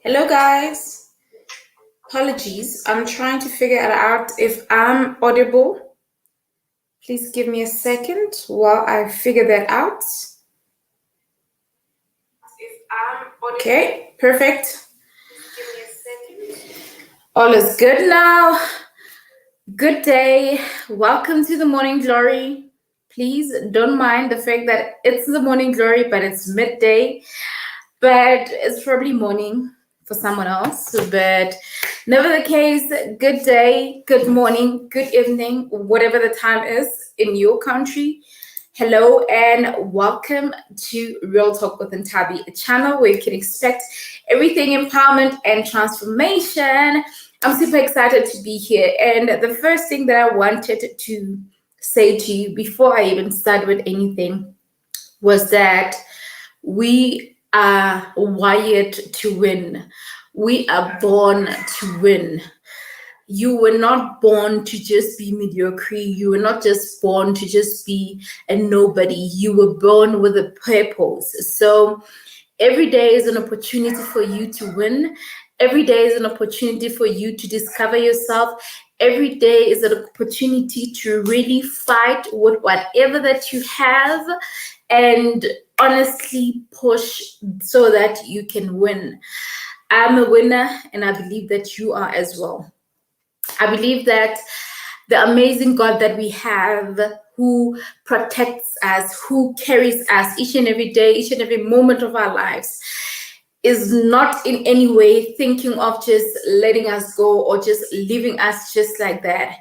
Hello, guys. Apologies. I'm trying to figure it out if I'm audible. Please give me a second while I figure that out. Okay, perfect. All is good now. Good day. Welcome to the Morning Glory. Please don't mind the fact that it's the Morning Glory, but it's midday. But it's probably morning for someone else. But never the case, good day, good morning, good evening, whatever the time is in your country. Hello and welcome to Real Talk with Ntabi, a channel where you can expect everything empowerment and transformation. I'm super excited to be here. And the first thing that I wanted to say to you before I even start with anything was that we are wired to win. We are born to win. You were not born to just be mediocre. You were not just born to just be a nobody. You were born with a purpose. So every day is an opportunity for you to win. Every day is an opportunity for you to discover yourself. Every day is an opportunity to really fight with whatever that you have and honestly push so that you can win. I'm a winner and I believe that you are as well. I believe that the amazing God that we have, who protects us, who carries us each and every day, each and every moment of our lives, is not in any way thinking of just letting us go or just leaving us just like that.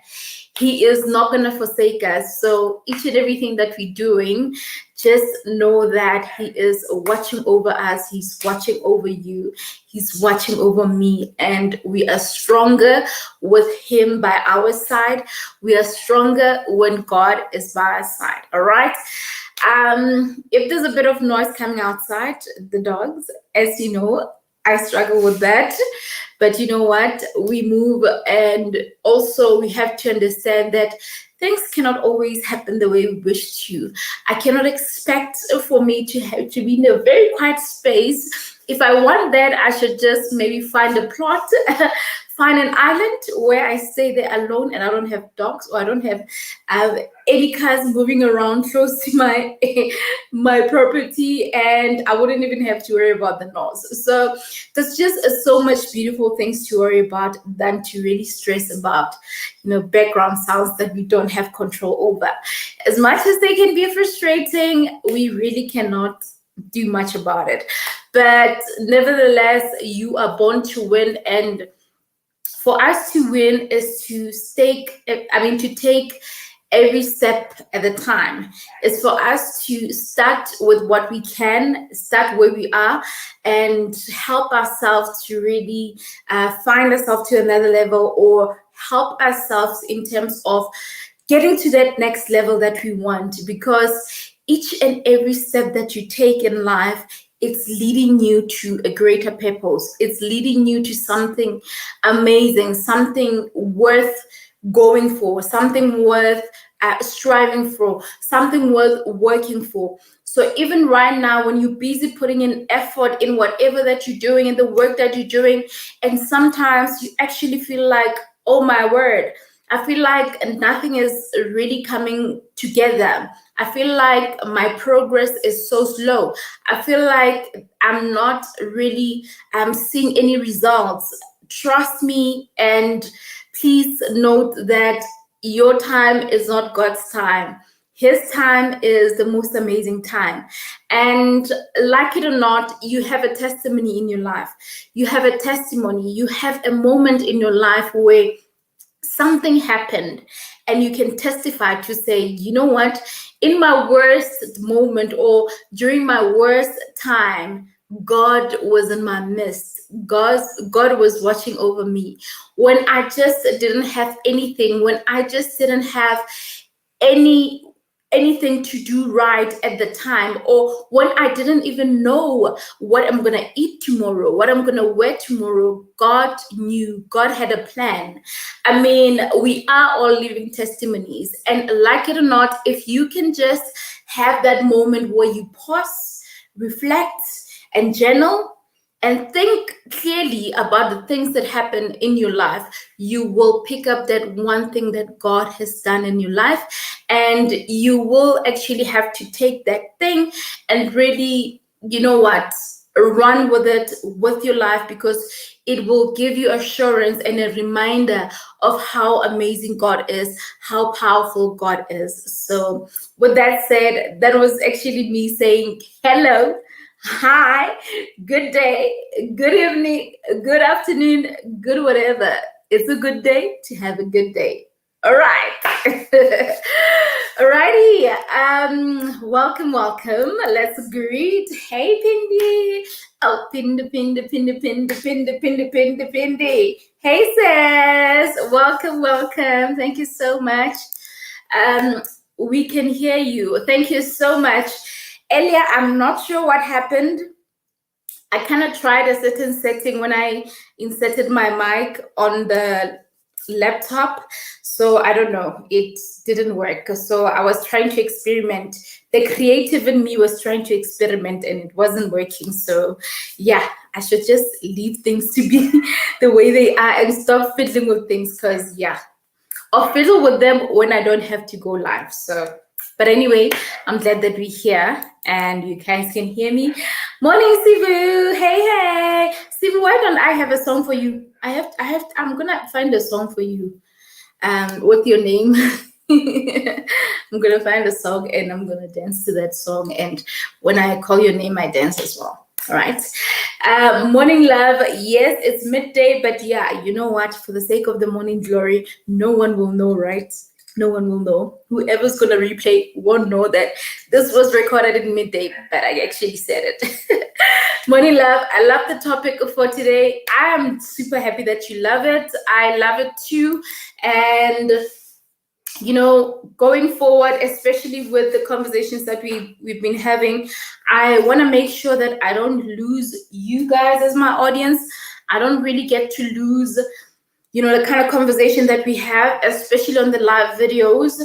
He is not going to forsake us. So each and everything that we're doing, just know that he is watching over us. He's watching over you. He's watching over me. And we are stronger with him by our side. We are stronger when God is by our side. All right. If there's a bit of noise coming outside, the dogs, as you know, I struggle with that. But you know what? We move, and also we have to understand that things cannot always happen the way we wish to. I cannot expect for me to have to be in a very quiet space. If I want that, I should just maybe find a plot, find an island where I stay there alone and I don't have dogs or I don't have any cars moving around close to my property, and I wouldn't even have to worry about the noise. So there's just so much beautiful things to worry about than to really stress about, background sounds that we don't have control over. As much as they can be frustrating, we really cannot do much about it. But nevertheless, you are born to win, and for us to win is to take every step at a time. It's for us to start with what we can, start where we are, and help ourselves to really find ourselves to another level, or help ourselves in terms of getting to that next level that we want. Because each and every step that you take in life, it's leading you to a greater purpose. It's leading you to something amazing, something worth going for, something worth striving for, something worth working for. So even right now, when you're busy putting in effort in whatever that you're doing, in the work that you're doing, and sometimes you actually feel like, oh my word, I feel like nothing is really coming together. I feel like my progress is so slow. I feel like I'm not really seeing any results. Trust me, and please note that your time is not God's time. His time is the most amazing time. And like it or not, you have a testimony in your life. You have a testimony. You have a moment in your life where something happened and you can testify to say, you know what, in my worst moment or during my worst time, God was in my midst. God was watching over me when I just didn't have anything, when I just didn't have anything to do right at the time, or when I didn't even know what I'm going to eat tomorrow, what I'm going to wear tomorrow. God knew. God had a plan. I mean, we are all living testimonies. And like it or not, if you can just have that moment where you pause, reflect, and journal, and think clearly about the things that happen in your life, you will pick up that one thing that God has done in your life, and you will actually have to take that thing and really, run with it with your life, because it will give you assurance and a reminder of how amazing God is, how powerful God is. So, with that said, that was actually me saying hello, hi, good day, good evening, good afternoon, good whatever. It's a good day to have a good day. All right. Alrighty. Welcome. Let's greet. Hey, Pindi. Oh, Pindi. Hey, sis. Welcome. Thank you so much. We can hear you. Thank you so much. Elia, I'm not sure what happened. I kind of tried a certain setting when I inserted my mic on the laptop. So I don't know, it didn't work. So I was trying to experiment. The creative in me was trying to experiment and it wasn't working. So yeah, I should just leave things to be the way they are and stop fiddling with things, because I'll fiddle with them when I don't have to go live. So, but anyway, I'm glad that we're here and you guys can hear me. Morning, Sivu. Hey. Sivu, why don't I have a song for you? I'm gonna find a song for you. With your name. I'm gonna find a song and I'm gonna dance to that song. And when I call your name, I dance as well. All right. Morning love. Yes, it's midday, but yeah, you know what? For the sake of the morning glory, no one will know, right? No one will know. Whoever's gonna replay won't know that this was recorded in midday, but I actually said it. Morning love. I love the topic for today. I am super happy that you love it. I love it too. And going forward, especially with the conversations that we've been having, I want to make sure that I don't lose you guys as my audience. I don't really get to lose the kind of conversation that we have, especially on the live videos.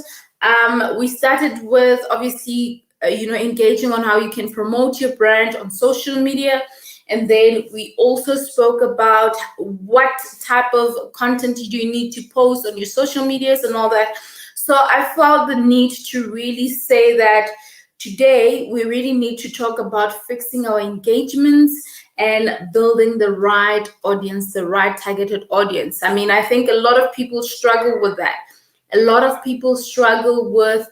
We started with obviously engaging on how you can promote your brand on social media. And then we also spoke about what type of content do you need to post on your social medias and all that. So I felt the need to really say that today we really need to talk about fixing our engagements and building the right audience, the right targeted audience. I mean, I think a lot of people struggle with that. A lot of people struggle with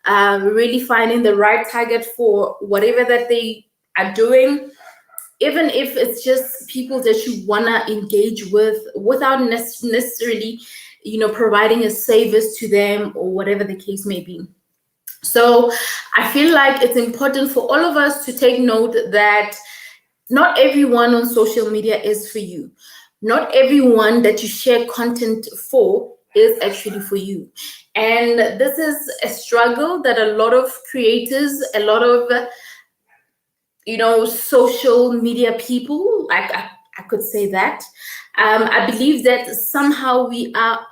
really finding the right target for whatever that they are doing, even if it's just people that you want to engage with without necessarily providing a service to them or whatever the case may be. So I feel like it's important for all of us to take note that not everyone on social media is for you. Not everyone that you share content for is actually for you. And this is a struggle that a lot of creators, a lot of social media people, like I could say that. I believe that somehow we are,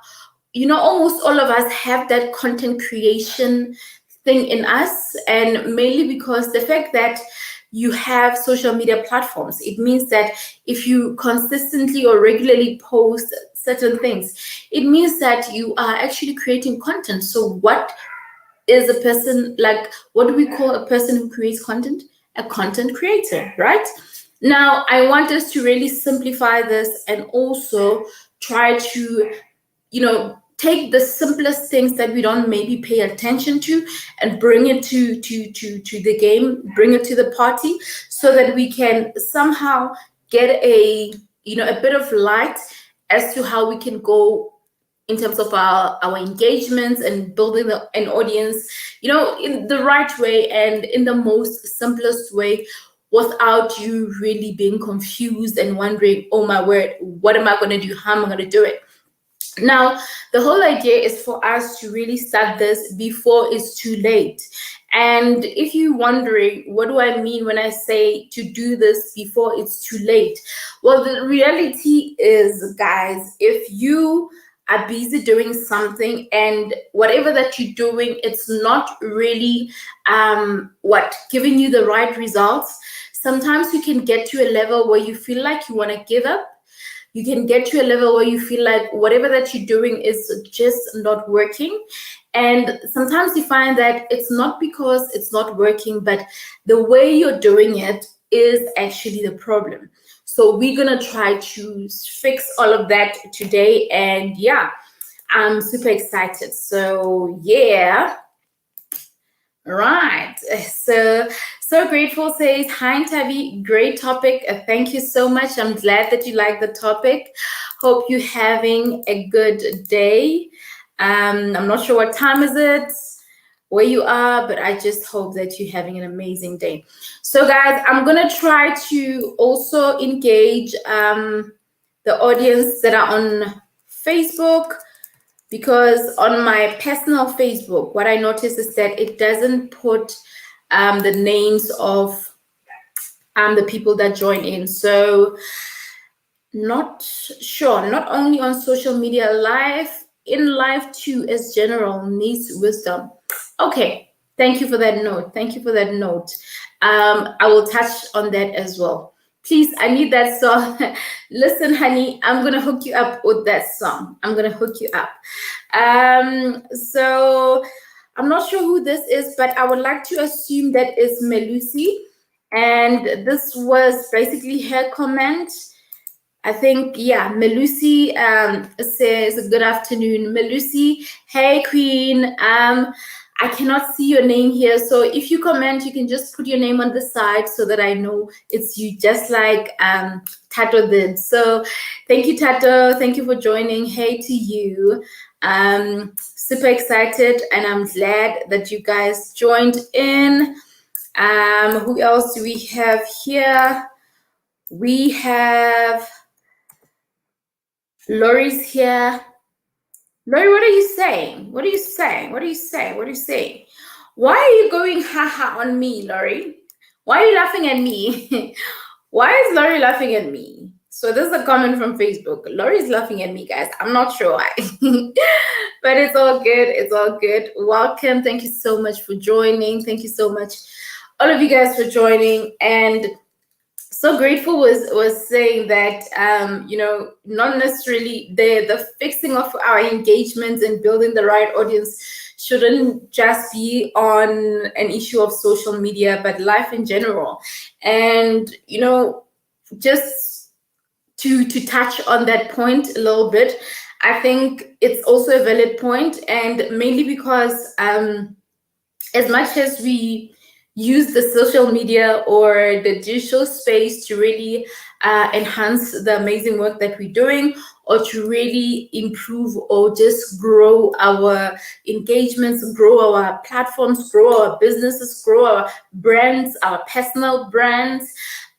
almost all of us have that content creation thing in us, and mainly because the fact that you have social media platforms, it means that if you consistently or regularly post certain things, it means that you are actually creating content. So what is a person, like, what do we call a person who creates content? A content creator, right? Now, I want us to really simplify this and also try to, take the simplest things that we don't maybe pay attention to and bring it to the game, bring it to the party, so that we can somehow get a bit of light as to how we can go in terms of our engagements and building an audience, in the right way and in the most simplest way, without you really being confused and wondering, oh my word, what am I going to do? How am I going to do it? Now, the whole idea is for us to really start this before it's too late. And if you're wondering, what do I mean when I say to do this before it's too late? Well, the reality is, guys, if you are busy doing something and whatever that you're doing, it's not really giving you the right results, sometimes you can get to a level where you feel like you want to give up. You can get to a level where you feel like whatever that you're doing is just not working. And sometimes you find that it's not because it's not working, but the way you're doing it is actually the problem. So we're going to try to fix all of that today. And yeah, I'm super excited. So yeah. Right. So grateful says, hi, Tavi. Great topic. Thank you so much. I'm glad that you like the topic. Hope you're having a good day. I'm not sure what time is it, where you are, but I just hope that you're having an amazing day. So guys, I'm going to try to also engage the audience that are on Facebook, because on my personal Facebook, what I noticed is that it doesn't put the names of the people that join in. So not sure, not only on social media, live, in life too, as general, needs wisdom. Okay, thank you for that note. Thank you for that note. I will touch on that as well. Please, I need that song. Listen, honey, I'm going to hook you up with that song. I'm going to hook you up. So I'm not sure who this is, but I would like to assume that is Melusi. And this was basically her comment. I think, yeah, Melusi says, good afternoon. Melusi, hey, Queen. I cannot see your name here. So if you comment, you can just put your name on the side so that I know it's you, just like Tato did. So thank you, Tato. Thank you for joining. Hey to you. Super excited, and I'm glad that you guys joined in. Who else do we have here? We have Lori's here. Lori, what are you saying? What are you saying? What are you saying? What are you saying? Why are you going haha on me, Lori? Why are you laughing at me? Why is Lori laughing at me? So this is a comment from Facebook. Lori's laughing at me, guys. I'm not sure why. But it's all good. It's all good. Welcome. Thank you so much for joining. Thank you so much, all of you guys, for joining. And so grateful was saying that not necessarily the fixing of our engagements and building the right audience shouldn't just be on an issue of social media, but life in general. And just to touch on that point a little bit, I think it's also a valid point, and mainly because as much as we use the social media or the digital space to really enhance the amazing work that we're doing, or to really improve or just grow our engagements, grow our platforms, grow our businesses, grow our brands, our personal brands.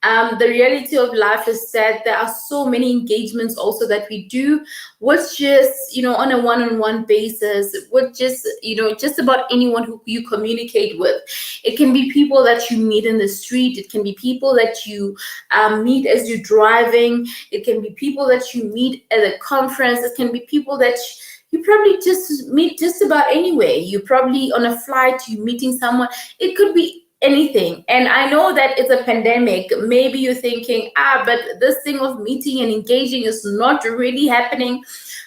The reality of life is that there are so many engagements also that we do with just, on a one-on-one basis, with just about anyone who you communicate with. It can be people that you meet in the street. It can be people that you meet as you're driving. It can be people that you meet at a conference. It can be people that you probably just meet just about anywhere. You probably on a flight, you meeting someone. It could be anything. And I know that it's a pandemic. Maybe you're thinking, but this thing of meeting and engaging is not really happening.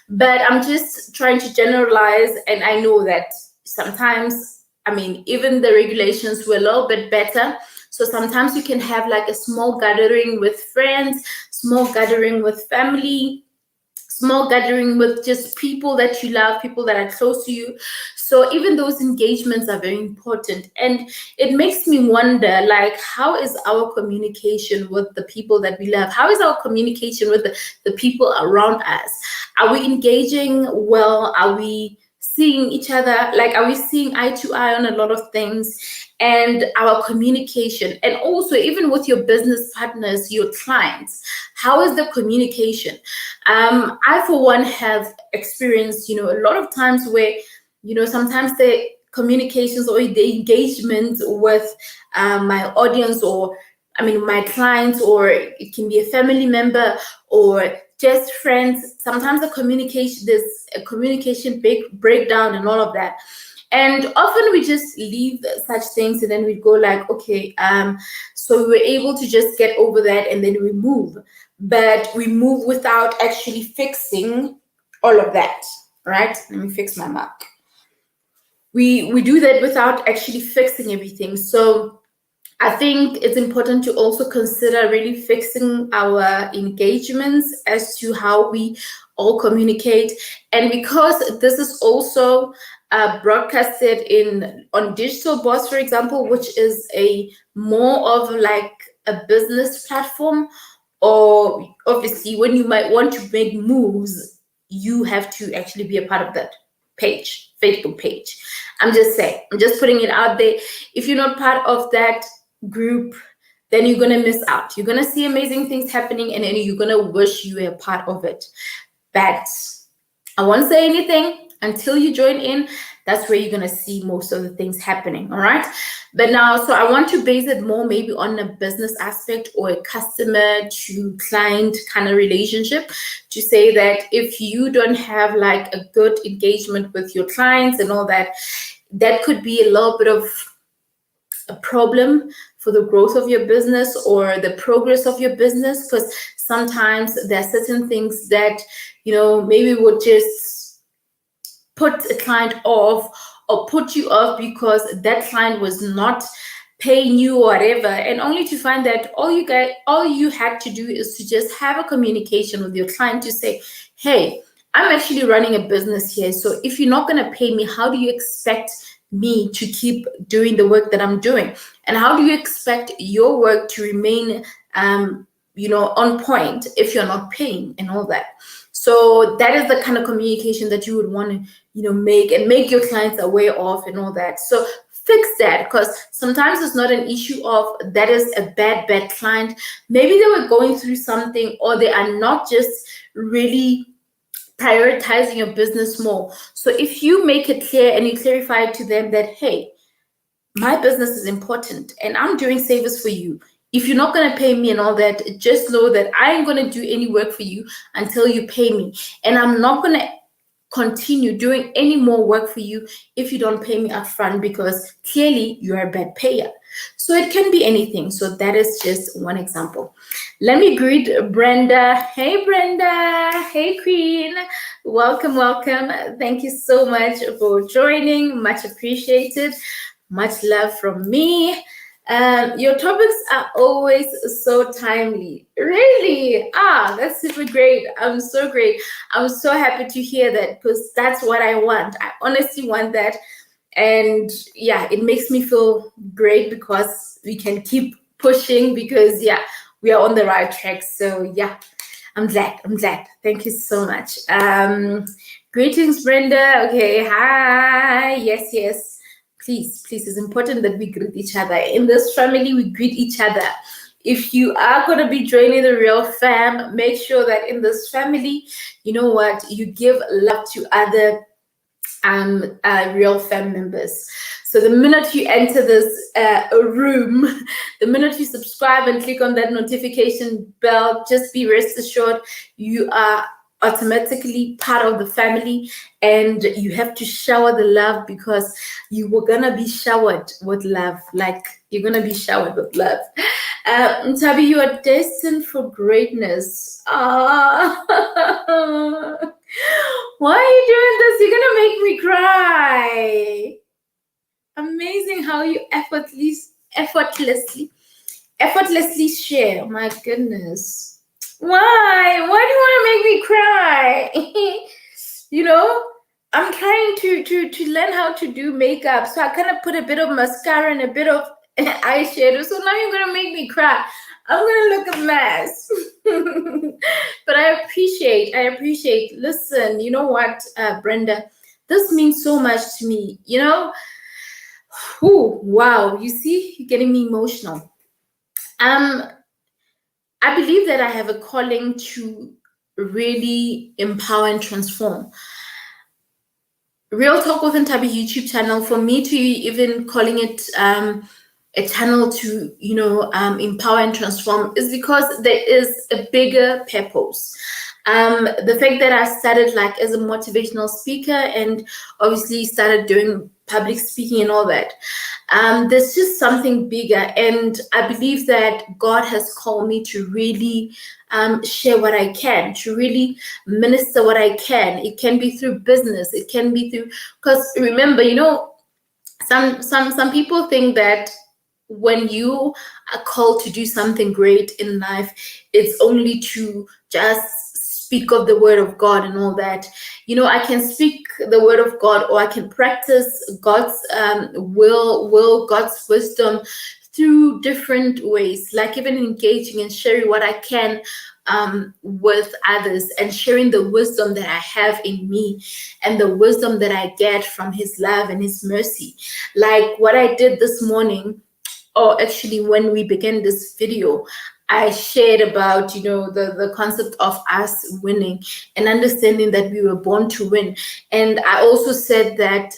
But I'm just trying to generalize. And I know that sometimes, even the regulations were a little bit better. So sometimes you can have like a small gathering with friends, small gathering with family, small gathering with just people that you love, people that are close to you. So even those engagements are very important. And it makes me wonder, like, how is our communication with the people that we love? How is our communication with the people around us? Are we engaging well? Are we seeing each other? Like, are we seeing eye to eye on a lot of things? And our communication, and also even with your business partners, your clients, how is the communication? I, for one, have experienced, a lot of times where, sometimes the communications or the engagement with my audience, or my clients, or it can be a family member or just friends. Sometimes there's a communication big breakdown and all of that. And often we just leave such things and then we go like, okay, so we were able to just get over that and then we move. But we move without actually fixing all of that, right? Let me fix my mic. We do that without actually fixing everything. So I think it's important to also consider really fixing our engagements as to how we all communicate. And because this is also broadcasted on Digital Boss, for example, which is a more of like a business platform, or obviously when you might want to make moves, you have to actually be a part of that page, Facebook page. I'm just saying, I'm just putting it out there. If you're not part of that group, then you're gonna miss out. You're gonna see amazing things happening and then you're gonna wish you were a part of it. But I won't say anything until you join in. That's where you're gonna see most of the things happening. All right. But now, so I want to base it more maybe on a business aspect or a customer to client kind of relationship, to say that if you don't have like a good engagement with your clients and all that, that could be a little bit of a problem for the growth of your business or the progress of your business, because sometimes there are certain things that, you know, maybe would just put a client off or put you off because that client was not paying you or whatever, and only to find that all you had to do is to just have a communication with your client to say, hey, I'm actually running a business here, so if you're not going to pay me, how do you expect me to keep doing the work that I'm doing? And how do you expect your work to remain on point if you're not paying and all that? So that is the kind of communication that you would want to make your clients aware of and all that. So fix that, because sometimes it's not an issue of that is a bad client. Maybe they were going through something, or they are not just really prioritizing your business more. So if you make it clear and you clarify to them that, hey, my business is important and I'm doing service for you. If you're not going to pay me and all that, just know that I ain't going to do any work for you until you pay me. And I'm not going to continue doing any more work for you if you don't pay me upfront, because clearly you're a bad payer. So it can be anything. So that is just one example. Let me greet Brenda. Hey, Brenda. Hey, Queen. Welcome. Thank you so much for joining. Much appreciated. Much love from me. Your topics are always so timely. Really? That's super great. I'm so great. I'm so happy to hear that, because that's what I want. I honestly want that. And yeah, it makes me feel great because we can keep pushing, because yeah, we are on the right track. So yeah, I'm glad. Thank you so much. Greetings, Brenda. Okay, hi. Yes. Please, it's important that we greet each other. In this family, we greet each other. If you are going to be joining the Real Fam, make sure that in this family, you know what, you give love to other Real Fam members. So the minute you enter this room, the minute you subscribe and click on that notification bell, just be rest assured you are automatically part of the family, and you have to shower the love, because you were gonna be showered with love. Like, you're gonna be showered with love. Tabi, you are destined for greatness. Why are you doing this? You're gonna make me cry. Amazing how you effortlessly share. My goodness. Why do you want to make me cry? I'm trying to learn how to do makeup, so I kind of put a bit of mascara and a bit of eyeshadow. So now you're gonna make me cry. I'm gonna look a mess. But I appreciate. Listen, you know what, Brenda, this means so much to me. Wow, you see, you're getting me emotional. I believe that I have a calling to really empower and transform. Real Talk with Ntabi YouTube channel, for me to even calling it a channel to empower and transform, is because there is a bigger purpose. The fact that I started like as a motivational speaker and obviously started doing public speaking and all that. There's just something bigger, and I believe that God has called me to really share what I can, to really minister what I can. It can be through business, it can be through, because remember, some people think that when you are called to do something great in life, it's only to just speak of the word of God and all that. I can speak the word of God, or I can practice God's God's wisdom through different ways, like even engaging and sharing what I can with others, and sharing the wisdom that I have in me and the wisdom that I get from His love and His mercy. Like what I did this morning, or actually when we began this video, I shared about the concept of us winning and understanding that we were born to win. And I also said that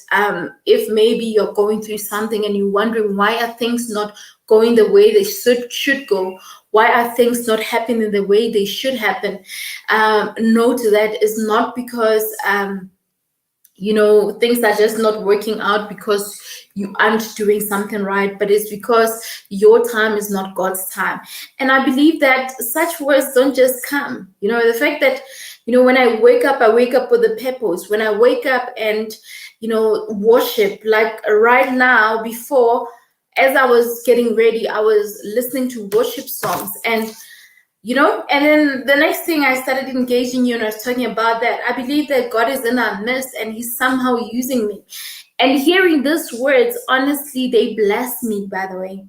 if maybe you're going through something and you're wondering why are things not going the way they should go, why are things not happening the way they should happen, note that it's not because things are just not working out because you aren't doing something right, but it's because your time is not God's time. And I believe that such words don't just come. The fact that, when I wake up with a purpose. When I wake up and, worship, like right now, before, as I was getting ready, I was listening to worship songs, and then the next thing I started engaging you, and I was talking about that. I believe that God is in our midst and He's somehow using me. And hearing these words, honestly, they bless me, by the way.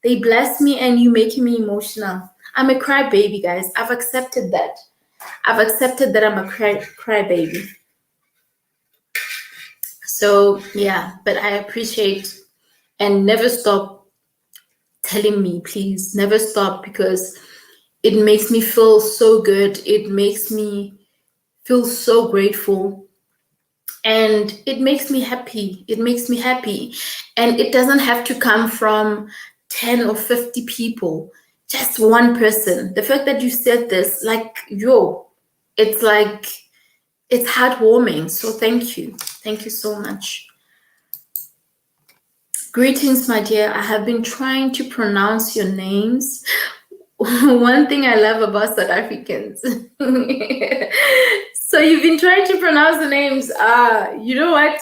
They bless me, and you making me emotional. I'm a crybaby, guys. I've accepted that. I'm a crybaby. So, yeah, but I appreciate, and never stop telling me, please, never stop, because it makes me feel so good. It makes me feel so grateful. And it makes me happy. It makes me happy. And it doesn't have to come from 10 or 50 people, just one person. The fact that you said this, like, it's heartwarming. So thank you. Thank you so much. Greetings, my dear. I have been trying to pronounce your names. One thing I love about South Africans. So you've been trying to pronounce the names. You know what?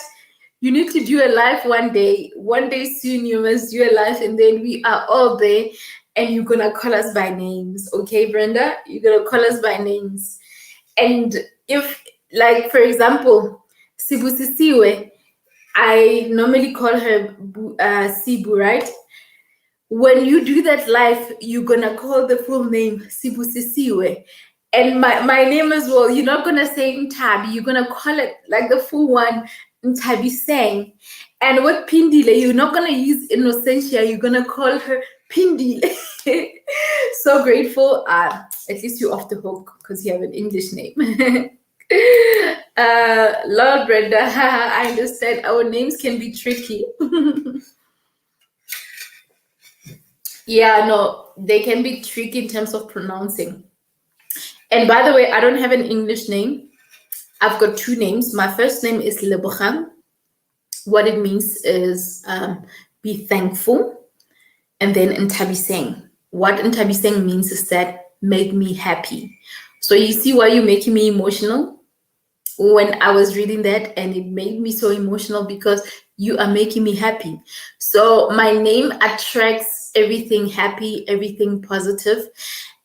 You need to do a live one day. One day soon you must do a live, and then we are all there, and you're gonna call us by names. Okay, Brenda? You're gonna call us by names. And if, like, for example, Sibusisiwe, I normally call her Sibu, right? When you do that live, you're gonna call the full name Sibusisiwe. And my name as well, you're not gonna say Ntabi, you're gonna call it like the full one, Ntabi Sang. And with Pindile, you're not gonna use Innocentia, you're gonna call her Pindile. So grateful. At least you're off the hook because you have an English name. Lord Brenda, I understand our names can be tricky. Yeah, no, they can be tricky in terms of pronouncing. And by the way, I don't have an English name. I've got two names. My first name is Lebogang. What it means is be thankful. And then Ntabiseng. What Ntabiseng means is that make me happy. So you see why you're making me emotional? When I was reading that, and it made me so emotional because you are making me happy. So my name attracts everything happy, everything positive.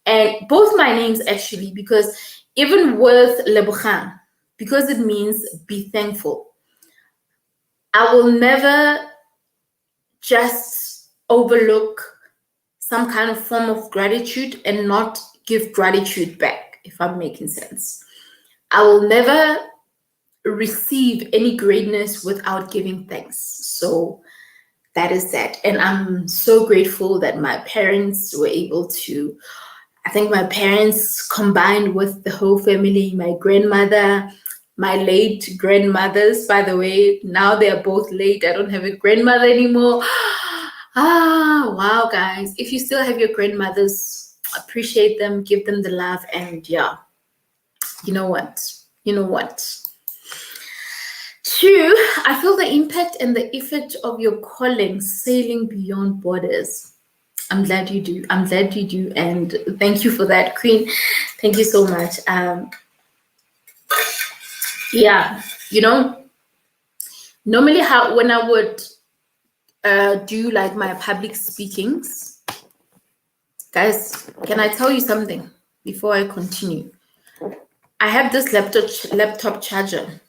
And both my names actually, because even with Lebogang, because it means be thankful, I will never just overlook some kind of form of gratitude and not give gratitude back, if I'm making sense. I will never receive any greatness without giving thanks. So that is that. And I'm so grateful that my parents were able to, I think my parents combined with the whole family, my grandmother, my late grandmothers, by the way, now they're both late. I don't have a grandmother anymore. Wow, guys. If you still have your grandmothers, appreciate them, give them the love, and yeah, You know what? You know what? Two, I feel the impact and the effect of your calling sailing beyond borders. I'm glad you do. I'm glad you do. And thank you for that, Queen. Thank you so much. Yeah, you know, normally how when I would do like my public speakings, guys, can I tell you something before I continue? I have this laptop charger.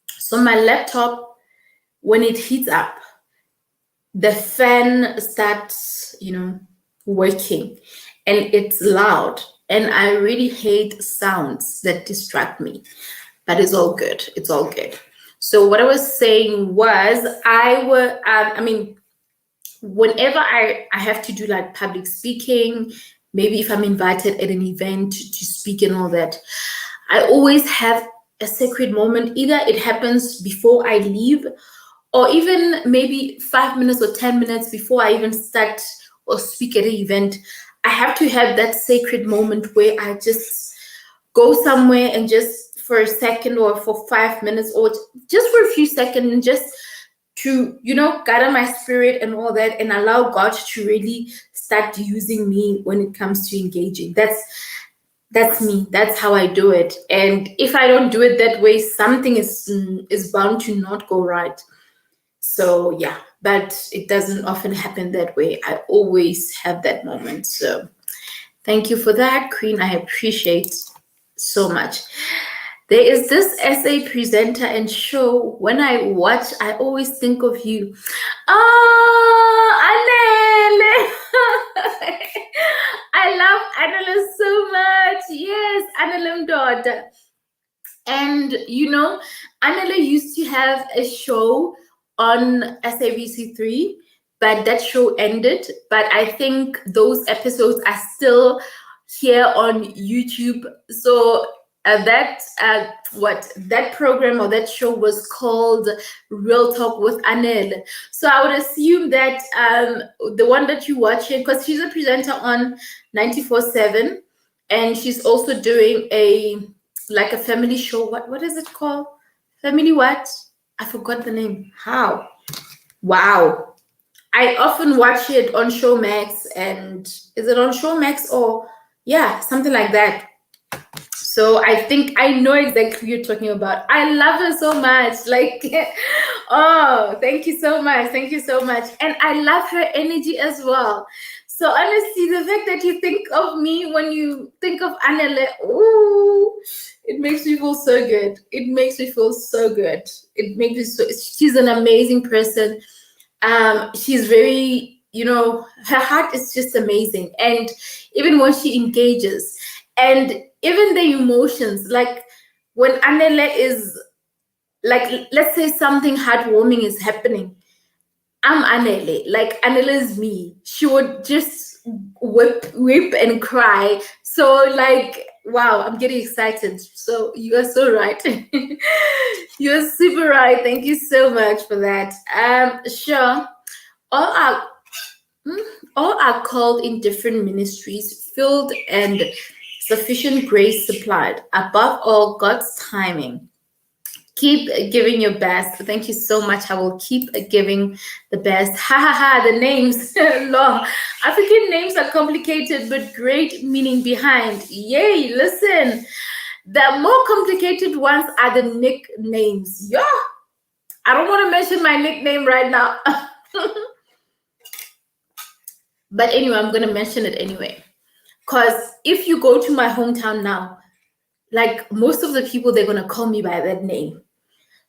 So my laptop, when it heats up, the fan starts, working, and it's loud. And I really hate sounds that distract me, but it's all good. It's all good. So what I was saying was, whenever I have to do like public speaking, maybe if I'm invited at an event to speak and all that, I always have a sacred moment. Either it happens before I leave, or even maybe 5 minutes or 10 minutes before I even start or speak at an event. I have to have that sacred moment where I just go somewhere and just for a second or for 5 minutes or just for a few seconds, and just to gather my spirit and all that, and allow God to really start using me when it comes to engaging. That's me. That's how I do it. And if I don't do it that way, something is bound to not go right. So yeah, but it doesn't often happen that way. I always have that moment. So thank you for that, Queen. I appreciate so much. There is this essay presenter and show. When I watch, I always think of you. Oh, Anele! I love Anele so much. Yes, Anele Mdoda. And Anele used to have a show on SABC3, but that show ended. But I think those episodes are still here on YouTube. So that program or that show was called Real Talk with Anele. So I would assume that the one that you're watching, because she's a presenter on 94.7, and she's also doing a family show. What is it called? Family what? I forgot the name. How? Wow. I often watch it on Showmax, and is it on Showmax or something like that. So I think I know exactly who you're talking about. I love her so much. Like, oh, thank you so much. Thank you so much. And I love her energy as well. So honestly, the fact that you think of me when you think of Anele, ooh, it makes me feel so good. It makes me feel so good. It makes me so. She's an amazing person. She's very, her heart is just amazing. And even when she engages, and even the emotions, like when Anele is like, let's say something heartwarming is happening, I'm Anele. Like Anele is me. She would just whip and cry. So like, wow, I'm getting excited. So you are so right. You're super right. Thank you so much for that. Sure. All are called in different ministries, filled and sufficient grace supplied. Above all, God's timing. Keep giving your best. Thank you so much. I will keep giving the best. Ha ha ha, the names long. African names are complicated, but great meaning behind. Yay, listen. The more complicated ones are the nicknames. Yeah. I don't want to mention my nickname right now. But anyway, I'm going to mention it anyway. Because if you go to my hometown now, like most of the people, they're going to call me by that name.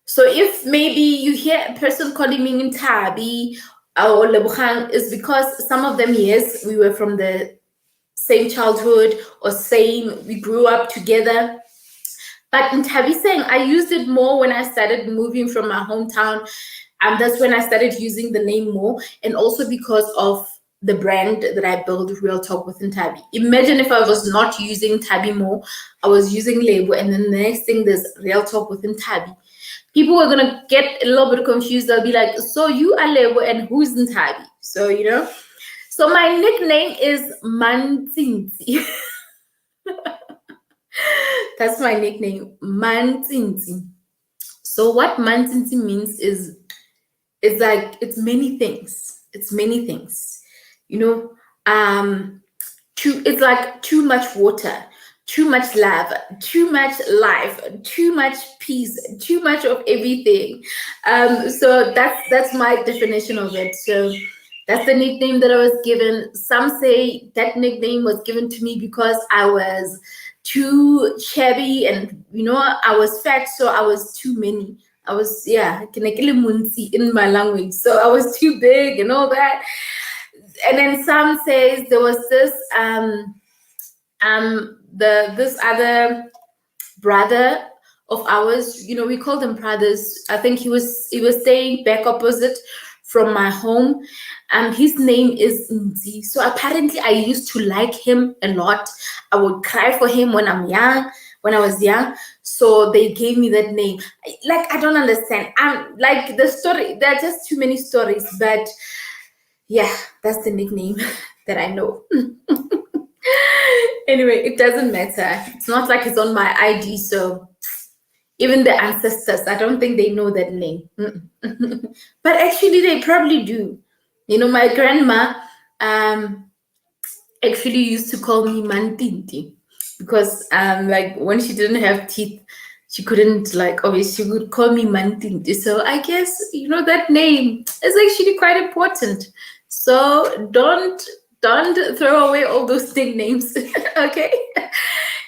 So if maybe you hear a person calling me Ntabi or Lebogang, is because some of them, yes, we were from the same childhood or we grew up together. But Ntabi saying, I used it more when I started moving from my hometown. And that's when I started using the name more. And also because of the brand that I built, Real Talk with Ntabi. Imagine if I was not using Ntabi more, I was using Lebo, and then the next thing there's Real Talk with Ntabi. People are gonna get a little bit confused. They'll be like, so you are Lebo and who's Ntabi? So So my nickname is Mantsinzi. That's my nickname, Mantsinzi. So what Mantsinzi means is it's like it's many things. It's many things. You know, it's like too much water, too much love, too much life, too much peace, too much of everything. So that's my definition of it. So that's the nickname that I was given. Some say that nickname was given to me because I was too chubby and I was fat, so I was too many. I was in my language, so I was too big and all that. And then some says there was this this other brother of ours, we called them brothers. I think he was staying back opposite from my home. His name is Nzi. So apparently I used to like him a lot. I would cry for him when I was young. So they gave me that name. Like, I don't understand. Like the story, there are just too many stories, but yeah, that's the nickname that I know. Anyway, it doesn't matter. It's not like it's on my ID, so even the ancestors, I don't think they know that name. But actually, they probably do. My grandma actually used to call me Mantinti because like when she didn't have teeth, she couldn't, like, obviously she would call me Mantinti. So I guess that name is actually quite important. So don't throw away all those nicknames. Okay.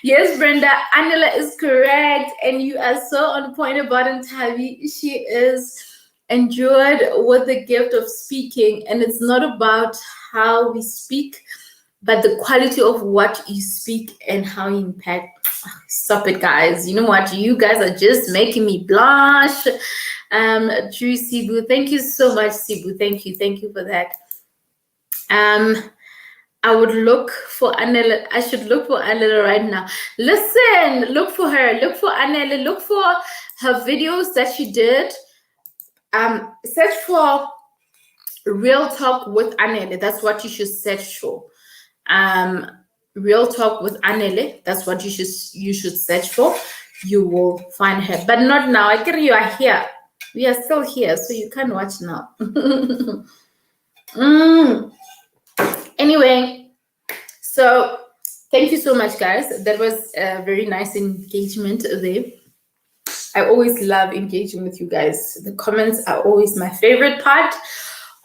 Yes, Brenda, Anela is correct, and you are so on point about Ntavi. She is endured with the gift of speaking, and it's not about how we speak, but the quality of what you speak and how you impact. Stop it, guys. You know what? You guys are just making me blush. Drew Sibu, thank you so much, Sibu. Thank you for that. I would look for Anela. I should look for Anela right now. Listen, look for her. Look for Anela. Look for her videos that she did. Search for Real Talk with Anela. That's what you should search for. Real Talk with Anele. That's what you should search for. You will find her, but not now. I get you are here. We are still here, so you can watch now. Anyway, so thank you so much, guys. That was a very nice engagement there. I always love engaging with you guys. The comments are always my favorite part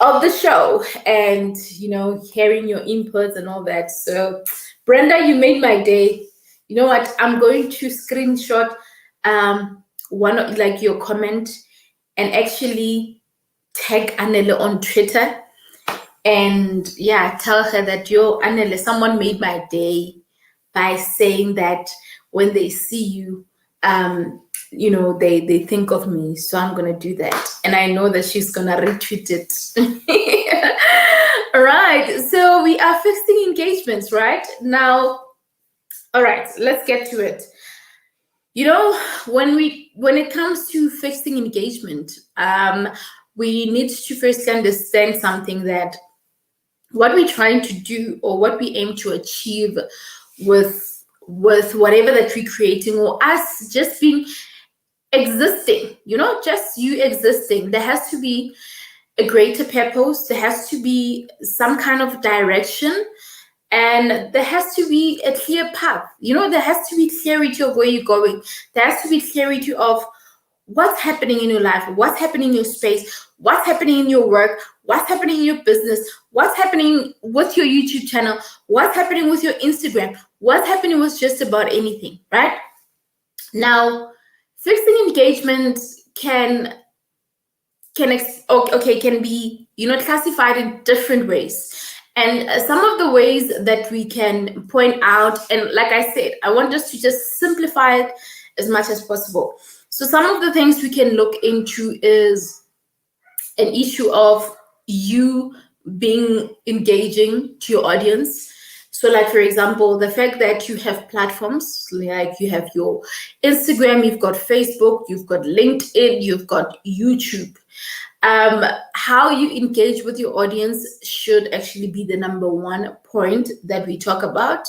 of the show, and hearing your inputs and all that. So Brenda, you made my day. You know what? I'm going to screenshot one of, like, your comment and actually tag Anele on Twitter. And tell her that Anele, someone made my day by saying that when they see you, they think of me. So I'm gonna do that, and I know that she's gonna retweet it. All right. So we are fixing engagements right now. All right. Let's get to it. When it comes to fixing engagement, we need to first understand something, that what we're trying to do or what we aim to achieve with whatever that we're creating, or us just being existing, just you existing, there has to be a greater purpose, there has to be some kind of direction, and there has to be a clear path. There has to be clarity of where you're going. There has to be clarity of what's happening in your life, what's happening in your space, what's happening in your work, what's happening in your business, what's happening with your YouTube channel, what's happening with your Instagram, what's happening with just about anything, right? Now, fixing engagement can be classified in different ways. And some of the ways that we can point out, and like I said, I want us to just simplify it as much as possible. So some of the things we can look into is an issue of you being engaging to your audience. So, like, for example, the fact that you have platforms, like you have your Instagram, you've got Facebook, you've got LinkedIn, you've got YouTube. How you engage with your audience should actually be the number one point that we talk about.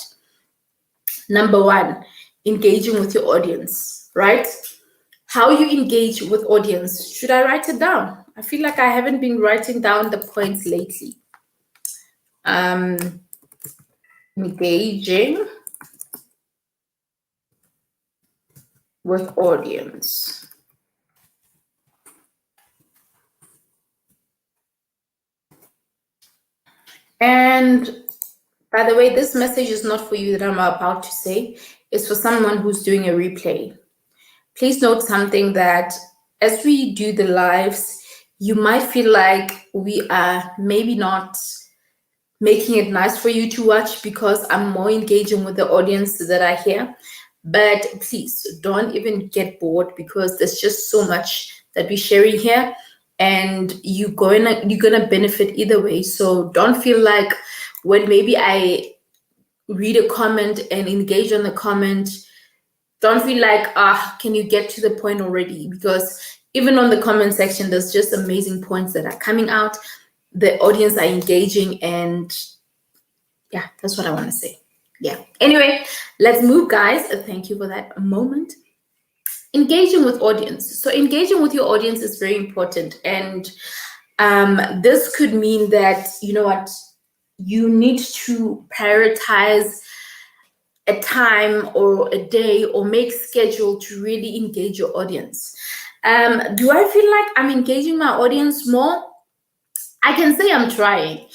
Number one, engaging with your audience, right? How you engage with audience. Should I write it down? I feel like I haven't been writing down the points lately. Engaging with audience. And by the way, this message is not for you that I'm about to say. It's for someone who's doing a replay. Please note something, that as we do the lives, you might feel like we are maybe not making it nice for you to watch because I'm more engaging with the audience that I hear. But please don't even get bored, because there's just so much that we're sharing here, and you're gonna benefit either way. So don't feel like when maybe I read a comment and engage on the comment, don't feel like, can you get to the point already? Because even on the comment section, there's just amazing points that are coming out. The audience are engaging, and yeah, that's what I want to say. Yeah. Anyway, let's move, guys. Thank you for that moment. Engaging with audience. So engaging with your audience is very important. And this could mean that, you know what, you need to prioritize a time or a day or make schedule to really engage your audience. Do I feel like I'm engaging my audience more? I can say I'm trying.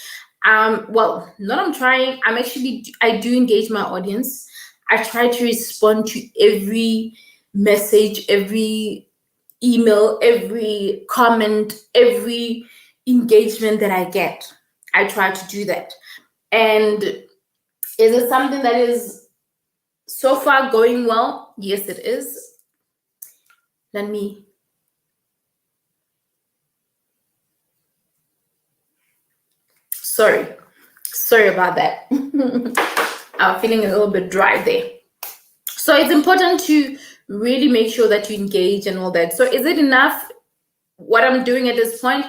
Well, not I'm trying. I do engage my audience. I try to respond to every message, every email, every comment, every engagement that I get. I try to do that. And is it something that is so far going well? Yes, it is. Sorry about that. I'm feeling a little bit dry there. So it's important to really make sure that you engage and all that. So is it enough what I'm doing at this point?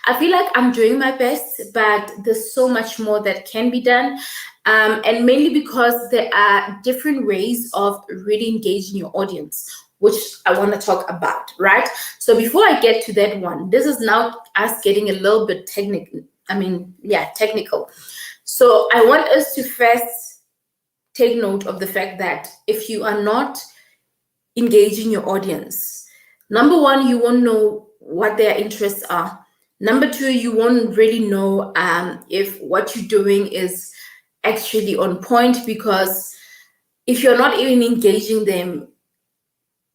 I feel like I'm doing my best, but there's so much more that can be done. And mainly because there are different ways of really engaging your audience, which I want to talk about, right? So before I get to that one, this is now us getting a little bit technical. Technical. So I want us to first take note of the fact that if you are not engaging your audience, number one, you won't know what their interests are. Number two, you won't really know if what you're doing is actually on point, because if you're not even engaging them,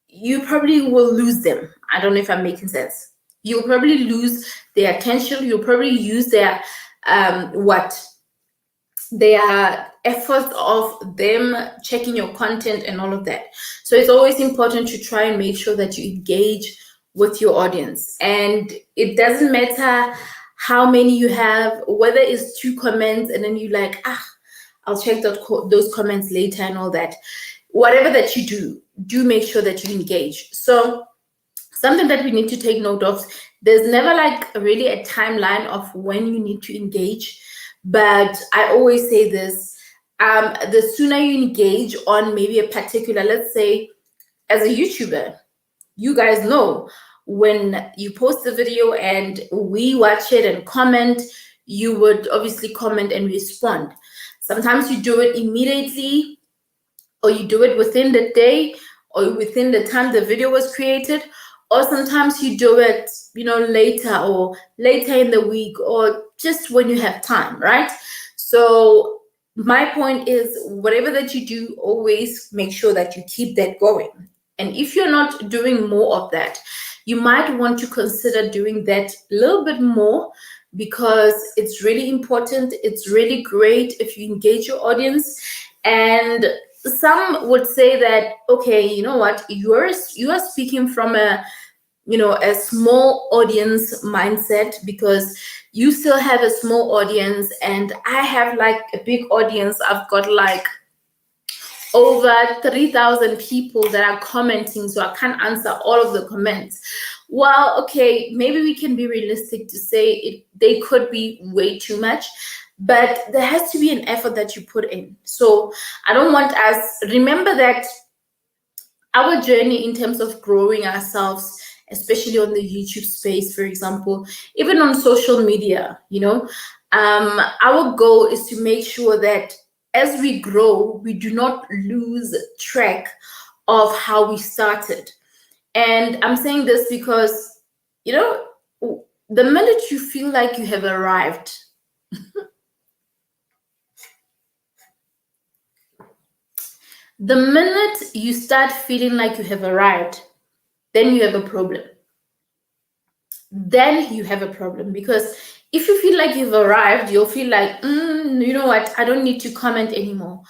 you probably will lose them. I don't know if I'm making sense. You'll probably lose their attention. You'll probably use their efforts of them checking your content and all of that. So it's always important to try and make sure that you engage with your audience. And it doesn't matter how many you have, whether it's 2 comments and then you like, I'll check those comments later and all that. Whatever that you do make sure that you engage. So something that we need to take note of, there's never like really a timeline of when you need to engage. But I always say this, the sooner you engage on maybe a particular, let's say as a YouTuber, you guys know when you post a video and we watch it and comment, you would obviously comment and respond. Sometimes you do it immediately, or you do it within the day, or within the time the video was created, or sometimes you do it, later or later in the week, or just when you have time, right? So my point is, whatever that you do, always make sure that you keep that going. And if you're not doing more of that, you might want to consider doing that a little bit more, because it's really important. It's really great if you engage your audience. And some would say that, okay, you know what, you are speaking from a small audience mindset, because you still have a small audience and I have like a big audience. I've got like over 3,000 people that are commenting, so I can't answer all of the comments. Well, okay, maybe we can be realistic to say they could be way too much, but there has to be an effort that you put in. So I don't want us, remember that our journey in terms of growing ourselves, especially on the YouTube space, for example, even on social media, our goal is to make sure that as we grow, we do not lose track of how we started. And I'm saying this because, the minute you feel like you have arrived, the minute you start feeling like you have arrived, then you have a problem. Then you have a problem, because if you feel like you've arrived, you'll feel like, you know what, I don't need to comment anymore.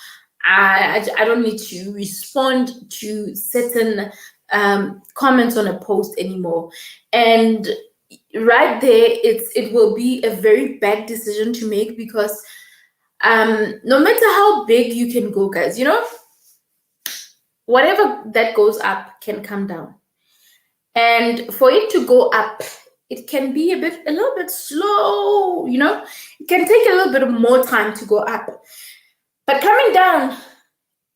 I don't need to respond to certain comments on a post anymore. And right there, it will be a very bad decision to make, because no matter how big you can go, guys, whatever that goes up can come down. And for it to go up, it can be a little bit slow, it can take a little bit more time to go up. But coming down,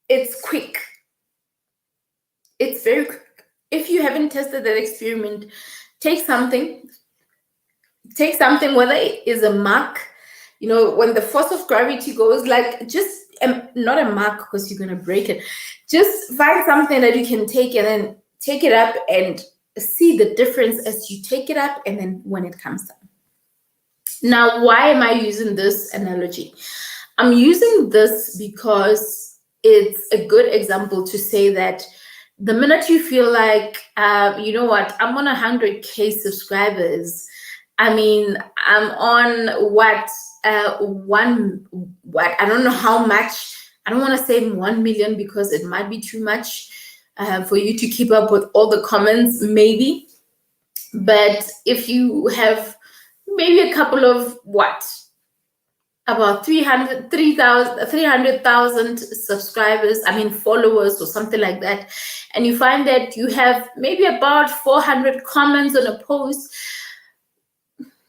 it's quick. It's very quick. If you haven't tested that experiment, take something, whether it is a mark, when the force of gravity goes, like, just not a mark, because you're going to break it. Just find something that you can take and then take it up and see the difference as you take it up and then when it comes down. Now, why am I using this analogy? I'm using this because it's a good example to say that the minute you feel like, you know what, I'm on 100K subscribers. I mean, I'm on I don't know how much. I don't want to say 1 million, because it might be too much for you to keep up with all the comments, maybe. But if you have maybe a couple of about 300,000 subscribers, followers or something like that, and you find that you have maybe about 400 comments on a post,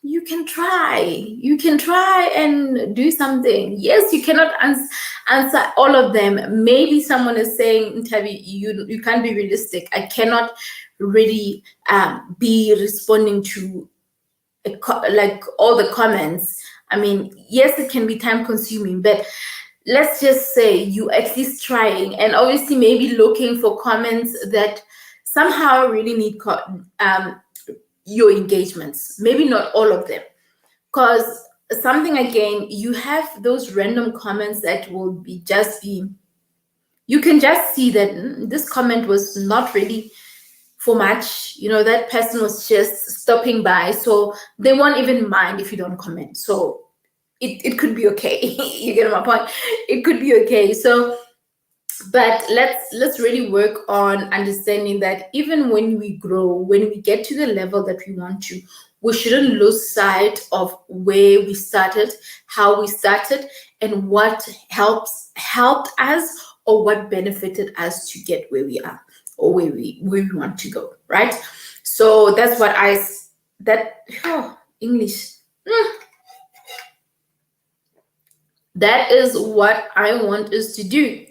you can try and do something. Yes, you cannot answer all of them. Maybe someone is saying, Ntabi, you can't be realistic. I cannot really be responding to like all the comments. Yes, it can be time consuming, but let's just say you at least trying, and obviously maybe looking for comments that somehow really need your engagements. Maybe not all of them, because something, again, you have those random comments that will be you can just see that this comment was not really for much, that person was just stopping by, so they won't even mind if you don't comment. So it could be okay. You get my point. It could be okay. So, but let's really work on understanding that even when we grow, when we get to the level that we want to, we shouldn't lose sight of where we started, how we started, and what helped us, or what benefited us to get where we are, or where we want to go, right? So that's what English. That is what I want us to do.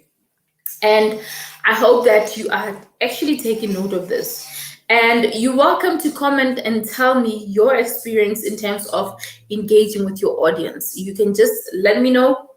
And I hope that you are actually taking note of this. And you're welcome to comment and tell me your experience in terms of engaging with your audience. You can just let me know,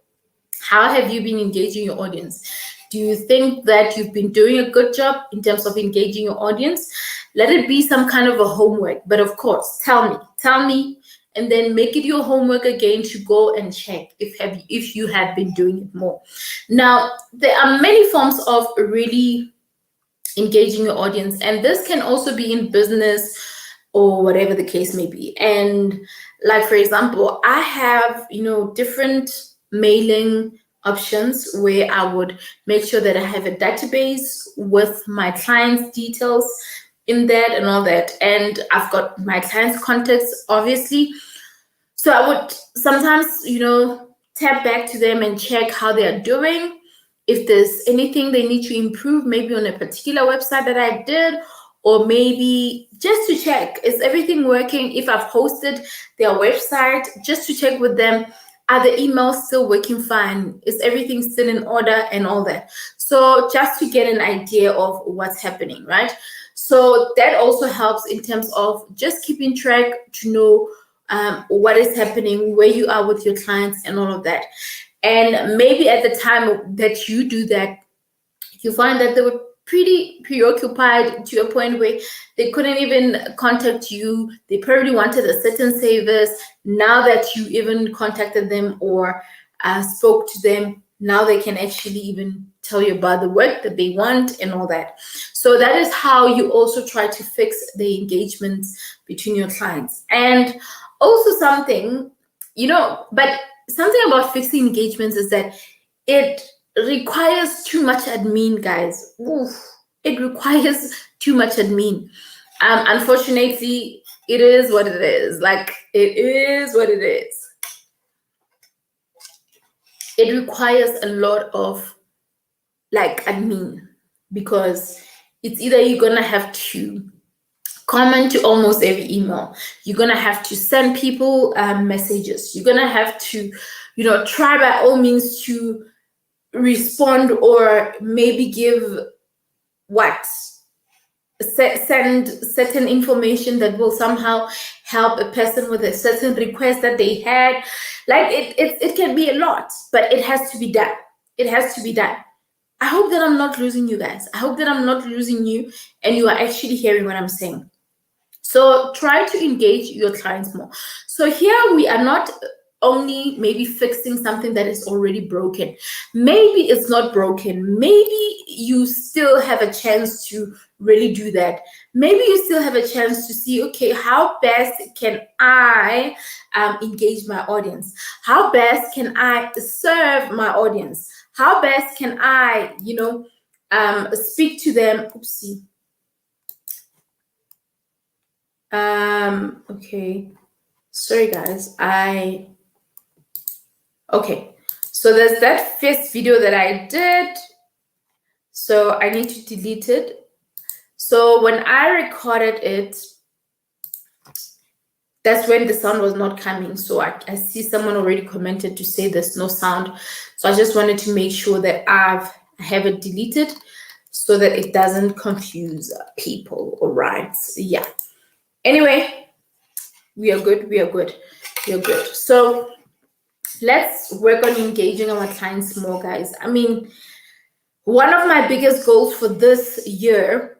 how have you been engaging your audience? Do you think that you've been doing a good job in terms of engaging your audience? Let it be some kind of a homework. But of course, tell me, and then make it your homework again to go and check if you have been doing it more. Now, there are many forms of really engaging your audience, and this can also be in business or whatever the case may be. And like, for example, I have different mailing options where I would make sure that I have a database with my clients' details in that and all that, and I've got my clients' contacts, obviously. So I would sometimes tap back to them and check how they are doing, if there's anything they need to improve, maybe on a particular website that I did, or maybe just to check, is everything working? If I've hosted their website, just to check with them, Are the emails still working fine? Is everything still in order and all that? So just to get an idea of what's happening, right? So that also helps in terms of just keeping track to know what is happening, where you are with your clients and all of that. And maybe at the time that you do that, you find that they were pretty preoccupied to a point where they couldn't even contact you. They probably wanted a certain service. Now that you even contacted them or spoke to them, now they can actually even tell you about the work that they want and all that. So that is how you also try to fix the engagements between your clients. And also something, but something about fixing engagements is that it requires too much admin, guys. Oof, it requires too much admin. Unfortunately, it is what it is. Like, it is what it is. It requires a lot of admin, because it's either you're gonna have to comment to almost every email, you're gonna have to send people messages, you're gonna have to try by all means to respond, or maybe give send certain information that will somehow help a person with a certain request that they had. Like, it can be a lot, but it has to be done. It has to be done. I hope that I'm not losing you guys. I hope that I'm not losing you and you are actually hearing what I'm saying. So try to engage your clients more. So here we are not only maybe fixing something that is already broken. Maybe it's not broken. Maybe you still have a chance to really do that. Maybe you still have a chance to see, okay, how best can I engage my audience? How best can I serve my audience? How best can I, speak to them? Oopsie. Okay. Sorry, guys. Okay. So there's that first video that I did. So I need to delete it. So when I recorded it, that's when the sound was not coming. So I see someone already commented to say there's no sound. So I just wanted to make sure that I have it deleted so that it doesn't confuse people. All right. Yeah. Anyway, we are good. We are good. We are good. So let's work on engaging our clients more, guys. I mean, one of my biggest goals for this year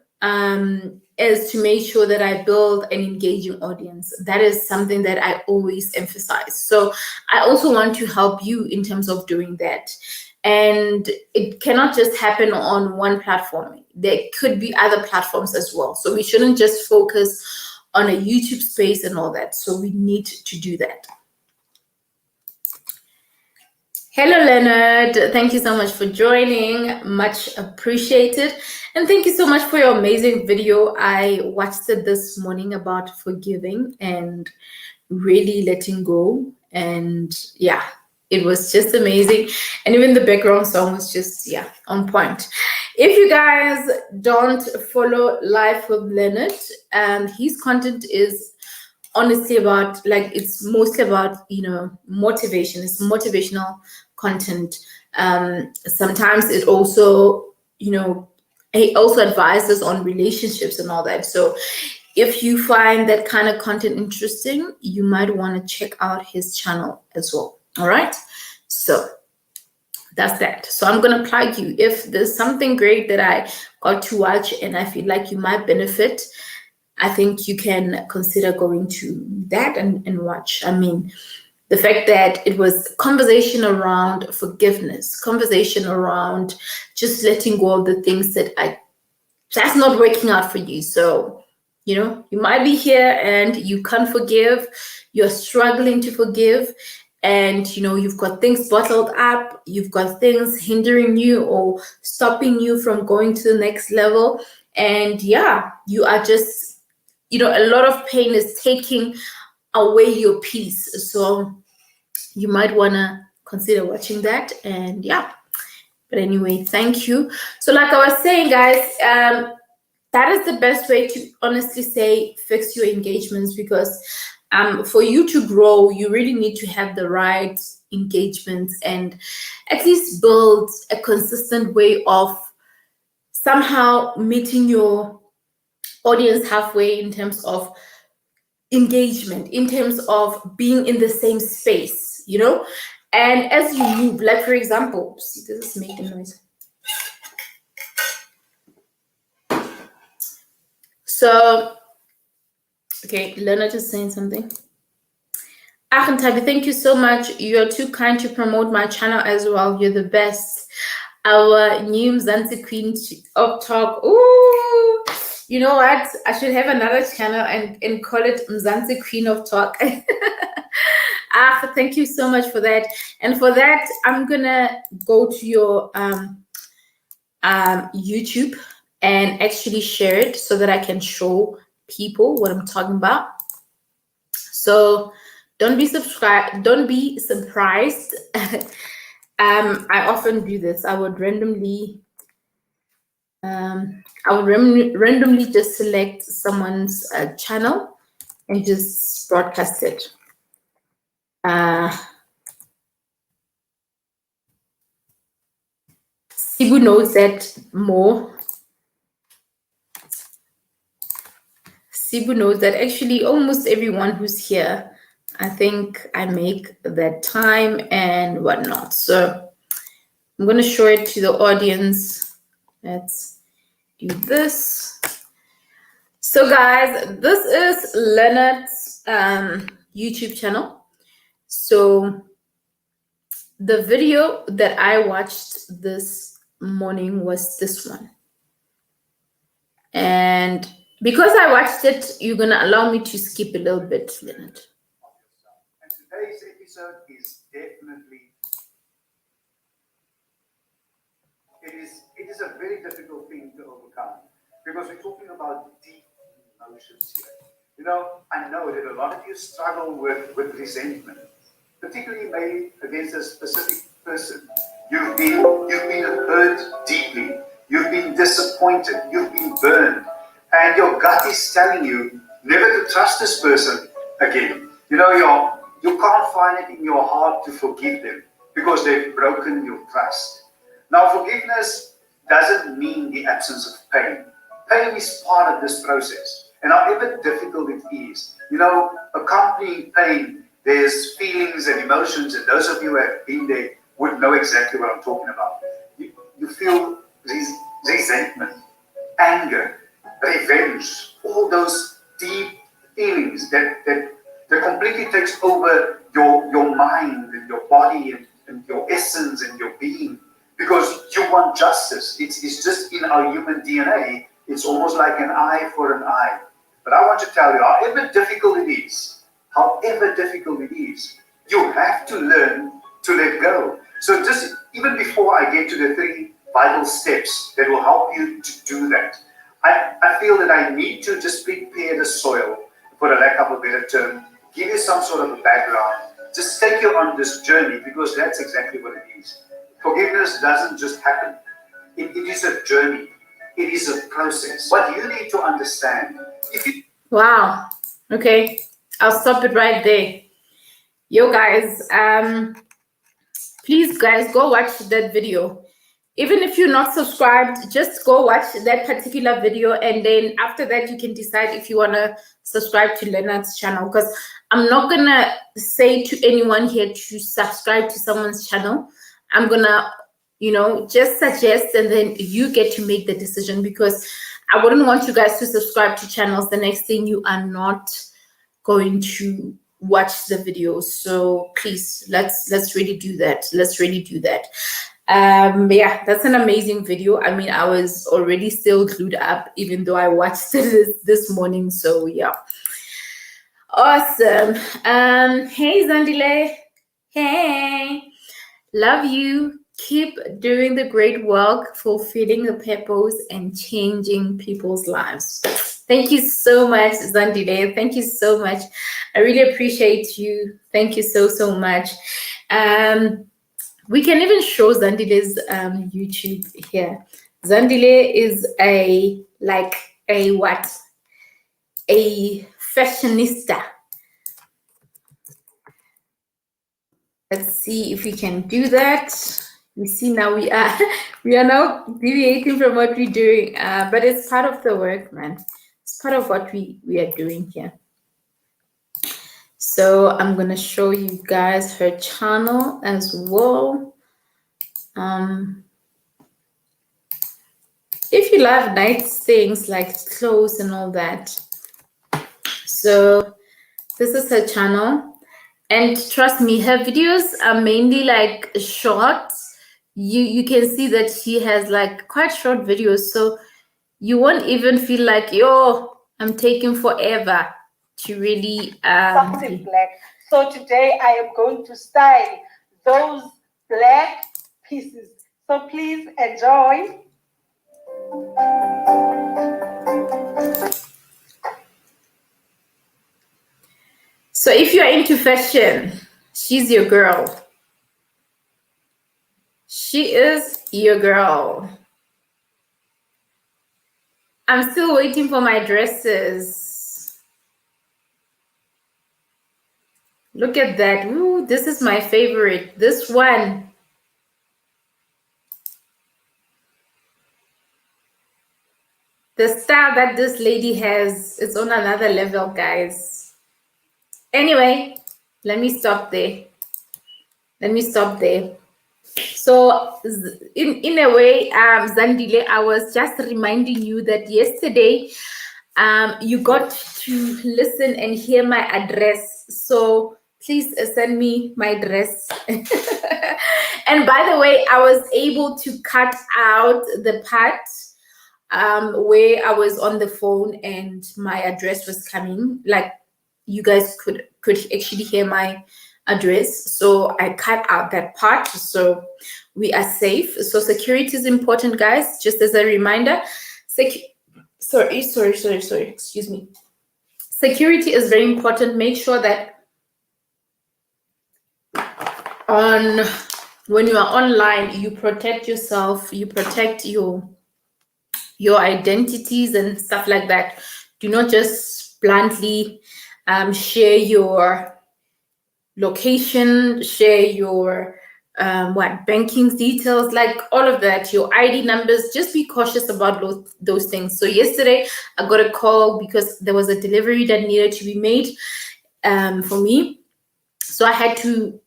is to make sure that I build an engaging audience. That is something that I always emphasize. So I also want to help you in terms of doing that. And it cannot just happen on one platform. There could be other platforms as well. So we shouldn't just focus on a YouTube space and all that. So we need to do that. Hello, Leonard. Thank you so much for joining. Much appreciated. And thank you so much for your amazing video. I watched it this morning about forgiving and really letting go. And yeah, it was just amazing. And even the background song was just, on point. If you guys don't follow Life with Leonard, his content is honestly about, it's mostly about, motivation. It's motivational content. Sometimes it also, he also advises on relationships and all that. So if you find that kind of content interesting, you might want to check out his channel as well. All right. So that's that. So I'm going to plug you. If there's something great that I got to watch and I feel like you might benefit, I think you can consider going to that and watch. I mean, the fact that it was conversation around forgiveness, conversation around just letting go of the things that's not working out for you. So, you might be here and you can't forgive, you're struggling to forgive, and, you've got things bottled up, you've got things hindering you or stopping you from going to the next level. And you are just, a lot of pain is taking away your peace. So you might want to consider watching that. And but anyway, thank you. So like I was saying, guys, that is the best way to honestly say fix your engagements, because For you to grow, you really need to have the right engagements and at least build a consistent way of somehow meeting your audience halfway in terms of engagement, in terms of being in the same space, you know. And as you move, like for example, see, this is making noise. So, okay, Leonard is saying something. Tabi, thank you so much. You're too kind to promote my channel as well. You're the best. Our new Mzansi Queen of Talk. Ooh, you know what? I should have another channel and call it Mzansi Queen of Talk. Thank you so much for that. And for that, I'm gonna go to your YouTube and actually share it so that I can show people what I'm talking about. So don't be surprised. I often do this. I would randomly just select someone's channel and just broadcast it. Sibu knows that more. Sibu knows that actually almost everyone who's here, I think I make that time and whatnot. So I'm going to show it to the audience. Let's do this. So guys, this is Leonard's YouTube channel. So the video that I watched this morning was this one. And because I watched it, you're going to allow me to skip a little bit, Leonard. And today's episode is definitely, it is a very difficult thing to overcome because we're talking about deep emotions here. You know, I know that a lot of you struggle with resentment, particularly maybe against a specific person. You've been hurt deeply. You've been disappointed. You've been burned. And your gut is telling you never to trust this person again. You know, you can't find it in your heart to forgive them because they've broken your trust. Now, forgiveness doesn't mean the absence of pain. Pain is part of this process. And however difficult it is, you know, accompanying pain, there's feelings and emotions, and those of you who have been there would know exactly what I'm talking about. You feel resentment, anger, revenge, all those deep feelings that completely takes over your mind and your body and your essence and your being, because you want justice. It's just in our human DNA. It's almost like an eye for an eye. But I want to tell you, however difficult it is, you have to learn to let go. So just even before I get to the 3 vital steps that will help you to do that, I feel that I need to just prepare the soil, for the lack of a better term, give you some sort of a background, just take you on this journey, because that's exactly what it is. Forgiveness doesn't just happen. It is a journey. It is a process. What you need to understand, Wow. Okay. I'll stop it right there. Yo, guys, please, guys, go watch that video. Even if you're not subscribed, just go watch that particular video, and then after that, you can decide if you want to subscribe to Leonard's channel, because I'm not going to say to anyone here to subscribe to someone's channel. I'm going to, you know, just suggest, and then you get to make the decision, because I wouldn't want you guys to subscribe to channels. The next thing, you are not going to watch the videos. So please, let's really do that. Let's really do that. Yeah, that's an amazing video. I mean, I was already still glued up even though I watched it this morning. So yeah, awesome. Hey Zandile, hey, love you. Keep doing the great work, fulfilling the purpose and changing people's lives. Thank you so much, Zandile. Thank you so much. I really appreciate you. Thank you so much. We can even show Zandile's YouTube here. Zandile is a fashionista. Let's see if we can do that. You see, now we are now deviating from what we're doing, but it's part of the work, man. It's part of what we are doing here. So I'm gonna show you guys her channel as well. If you love nice things like clothes and all that, so this is her channel. And trust me, her videos are mainly like short. You can see that she has like quite short videos, so you won't even feel like, yo, I'm taking forever to really something black. So today I am going to style those black pieces. So please enjoy. So if you're into fashion, she's your girl. She is your girl. I'm still waiting for my dresses. Look at that. Ooh, this is my favorite. This one. The style that this lady has is on another level, guys. Anyway, let me stop there. So in a way, Zandile, I was just reminding you that yesterday you got to listen and hear my address. So please send me my address. And by the way, I was able to cut out the part where I was on the phone and my address was coming. Like, you guys could actually hear my address, so I cut out that part, so we are safe. So security is important, guys. Just as a reminder, sorry, excuse me. Security is very important. Make sure that when you are online, you protect yourself, you protect your identities and stuff like that. Do not just bluntly share your location, share your banking details, like all of that, your ID numbers. Just be cautious about those things. So yesterday I got a call because there was a delivery that needed to be made for me, so I had to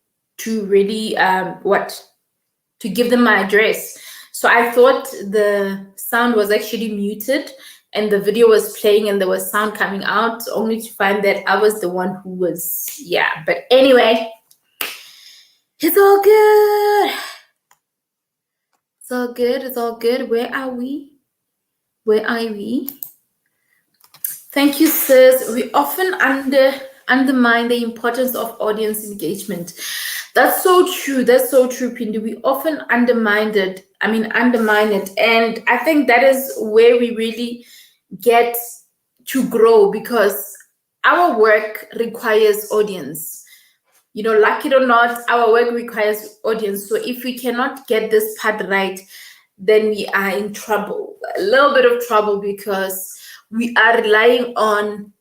really to give them my address. So I thought the sound was actually muted and the video was playing and there was sound coming out, only to find that I was the one who was, yeah. But anyway, it's all good. It's all good. It's all good. Where are we? Thank you, sis. We often undermine the importance of audience engagement. That's so true. That's so true, Pindu. We often undermine it. And I think that is where we really get to grow, because our work requires audience. You know, like it or not, our work requires audience. So if we cannot get this part right, then we are in trouble, a little bit of trouble, because we are relying on,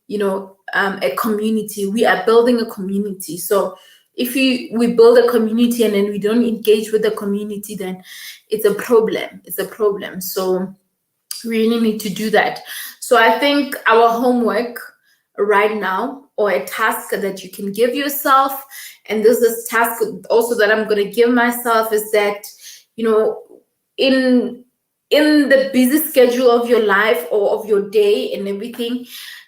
a community. We are building a community. So if we build a community and then we don't engage with the community, then it's a problem. So we really need to do that. So I think our homework right now, or a task that you can give yourself, and this is a task also that I'm going to give myself, is that, in the busy schedule of your life or of your day and everything,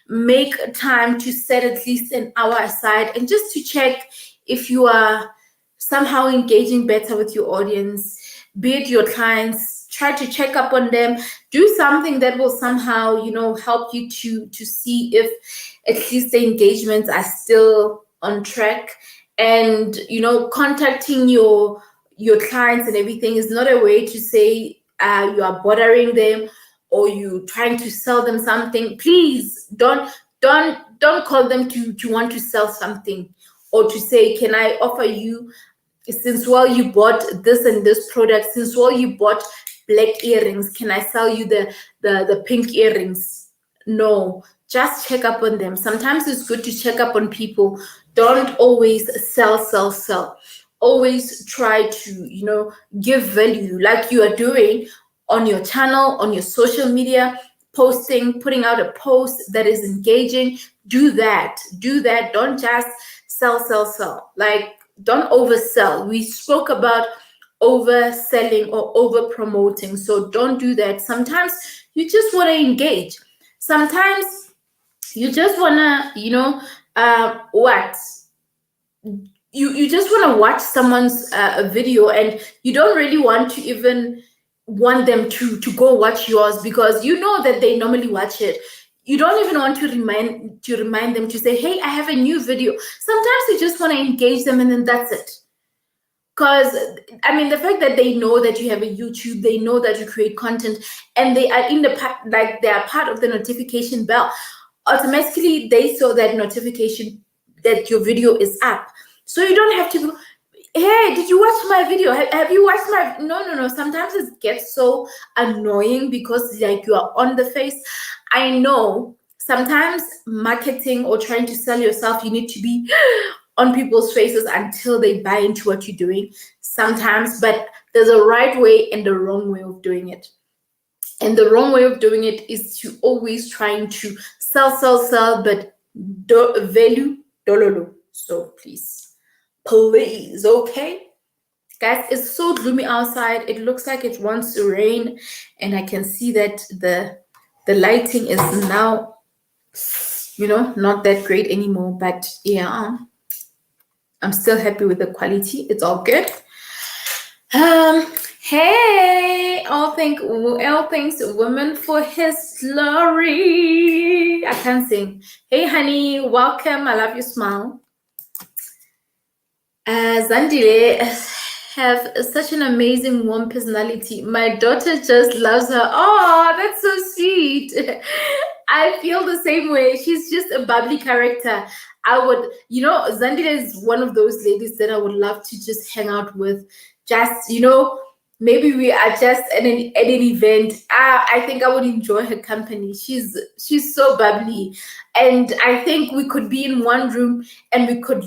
make time to set at least an hour aside and just to check if you are somehow engaging better with your audience, be it your clients. Try to check up on them. Do something that will somehow, help you to see if at least the engagements are still on track. And, contacting your clients and everything is not a way to say you are bothering them or you trying to sell them something. Please don't call them to want to sell something, or to say, can I offer you, since you bought this and this product, since you bought black earrings, can I sell you the pink earrings? No, just check up on them. Sometimes it's good to check up on people. Don't always sell. always try to give value like you are doing on your channel, on your social media, putting out a post that is engaging. Do that. Don't just sell. Like, don't oversell. We spoke about overselling or over promoting, so don't do that. Sometimes you just want to engage. Sometimes you just want to what you just want to watch someone's video, and you don't really want to even want them to go watch yours, because you know that they normally watch it. You don't even want to remind them to say, hey, I have a new video. Sometimes you just want to engage them, and then that's it. Because the fact that they know that you have a YouTube, they know that you create content, and they are they are part of the notification bell, automatically they saw that notification that your video is up. So you don't have to, hey, did you watch my video? Have you watched my, no. Sometimes it gets so annoying because like you are on the face. I know sometimes marketing or trying to sell yourself, you need to be on people's faces until they buy into what you're doing sometimes, but there's a right way and a wrong way of doing it. And the wrong way of doing it is to always trying to sell, but value dololo. So please, okay? Guys, it's so gloomy outside. It looks like it wants to rain, and I can see that the lighting is now, not that great anymore, but yeah, I'm still happy with the quality. It's all good. Hey, all thanks women for his glory. I can't sing. Hey, honey, welcome. I love your smile. Zandile have such an amazing, warm personality. My daughter just loves her. Oh, that's so sweet. I feel the same way. She's just a bubbly character. I would, Zandile is one of those ladies that I would love to just hang out with. Just, maybe we are just at an event. I think I would enjoy her company. She's so bubbly, and I think we could be in one room and we could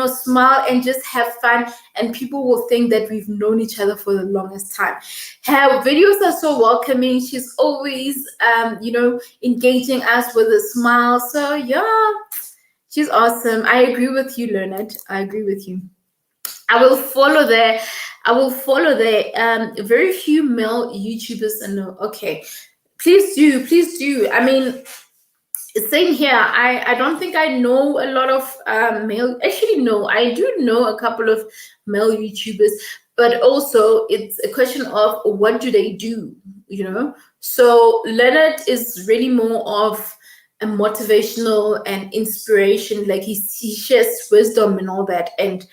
smile and just have fun, and people will think that we've known each other for the longest time. Her videos are so welcoming. She's always engaging us with a smile. So yeah, she's awesome. I agree with you, Leonard. I agree with you. I will follow the very few male YouTubers. And okay, please do. Same here. I don't think I know a lot of male. Actually, no, I do know a couple of male YouTubers, but also it's a question of what do they do, So Leonard is really more of a motivational and inspiration. Like he shares wisdom and all that, and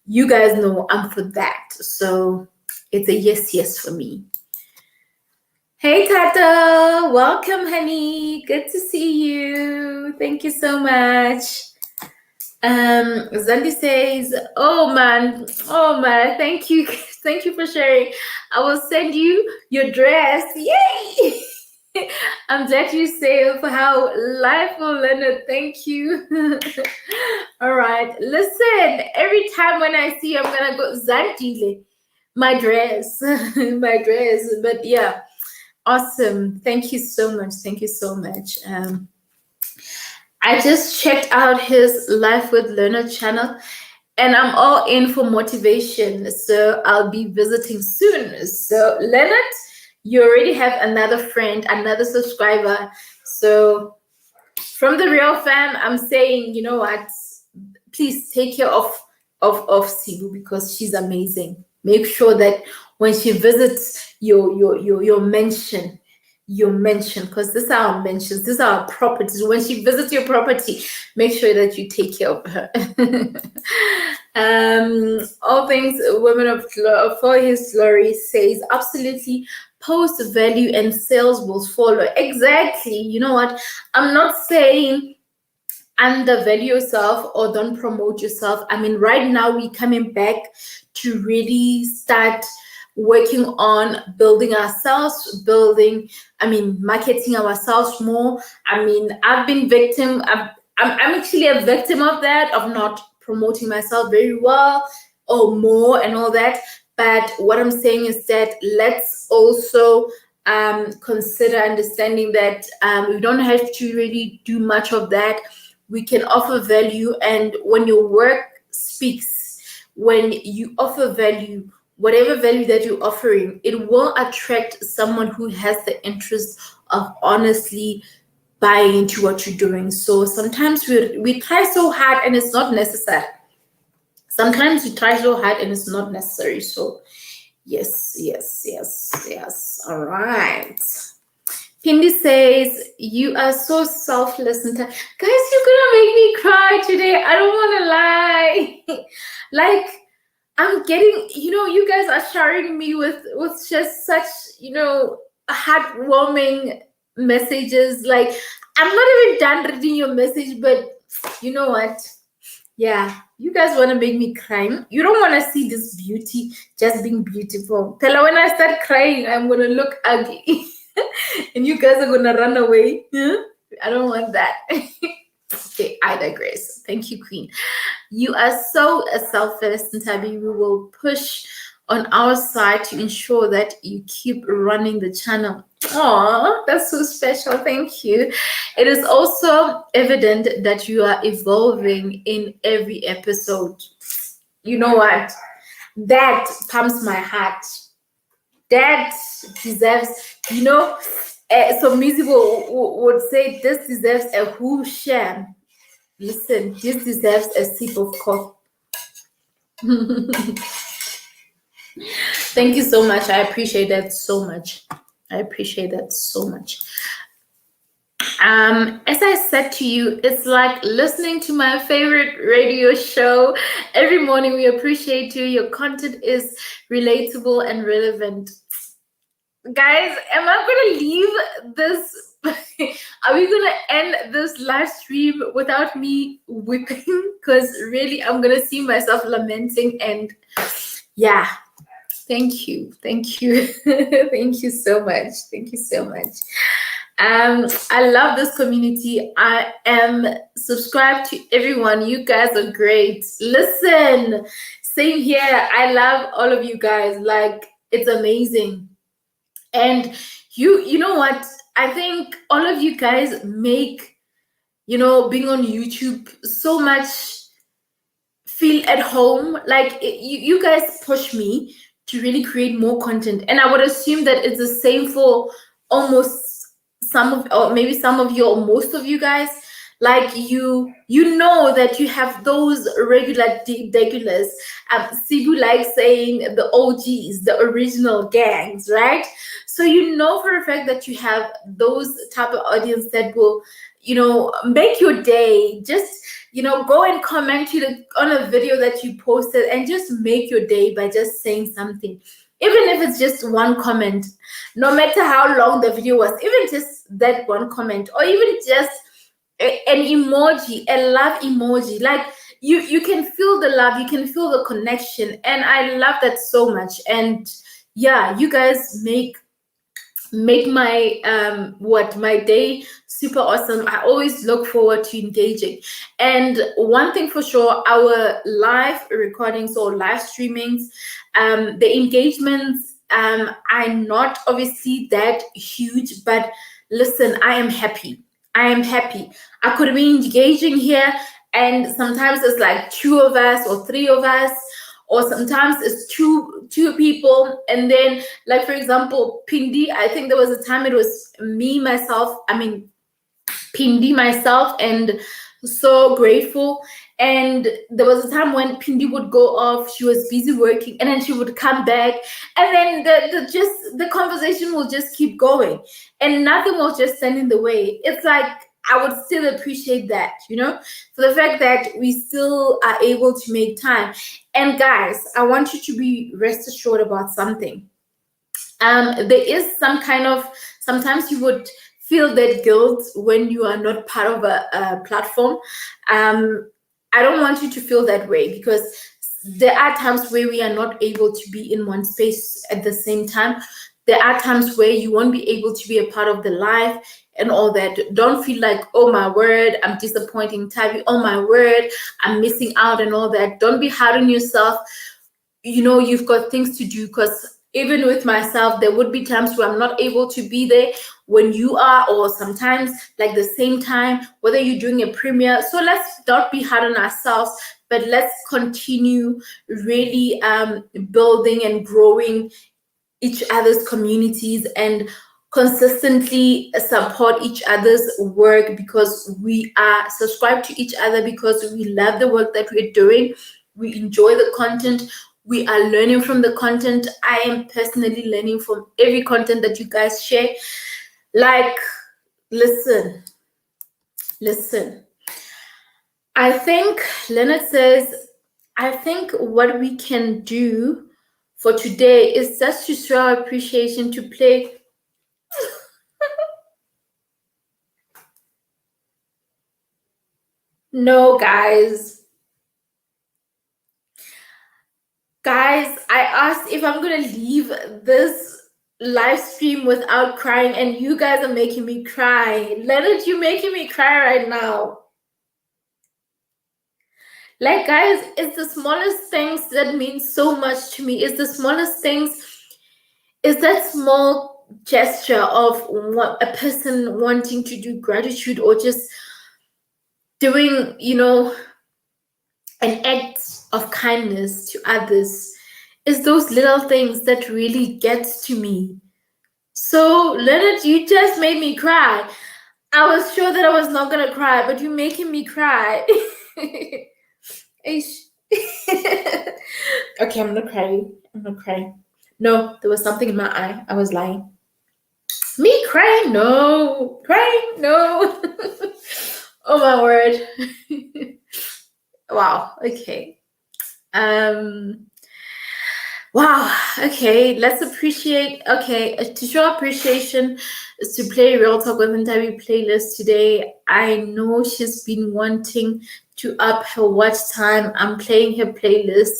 you guys know I'm for that. So it's a yes for me. Hey, Tata. Welcome, honey. Good to see you. Thank you so much. Zandi says, oh man, thank you. Thank you for sharing. I will send you your dress. Yay! I'm glad you say for how life will Leonard. Thank you. All right. Listen, every time when I see you, I'm gonna go Zandile. My dress. But yeah, awesome. Thank you so much. I just checked out his Life with Leonard channel, and I'm all in for motivation. So I'll be visiting soon. So Leonard, you already have another friend, another subscriber. So from the real fam, I'm saying, you know what? Please take care of Sibu, because she's amazing. Make sure that when she visits your mansion, because this is our mansions, this is our properties. When she visits your property, make sure that you take care of her. All things women of for his glory says absolutely. Post value and sales will follow. Exactly. You know what? I'm not saying undervalue yourself or don't promote yourself. Right now we're coming back to really start working on building ourselves, marketing ourselves more. I've been I'm actually a victim of that, of not promoting myself very well, or more and all that. But what I'm saying is that let's also consider understanding that we don't have to really do much of that. We can offer value, and when your work speaks, when you offer value, whatever value that you're offering, it will attract someone who has the interest of honestly buying into what you're doing. So sometimes we try so hard and it's not necessary. Sometimes we try so hard and it's not necessary. So yes, yes, yes, yes. All right. Pindi says, you are so selfless. And guys, you're gonna make me cry today. I don't want to lie. Like, I'm getting, you guys are showering me with just such, heartwarming messages. Like, I'm not even done reading your message, but you know what? Yeah, you guys want to make me cry. You don't want to see this beauty just being beautiful. Tell her when I start crying, I'm going to look ugly. And you guys are going to run away. Huh? I don't want that. Okay, I digress. Thank you, Queen. You are so selfless, Ntabi. We will push on our side to ensure that you keep running the channel. Oh, that's so special. Thank you. It is also evident that you are evolving in every episode. You know what? That pumps my heart. That deserves, so Mizi would say this deserves a who share. Listen, this deserves a sip of coffee. Thank you so much. I appreciate that so much. I appreciate that so much. As I said to you, it's like listening to my favorite radio show. Every morning we appreciate you. Your content is relatable and relevant. Guys, am I going to leave this? Are we going to end this live stream without me weeping? Because really, I'm going to see myself lamenting. And yeah, thank you. Thank you. Thank you so much. Thank you so much. I love this community. I am subscribed to everyone. You guys are great. Listen, same here. I love all of you guys. Like, it's amazing. And you know what? I think all of you guys make, being on YouTube so much feel at home. Like you guys push me to really create more content. And I would assume that it's the same for almost or maybe some of you or most of you guys. Like you know that you have those regulars. Sibu likes saying the OGs, the original gangs, right? So you know for a fact that you have those type of audience that will, make your day. Just, go and comment on a video that you posted and just make your day by just saying something. Even if it's just one comment, no matter how long the video was, even just that one comment, or even just an emoji, a love emoji. Like you can feel the love, you can feel the connection, and I love that so much. And yeah, you guys make my my day super awesome. I always look forward to engaging. And one thing for sure, our live recordings or live streamings, the engagements are not obviously that huge, but listen, I am happy. I could be engaging here, and sometimes it's like 2 of us or 3 of us, or sometimes it's two people. And then, like for example, Pindi, I think there was a time it was Pindi, myself, and so grateful. And there was a time when Pindi would go off, she was busy working, and then she would come back, and then the conversation will just keep going, and nothing will just stand in the way. It's like I would still appreciate that, for the fact that we still are able to make time. And guys, I want you to be rest assured about something. There is sometimes you would feel that guilt when you are not part of a platform. I don't want you to feel that way, because there are times where we are not able to be in one space at the same time. There are times where you won't be able to be a part of the live and all that. Don't feel like, oh my word, I'm disappointing Tabi. Oh my word, I'm missing out and all that. Don't be hard on yourself. you've got things to do, because even with myself, there would be times where I'm not able to be there when you are, or sometimes like the same time, whether you're doing a premiere. So let's not be hard on ourselves, but let's continue really building and growing each other's communities and consistently support each other's work, because we are subscribed to each other, because we love the work that we're doing. We enjoy the content. We are learning from the content. I am personally learning from every content that you guys share. Like, listen. I think Leonard says, I think what we can do for today is just to show our appreciation, to play. No, guys. Guys, I asked if I'm going to leave this live stream without crying, and you guys are making me cry. Leonard, you're making me cry right now. Like, guys, it's the smallest things that mean so much to me. It's the smallest things. It's that small gesture of what a person wanting to do gratitude, or just doing, an act of kindness to others. It's those little things that really gets to me. So, Leonard, you just made me cry. I was sure that I was not gonna cry, but you're making me cry. Okay, I'm not crying. No, there was something in my eye. I was lying. Me crying? No. Crying? No. Oh my word. Wow. Okay. Wow. Okay. Let's appreciate. Okay. To show appreciation is to play Real Talk with Ntabi playlist today. I know she's been wanting to up her watch time. I'm playing her playlist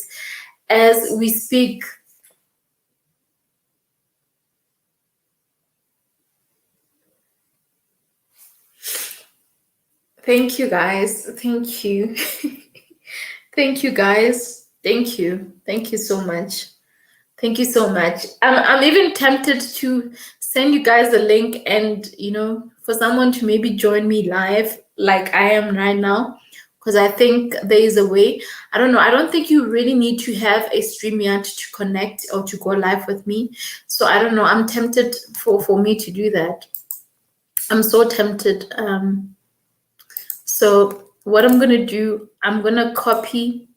as we speak. Thank you, guys. Thank you. Thank you, guys. Thank you. Thank you so much. Thank you so much. I'm even tempted to send you guys a link, and for someone to maybe join me live like I am right now, because I think there is a way. I don't know. I don't think you really need to have a StreamYard to connect or to go live with me. So I don't know. I'm tempted for me to do that. I'm so tempted. So what I'm gonna do, I'm gonna copy.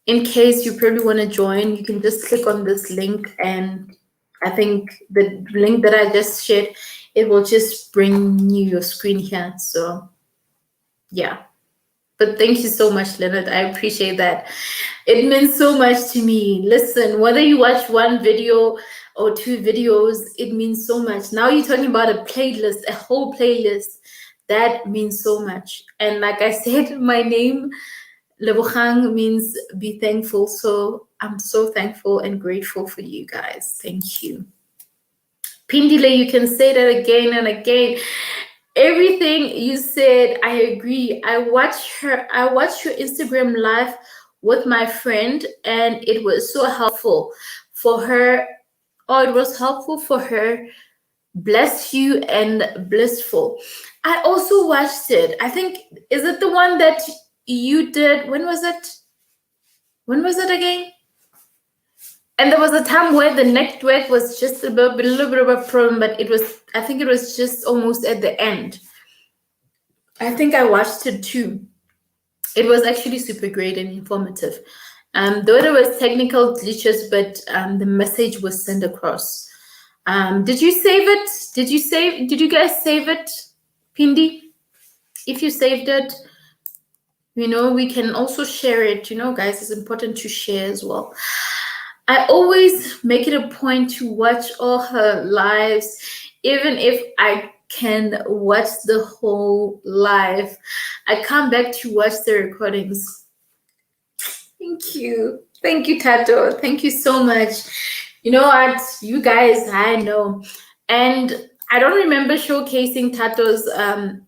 In case you probably want to join, you can just click on this link, and I think the link that I just shared, it will just bring you your screen here. So yeah, but thank you so much, Leonard. I appreciate that. It means so much to me. Listen, whether you watch one video or two videos, it means so much. Now you're talking about a playlist, a whole playlist. That means so much. And like I said, my name, Lebogang, means be thankful. So I'm so thankful and grateful for you guys. Thank you. Pindile, you can say that again and again. Everything you said, I agree. I watched your Instagram live with my friend, and it was so helpful for her. Oh, it was helpful for her. Bless you and blissful. I also watched it. I think, is it the one that you did? When was it? When was it again? And there was a time where the network was just a little bit of a problem, but I think it was just almost at the end. I think I watched it too. It was actually super great and informative. Though there was technical glitches, but the message was sent across. Did you save it? Did you guys save it, Pindi? If you saved it, we can also share it. Guys, it's important to share as well. I always make it a point to watch all her lives, even if I can watch the whole live. I come back to watch the recordings. Thank you. Thank you, Tato. Thank you so much. You know what? You guys, I know. And I don't remember showcasing Tato's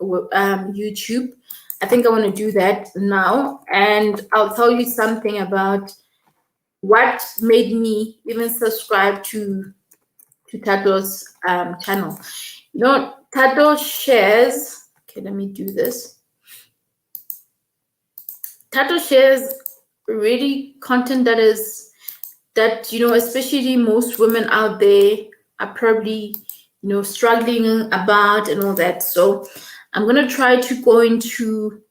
YouTube. I think I want to do that now. And I'll tell you something about what made me even subscribe to Tato's channel. You know, Tato shares. Okay, let me do this. Tato shares really content that you know, especially most women out there are probably, you know, struggling about and all that. So I'm gonna try to go into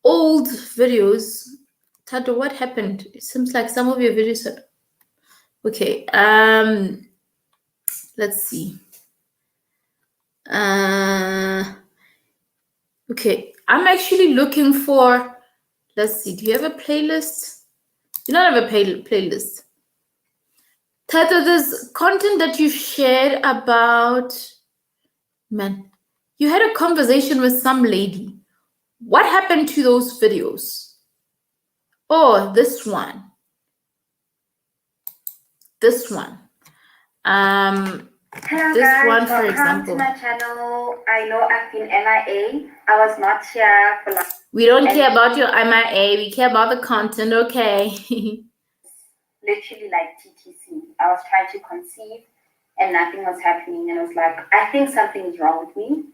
old videos. Tato, what happened? It seems like some of your videos are okay. Let's see. Okay, I'm actually looking for, let's see, do you have a playlist? You don't have a playlist. Tato, there's content that you shared about, man, you had a conversation with some lady. What happened to those videos? Oh, this one. This one. Hello This guys, one, for welcome example. to my channel. I know I've been MIA. I was not here for like We don't care about your MIA. We care about the content, okay? literally like TTC. I was trying to conceive and nothing was happening, and I was like, I think something is wrong with me.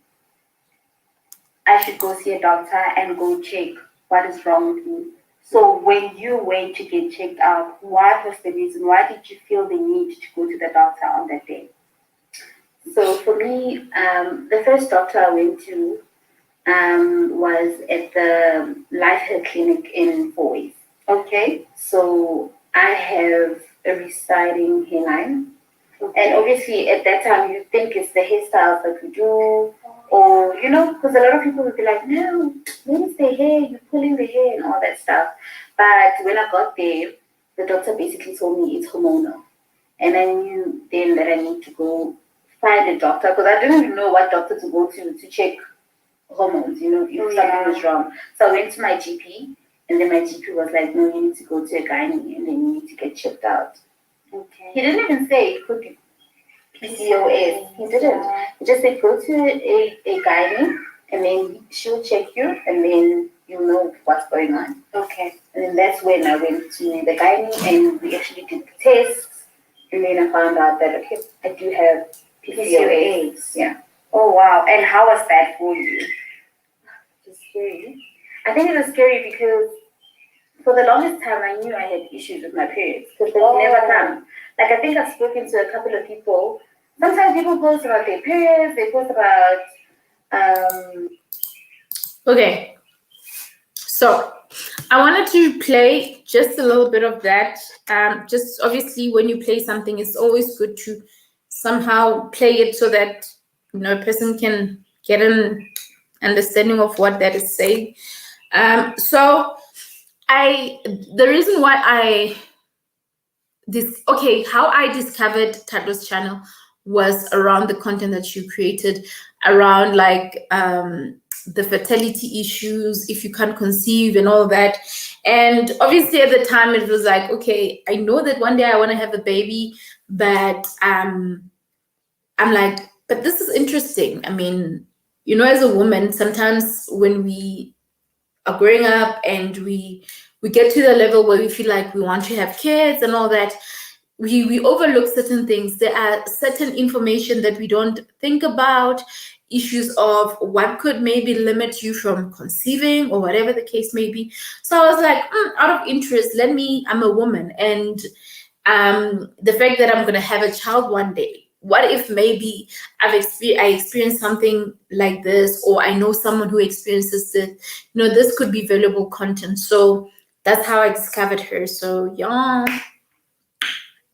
I should go see a doctor and go check what is wrong with me. So when you went to get checked out, what was the reason? Why did you feel the need to go to the doctor on that day? So for me, the first doctor I went to was at the Life Health Clinic in Fourways. Okay, so I have a receding hairline. Okay. And obviously at that time you think it's the hairstyles that we do, or you know, because a lot of people would be like, no, maybe it's the hair, you're pulling the hair and all that stuff. But when I got there, the doctor basically told me it's hormonal. And I knew then that I need to go find a doctor, because I didn't even know what doctor to go to check hormones, you know, if something was wrong. So I went to my GP, and then my GP was like, no, you need to go to a gynae, and then you need to get checked out. Okay. He didn't even say it could be PCOS. He didn't. He just said go to a gynae, and then she'll check you, and then you'll know what's going on. Okay. And then that's when I went to the gynae, and we actually did the tests, and then I found out that, okay, I do have PCOS. Yeah. Oh, wow. And how was that for you? Just scary. I think it was scary because for the longest time I knew I had issues with my periods because they never come. Like, I think I've spoken to a couple of people. Sometimes people post about their periods, they post about Okay, so I wanted to play just a little bit of that. Just obviously when you play something, it's always good to somehow play it so that, you know, a person can get an understanding of what that is saying. So the reason why how I discovered Tato's channel was around the content that you created around like the fertility issues, if you can't conceive and all that. And obviously at the time it was like, okay, I know that one day I want to have a baby, but I'm like, but this is interesting. I mean, you know, as a woman, sometimes when we are growing up and we get to the level where we feel like we want to have kids and all that, we overlook certain things. There are certain information that we don't think about, issues of what could maybe limit you from conceiving or whatever the case may be. So I was like, out of interest, I'm a woman, and the fact that I'm going to have a child one day, what if maybe I experienced something like this, or I know someone who experiences it, you know, this could be valuable content. So that's how I discovered her. So yeah,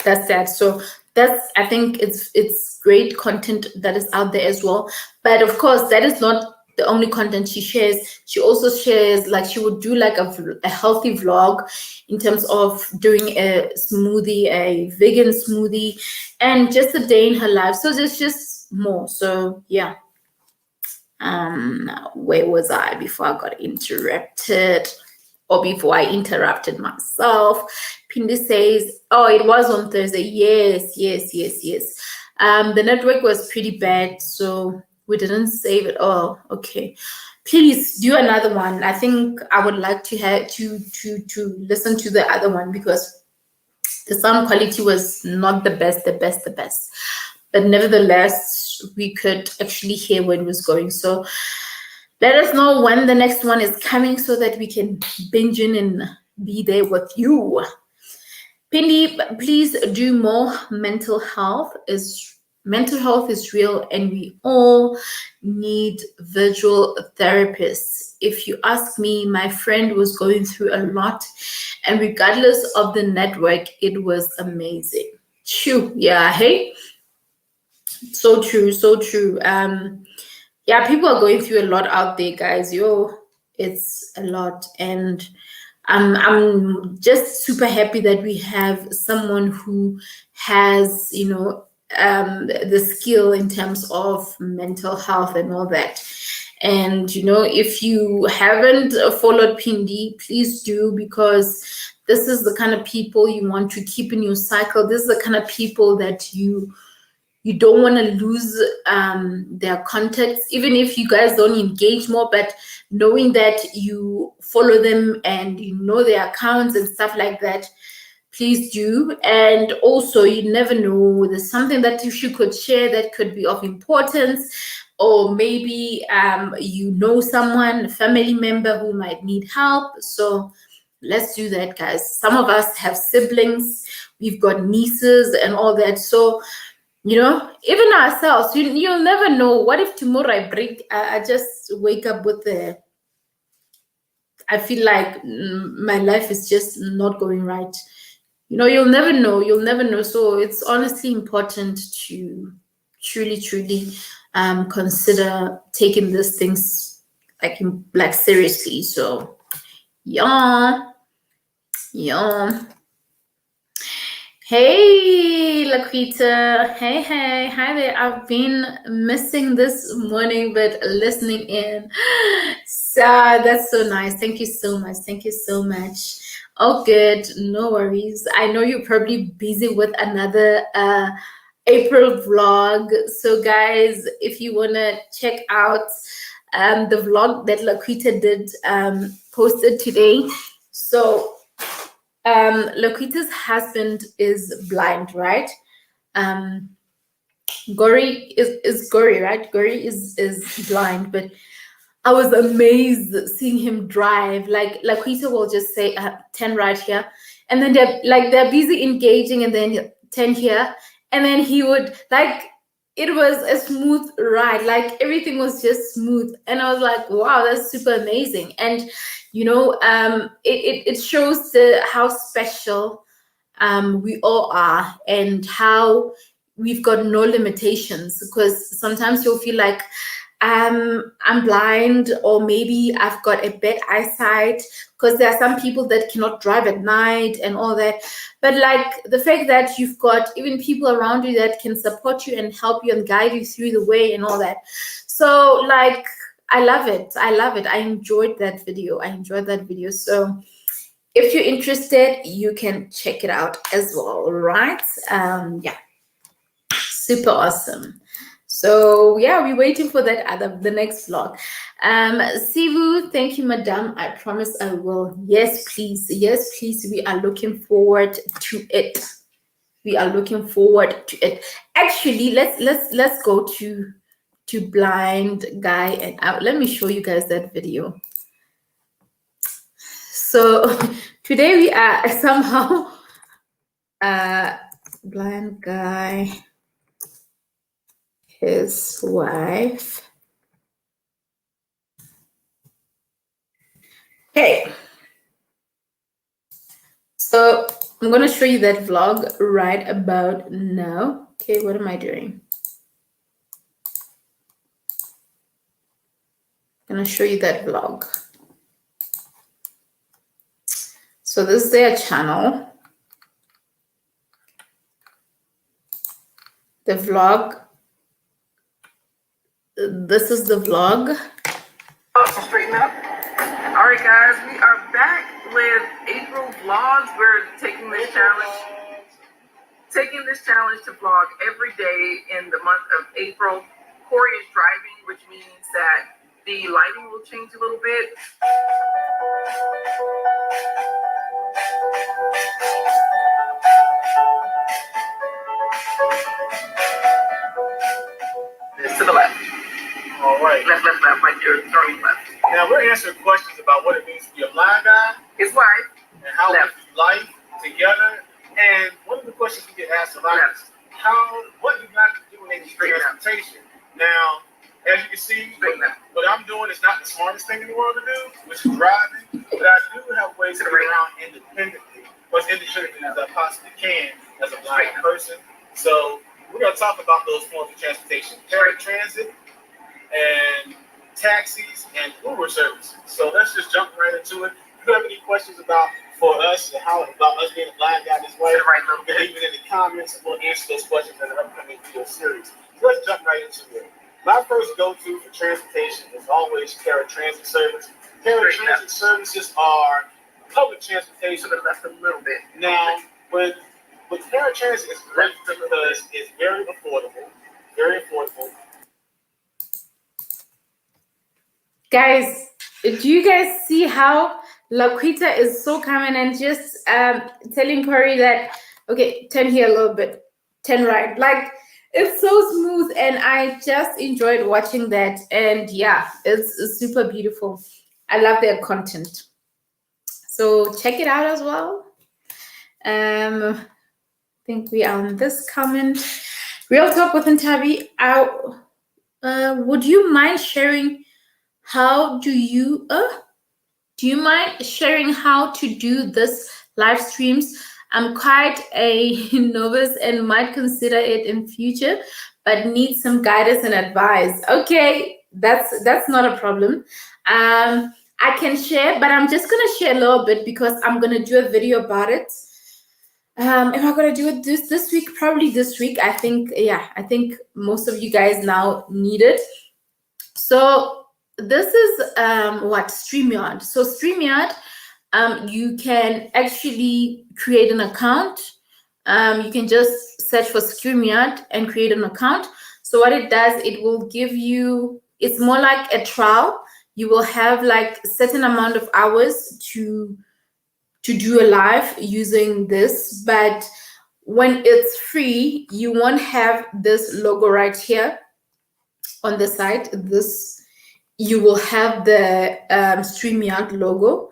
that's that. So I think it's great content that is out there as well. But of course, that is not the only content she shares. She also shares, like, she would do like a healthy vlog in terms of doing a smoothie, a vegan smoothie, and just a day in her life. So there's just more. So yeah. Where was I before I got interrupted? Or before I interrupted myself? Pindi says, oh, it was on Thursday. Yes. The network was pretty bad, so we didn't save it. Oh, okay. Please do another one. I think I would like to have to listen to the other one, because The sound quality was not the best, but nevertheless, we could actually hear where it was going. So let us know when the next one is coming so that we can binge in and be there with you. Pindi, please do more. Mental health is real, and we all need visual therapists. If you ask me, my friend was going through a lot, and regardless of the network, it was amazing. Shoo, yeah, hey, so true, so true. Yeah, people are going through a lot out there, guys. It's a lot, and I'm just super happy that we have someone who has, the skill in terms of mental health and all that. And if you haven't followed Pindi, please do, because this is the kind of people you want to keep in your cycle. This is the kind of people that you don't want to lose their contacts, even if you guys don't engage more, but knowing that you follow them and you know their accounts and stuff like that, please do. And also, you never know, there's something that you could share that could be of importance, or maybe you know someone, a family member who might need help. So let's do that, guys. Some of us have siblings, we've got nieces and all that. So even ourselves, you'll never know. What if tomorrow I just wake up with I feel like my life is just not going right. You'll never know. So it's honestly important to truly consider taking these things like seriously. So yeah. Hey, Laquita. Hey, hi there. I've been missing this morning, but listening in. So that's so nice. Thank you so much. Oh, good. No worries. I know you're probably busy with another April vlog. So, guys, if you want to check out the vlog that Laquita did posted today. So, Laquita's husband is blind, right? Gori is Gori, right? Gori is blind, but I was amazed seeing him drive. Like Laquita will just say 10 right here, and then they're busy engaging, and then 10 here, and then he would it was a smooth ride. Like everything was just smooth, and I was like, wow, that's super amazing. And it shows how special we all are, and how we've got no limitations. Because sometimes you'll feel like I'm blind, or maybe I've got a bad eyesight, because there are some people that cannot drive at night and all that. But the fact that you've got even people around you that can support you and help you and guide you through the way and all that. So I love it. I enjoyed that video. So if you're interested, you can check it out as well, right? Yeah, super awesome. So yeah, we're waiting for the next vlog. Sivu, thank you, madam. I promise I will. Yes, please. We are looking forward to it. Actually, let's go to blind guy, and let me show you guys that video. So today we are somehow blind guy, his wife. Okay, so I'm going to show you that vlog right about now. Okay, what am I doing? I'm going to show you that vlog. So this is their channel. The vlog. This is the vlog. Oh, straighten up. All right, guys, we are back with April vlogs. We're taking this challenge to vlog every day in the month of April. Corey is driving, which means that the lighting will change a little bit. It's to the left. All right. Left, right there, turning left. Now we're answering questions about what it means to be a blind guy His wife, and how Left. we do life together. And one of the questions we get asked a lot is what you got to do in Straight up. transportation. Now, as you can see, Straight left. what I'm doing is not the smartest thing in the world to do, which is driving, but I do have ways to get around independently, or as independently as I possibly can as a blind person. So we're going to talk about those forms of transportation: paratransit and taxis and Uber service. So let's just jump right into it. If you have any questions for us and about us being a blind guy this way, To the right a little you can bit. leave it in the comments and we'll answer those questions in the upcoming video series. So let's jump right into it. My first go-to for transportation is always paratransit service. Paratransit services are public transportation. To the left a little bit. Now, with paratransit, it's great because it's very affordable. Very affordable. Guys, do you guys see how Laquita is so common and just telling Corey that, okay, turn here a little bit, turn right. Like, it's so smooth, and I just enjoyed watching that. And yeah, it's super beautiful. I love their content. So check it out as well. I think we are on this comment. Real Talk with Ntabi. Would you mind sharing do you mind sharing how to do this live streams? I'm quite a novice and might consider it in future, but need some guidance and advice. Okay, that's not a problem. I can share, but I'm just gonna share a little bit because I'm gonna do a video about it. Am I gonna do it this week? Probably this week. I think most of you guys now need it. So this is StreamYard. So StreamYard, you can actually create an account. You can just search for StreamYard and create an account. So what it does, it will give you, it's more like a trial. You will have like a certain amount of hours to do a live using this, but when it's free, you won't have this logo right here on the side. You will have the StreamYard logo.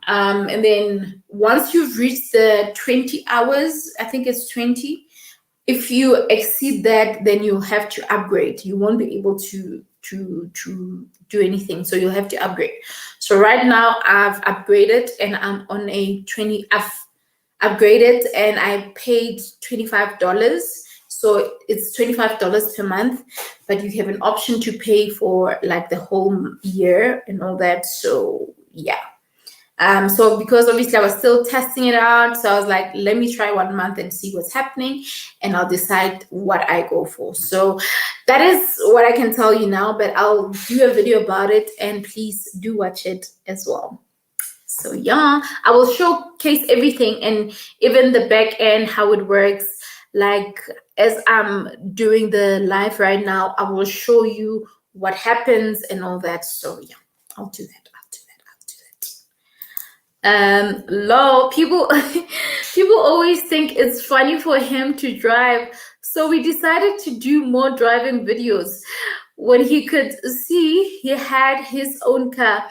And then once you've reached the 20 hours, I think it's 20, if you exceed that, then you'll have to upgrade. You won't be able to do anything, so you'll have to upgrade. So right now I've upgraded and I'm on a 20, I've upgraded and I paid $25. So it's $25 per month, but you have an option to pay for like the whole year and all that. So yeah. So because obviously I was still testing it out, so I was like, let me try 1 month and see what's happening, and I'll decide what I go for. So that is what I can tell you now, but I'll do a video about it, and please do watch it as well. So yeah, I will showcase everything and even the back end, how it works. Like as I'm doing the live right now, I will show you what happens and all that. So yeah, I'll do that. People always think it's funny for him to drive, so we decided to do more driving videos. When he could see, he had his own car,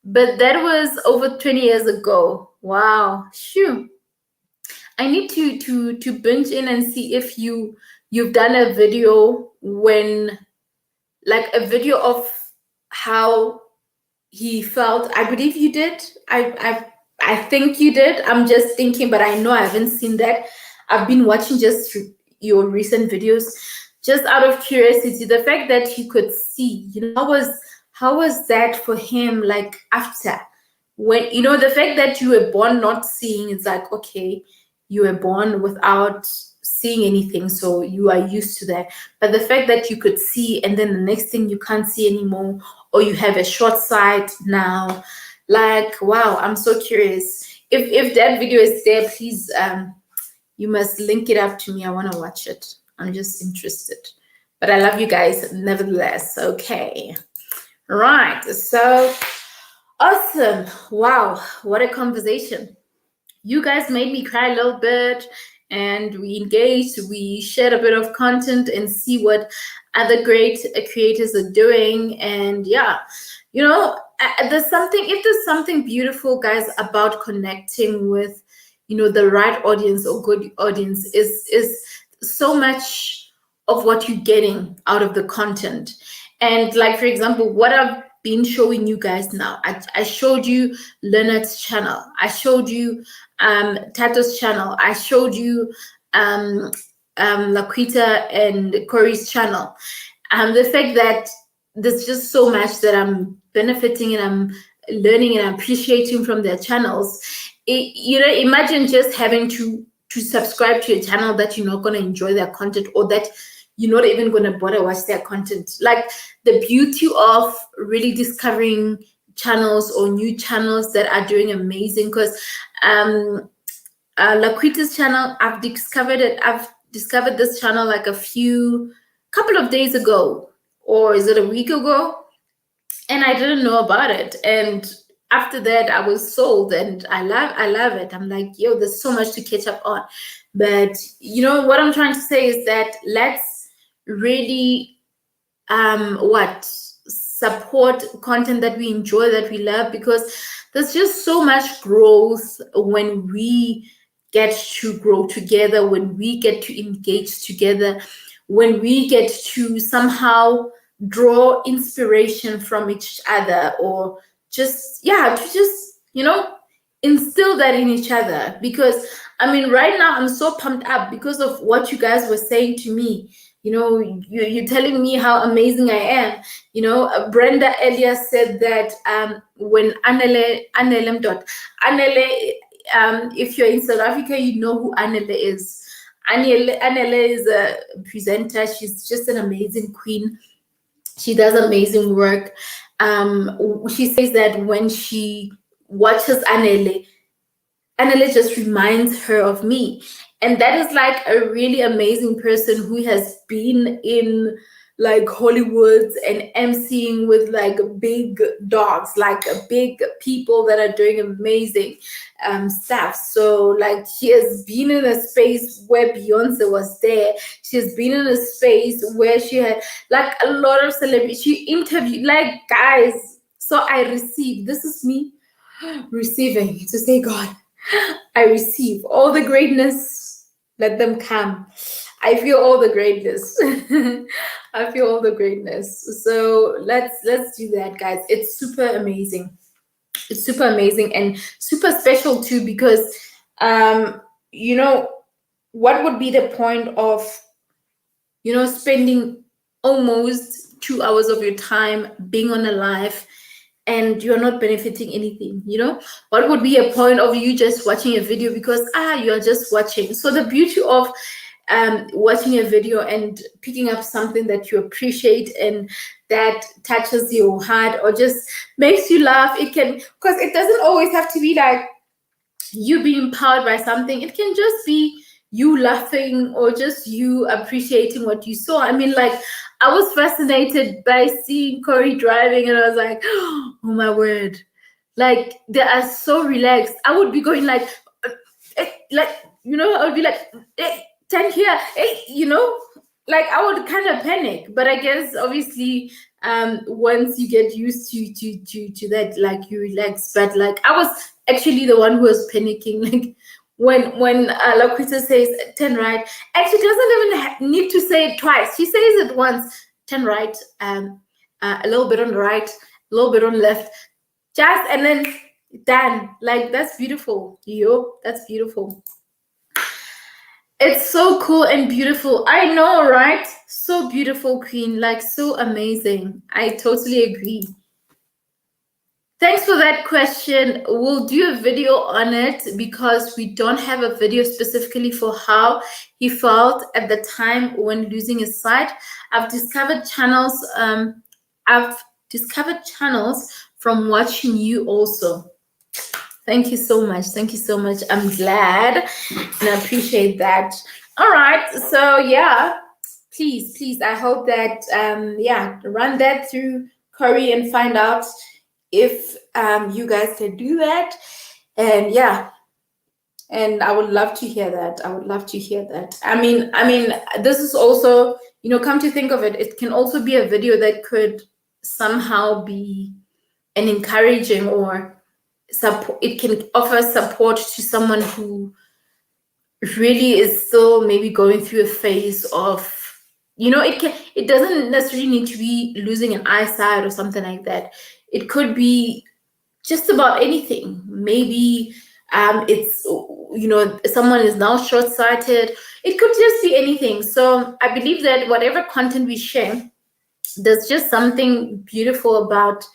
but that was over 20 years ago. Wow, shoo. I need to binge in and see if you've done a video a video of how he felt. I believe you did. I think you did. I'm just thinking, but I know I haven't seen that. I've been watching just your recent videos, just out of curiosity. The fact that he could see, how was that for him? Like after, when the fact that you were born not seeing, it's like, okay, you were born without seeing anything, so you are used to that. But the fact that you could see and then the next thing you can't see anymore, or you have a short sight now, like, wow, I'm so curious. If that video is there, please, you must link it up to me. I want to watch it. I'm just interested. But I love you guys nevertheless. Okay. Right. So awesome. Wow. What a conversation. you guys made me cry a little bit, and we engaged, we shared a bit of content and see what other great creators are doing. And yeah, you know, if there's something beautiful, guys, about connecting with, you know, the right audience or good audience, is so much of what you're getting out of the content. And like, for example, what I've been showing you guys now, I showed you Leonard's channel, I showed you Tato's channel, I showed you Laquita and Corey's channel. The fact that there's just so much that I'm benefiting and I'm learning and appreciating from their channels. You know, imagine just having to subscribe to a channel that you're not going to enjoy their content, or that you're not even going to bother watch their content. Like, the beauty of really discovering channels or new channels that are doing amazing. Because Laquita's channel, I've discovered this channel like couple of days ago, or is it a week ago? And I didn't know about it. And after that, I was sold, and I love it. I'm like, yo, there's so much to catch up on. But you know what I'm trying to say is that let's really support content that we enjoy, that we love, because there's just so much growth when we get to grow together, when we get to engage together, when we get to somehow draw inspiration from each other, or just you know, instill that in each other. Because I mean, right now I'm so pumped up because of what you guys were saying to me. You know, you're telling me how amazing I am. You know, Brenda earlier said that when Anele, if you're in South Africa, you know who Anele is. Anele is a presenter. She's just an amazing queen. She does amazing work. She says that when she watches Anele just reminds her of me. And that is like a really amazing person who has been in like Hollywood and emceeing with like big dogs, like big people that are doing amazing stuff. So like, she has been in a space where Beyonce was there. She has been in a space where she had like a lot of celebrities. She interviewed like guys. So I received, this is me receiving, to say, God, I receive all the greatness. Let them come. I feel all the greatness. I feel all the greatness. So let's do that, guys. It's super amazing. It's super amazing and super special too, because you know, what would be the point of, you know, spending almost 2 hours of your time being on a live and you're not benefiting anything? You know, what would be a point of you just watching a video because you're just watching? So the beauty of watching a video and picking up something that you appreciate and that touches your heart or just makes you laugh, it can, because it doesn't always have to be like you being powered by something. It can just be you laughing or just you appreciating what you saw. I mean, like, I was fascinated by seeing Corey driving, and I was like, oh my word, like, they are so relaxed. I would be going like, you know, I would be like, 10 here, you know, like, I would kind of panic. But I guess obviously once you get used to that, like, you relax. But like, I was actually the one who was panicking, like, when Laquita says 10 right, and she doesn't even need to say it twice. She says it once, 10 right, a little bit on the right, a little bit on the left, just, and then done. Like, that's beautiful, yo, that's beautiful. It's so cool and beautiful. I know, right? So beautiful, Queen, like, so amazing. I totally agree. Thanks for that question. We'll do a video on it because we don't have a video specifically for how he felt at the time when losing his sight. I've discovered channels. From watching you also. Thank you so much. Thank you so much. I'm glad and I appreciate that. All right. So yeah, please. I hope that run that through Corey and find out if you guys can do that. And yeah, And I would love to hear that. I would love to hear that. I mean, this is also, come to think of it, it can also be a video that could somehow be an encouraging or support. It can offer support to someone who really is still maybe going through a phase of, it doesn't necessarily need to be losing an eyesight or something like that. It could be just about anything. Maybe it's, someone is now short-sighted. It could just be anything. So I believe that whatever content we share, there's just something beautiful about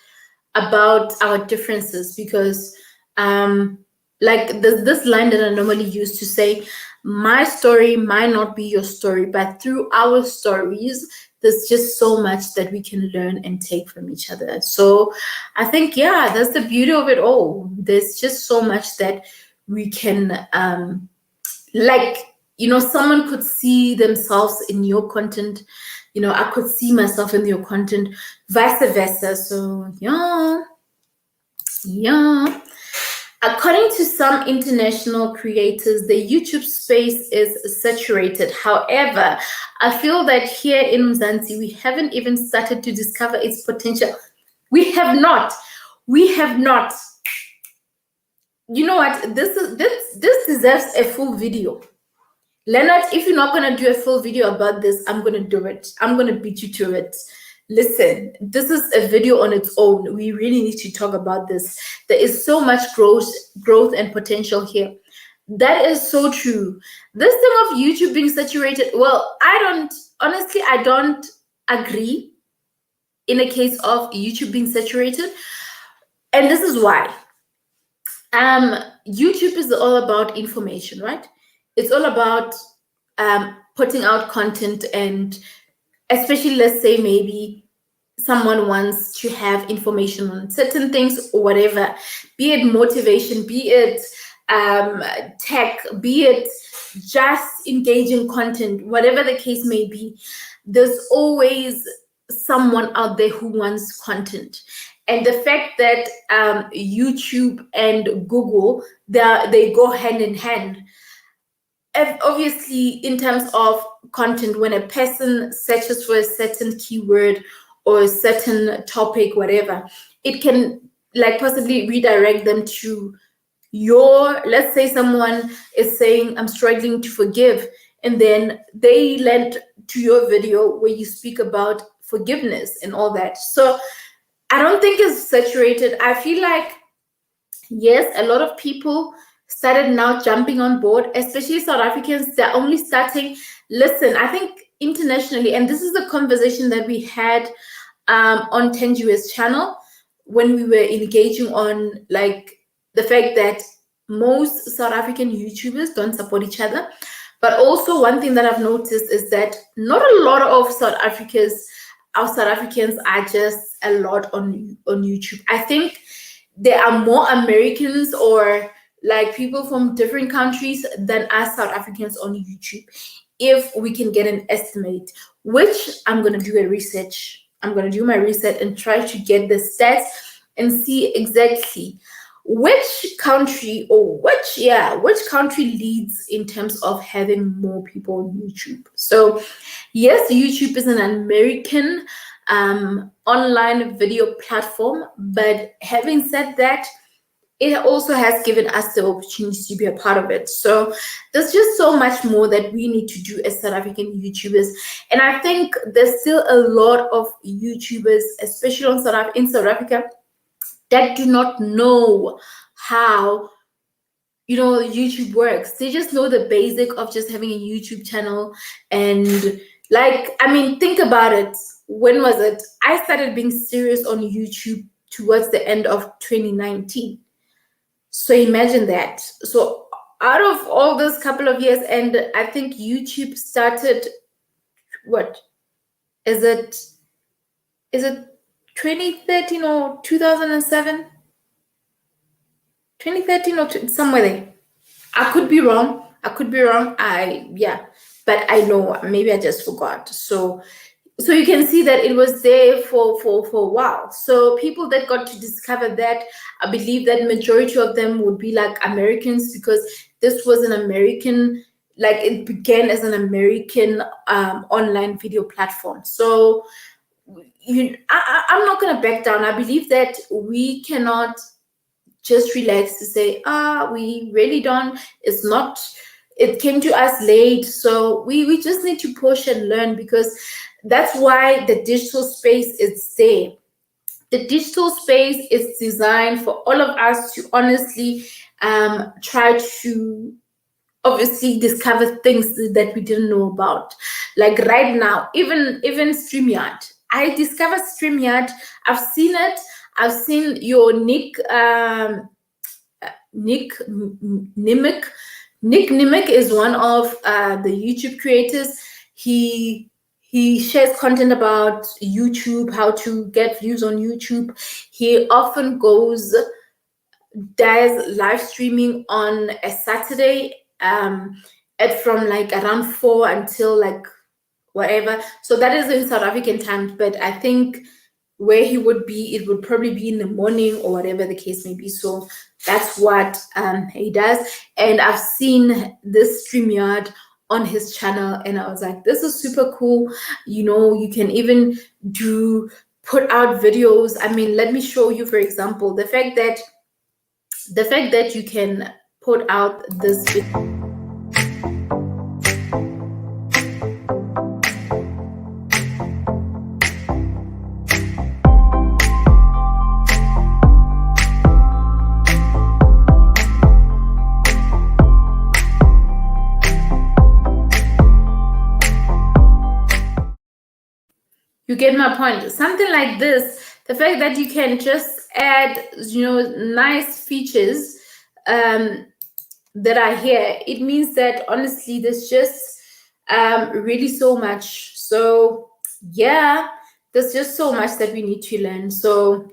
our differences, because like this line that I normally use to say, my story might not be your story, but through our stories, there's just so much that we can learn and take from each other. So I think, yeah, that's the beauty of it all. There's just so much that we can, someone could see themselves in your content. I could see myself in your content, vice versa. So yeah. According to some international creators, the YouTube space is saturated. However, I feel that here in Mzansi, we haven't even started to discover its potential. We have not. You know what? This deserves a full video. Leonard, if you're not going to do a full video about this, I'm going to do it. I'm going to beat you to it. Listen, this is a video on its own. We really need to talk about this. There is so much growth and potential here. That is so true. This thing of YouTube being saturated, well, I don't agree in a case of YouTube being saturated. And this is why. YouTube is all about information, right? It's all about putting out content, and especially, let's say, maybe someone wants to have information on certain things or whatever, be it motivation, be it tech, be it just engaging content, whatever the case may be. There's always someone out there who wants content. And the fact that YouTube and Google, they go hand in hand. Obviously, in terms of content, when a person searches for a certain keyword or a certain topic, whatever, it can possibly redirect them to let's say someone is saying, I'm struggling to forgive, and then they land to your video where you speak about forgiveness and all that. So I don't think it's saturated. I feel like, yes, a lot of people started now jumping on board, especially South Africans. They're only starting. Listen, I think internationally, and this is the conversation that we had on Tenju's channel when we were engaging on the fact that most South African YouTubers don't support each other. But also one thing that I've noticed is that not a lot of South Africans are just a lot on YouTube. I think there are more Americans or people from different countries than us South Africans on YouTube. If we can get an estimate, which I'm going to do I'm going to do my research and try to get the stats and see exactly which country leads in terms of having more people on YouTube. So yes, YouTube is an American online video platform, but having said that, it also has given us the opportunity to be a part of it. So there's just so much more that we need to do as South African YouTubers. And I think there's still a lot of YouTubers, especially in South Africa, that do not know how YouTube works. They just know the basic of just having a YouTube channel. And think about it. When was it? I started being serious on YouTube towards the end of 2019. So imagine that. So out of all those couple of years, and I think YouTube started, what is it 2013 or 2007? 2013 or somewhere there. I could be wrong. But I know, maybe I just forgot. So so you can see that it was there for a while. So people that got to discover that, I believe that majority of them would be like Americans, because this was an American, like it began as an American online video platform. So I'm not going to back down. I believe that we cannot just relax to say, we really don't, it's not, it came to us late. So we just need to push and learn, because that's why the digital space is there. The digital space is designed for all of us to honestly try to obviously discover things that we didn't know about. Like right now, even StreamYard. I discovered StreamYard. I've seen it. I've seen your Nick Nimick. Nick Nimick is one of the YouTube creators. He shares content about YouTube, how to get views on YouTube. He often does live streaming on a Saturday at from like around 4 until like whatever. So that is in South African time, but I think where he would be, it would probably be in the morning or whatever the case may be. So that's what he does. And I've seen this StreamYard on his channel, and I was like, this is super cool. You know, you can even put out videos. I mean, let me show you, for example, the fact that you can put out this video. You get my point. Something like this, the fact that you can just add, nice features that are here, it means that honestly, there's just really so much. So yeah, there's just so much that we need to learn. So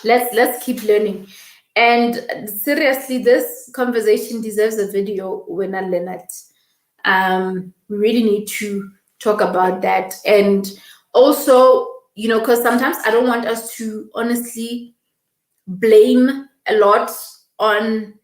let's keep learning. And seriously, this conversation deserves a video when I learn it. We really need to talk about that. And also, because sometimes I don't want us to honestly blame a lot on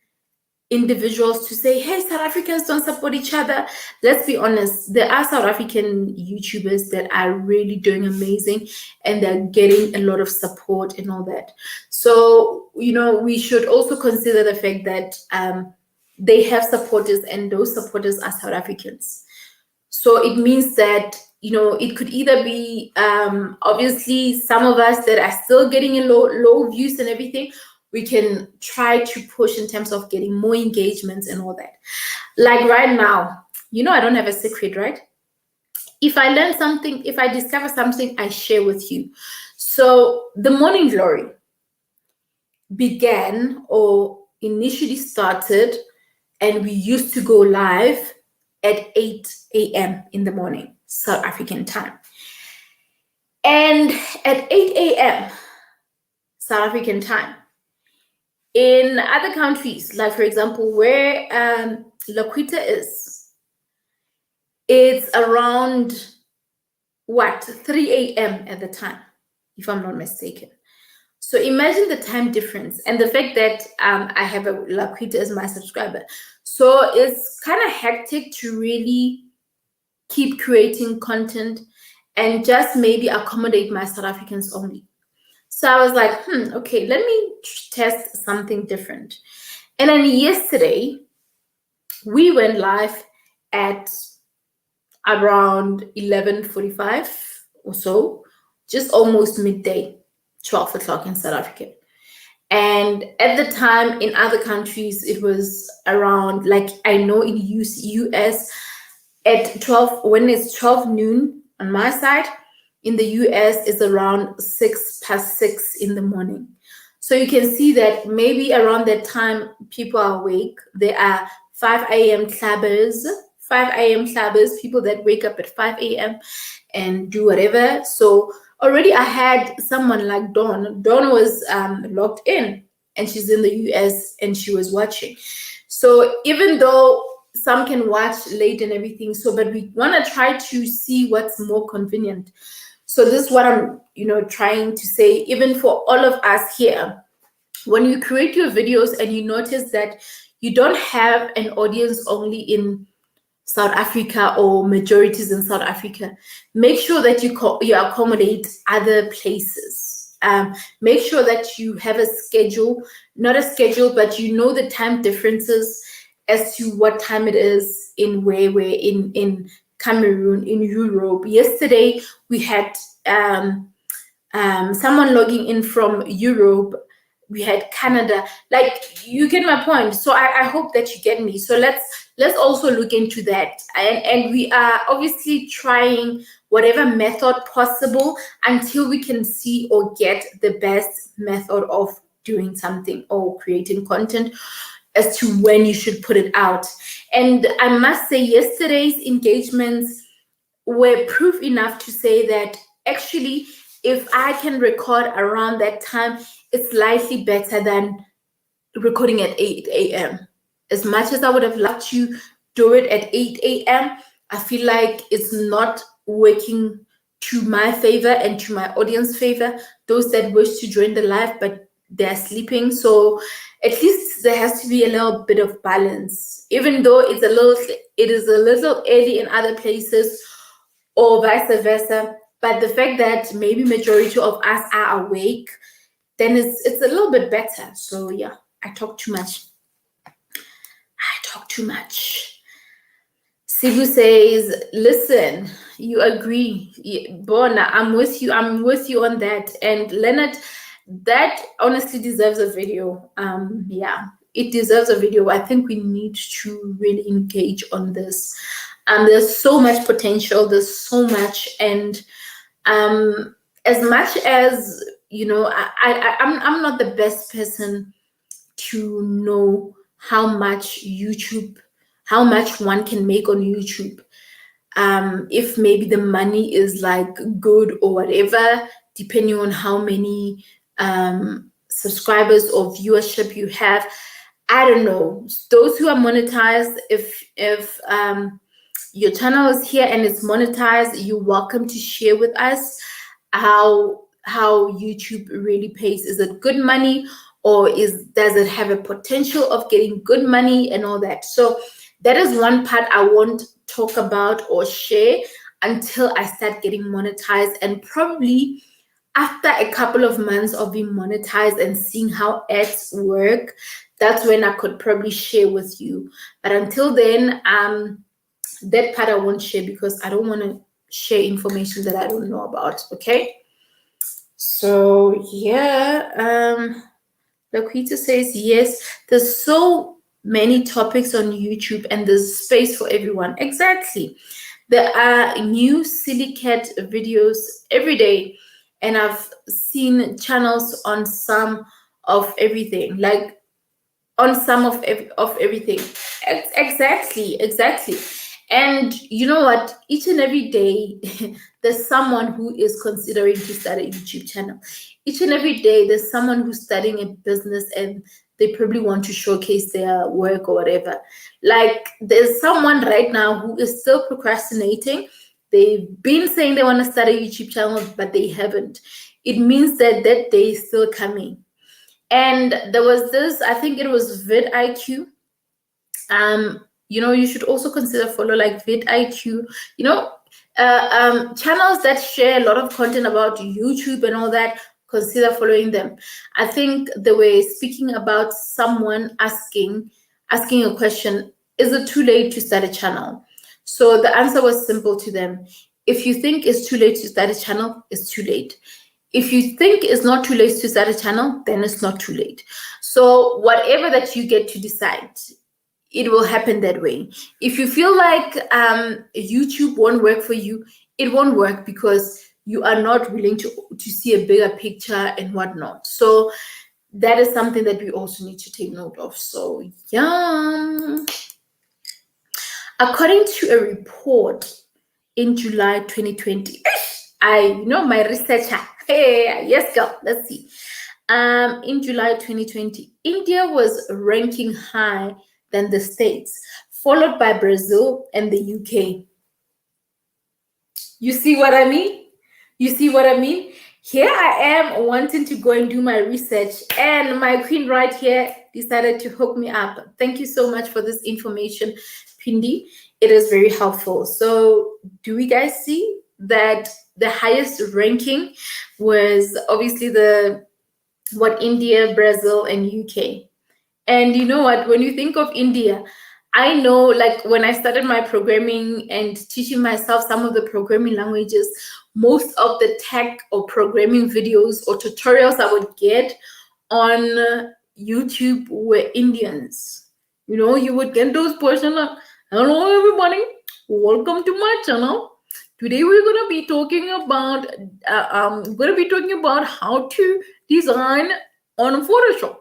individuals to say, hey, South Africans don't support each other. Let's be honest, there are South African YouTubers that are really doing amazing, and they're getting a lot of support and all that. So, we should also consider the fact that they have supporters, and those supporters are South Africans. So it means that, it could either be obviously some of us that are still getting a low views and everything. We can try to push in terms of getting more engagements and all that. Like right now, I don't have a secret, right? If I learn something, if I discover something, I share with you. So the Morning Glory began or initially started, and we used to go live at 8 a.m. in the morning, South African time. And at 8 a.m. South African time, in other countries, like for example, where Laquita is, it's around 3 a.m. at the time, if I'm not mistaken. So imagine the time difference and the fact that I have a Laquita as my subscriber. So it's kind of hectic to really keep creating content and just maybe accommodate my South Africans only. So I was like, okay, let me test something different. And then yesterday, we went live at around 11:45 or so, just almost midday, 12 o'clock in South Africa. And at the time in other countries, it was around, like I know in US at 12, when it's 12 noon on my side, in the US is around 6:06 in the morning. So you can see that maybe around that time, people are awake. There are 5 a.m. clubbers, people that wake up at 5 a.m. and do whatever. So already I had someone like Dawn. Dawn was logged in, and she's in the US, and she was watching. So even though some can watch late and everything. So, but we want to try to see what's more convenient. So this is what I'm, trying to say, even for all of us here. When you create your videos and you notice that you don't have an audience only in South Africa or majorities in South Africa, make sure that you accommodate other places. Make sure that you have a schedule, not a schedule, but the time differences as to what time it is in where we're in Cameroon, in Europe. Yesterday we had someone logging in from Europe. We had Canada. Like, you get my point. So I hope that you get me. So let's also look into that. And we are obviously trying whatever method possible until we can see or get the best method of doing something or creating content as to when you should put it out. And I must say, yesterday's engagements were proof enough to say that actually, if I can record around that time, it's slightly better than recording at 8 a.m. As much as I would have loved to do it at 8 a.m., I feel like it's not working to my favor and to my audience favor, those that wish to join the live, but they're sleeping. So at least there has to be a little bit of balance, even though it is a little early in other places or vice versa. But the fact that maybe majority of us are awake, then it's a little bit better. So yeah, I talk too much. Sibu says, listen, you agree. Bona, I'm with you on that. And Leonard, that honestly deserves a video. Yeah, it deserves a video. I think we need to really engage on this. There's so much potential, there's so much, and as much as I'm not the best person to know how much one can make on YouTube. If maybe the money is like good or whatever, depending on how many subscribers or viewership you have. I don't know. Those who are monetized, if your channel is here and it's monetized, you're welcome to share with us how YouTube really pays. Is it good money, or does it have a potential of getting good money and all that? So that is one part I won't talk about or share until I start getting monetized, and probably after a couple of months of being monetized and seeing how ads work, that's when I could probably share with you. But until then, that part I won't share because I don't want to share information that I don't know about. Okay. So yeah, Laquita says yes. There's so many topics on YouTube and there's space for everyone. Exactly. There are new silly cat videos every day, and I've seen channels on some of everything, like on some of everything. Exactly. And you know what? Each and every day, there's someone who is considering to start a YouTube channel. Each and every day, there's someone who's starting a business and they probably want to showcase their work or whatever. Like, there's someone right now who is still procrastinating. They've been saying they want to start a YouTube channel, but they haven't. It means that that day is still coming. And there was this, I think it was vidIQ. You should also consider follow like vidIQ, channels that share a lot of content about YouTube and all that. Consider following them. I think they were speaking about someone asking a question: is it too late to start a channel? So the answer was simple to them: if you think it's too late to start a channel, it's too late. If you think it's not too late to start a channel, then it's not too late. So whatever that you get to decide, it will happen that way. If you feel like YouTube won't work for you, it won't work because you are not willing to see a bigger picture and whatnot. So that is something that we also need to take note of. So yeah. According to a report in July 2020, my researcher. Hey, yes, girl. Let's see. In July 2020, India was ranking high than the States, followed by Brazil and the UK. You see what I mean? You see what I mean? Here I am wanting to go and do my research, and my queen right here decided to hook me up. Thank you so much for this information, Pindi. It is very helpful. So do we guys see that the highest ranking was obviously India, Brazil, and UK? And you know what? When you think of India, I know, like, when I started my programming and teaching myself some of the programming languages, most of the tech or programming videos or tutorials I would get on YouTube were Indians. You know, you would get those portions of, hello everybody, welcome to my channel. Today we're gonna be talking about how to design on Photoshop.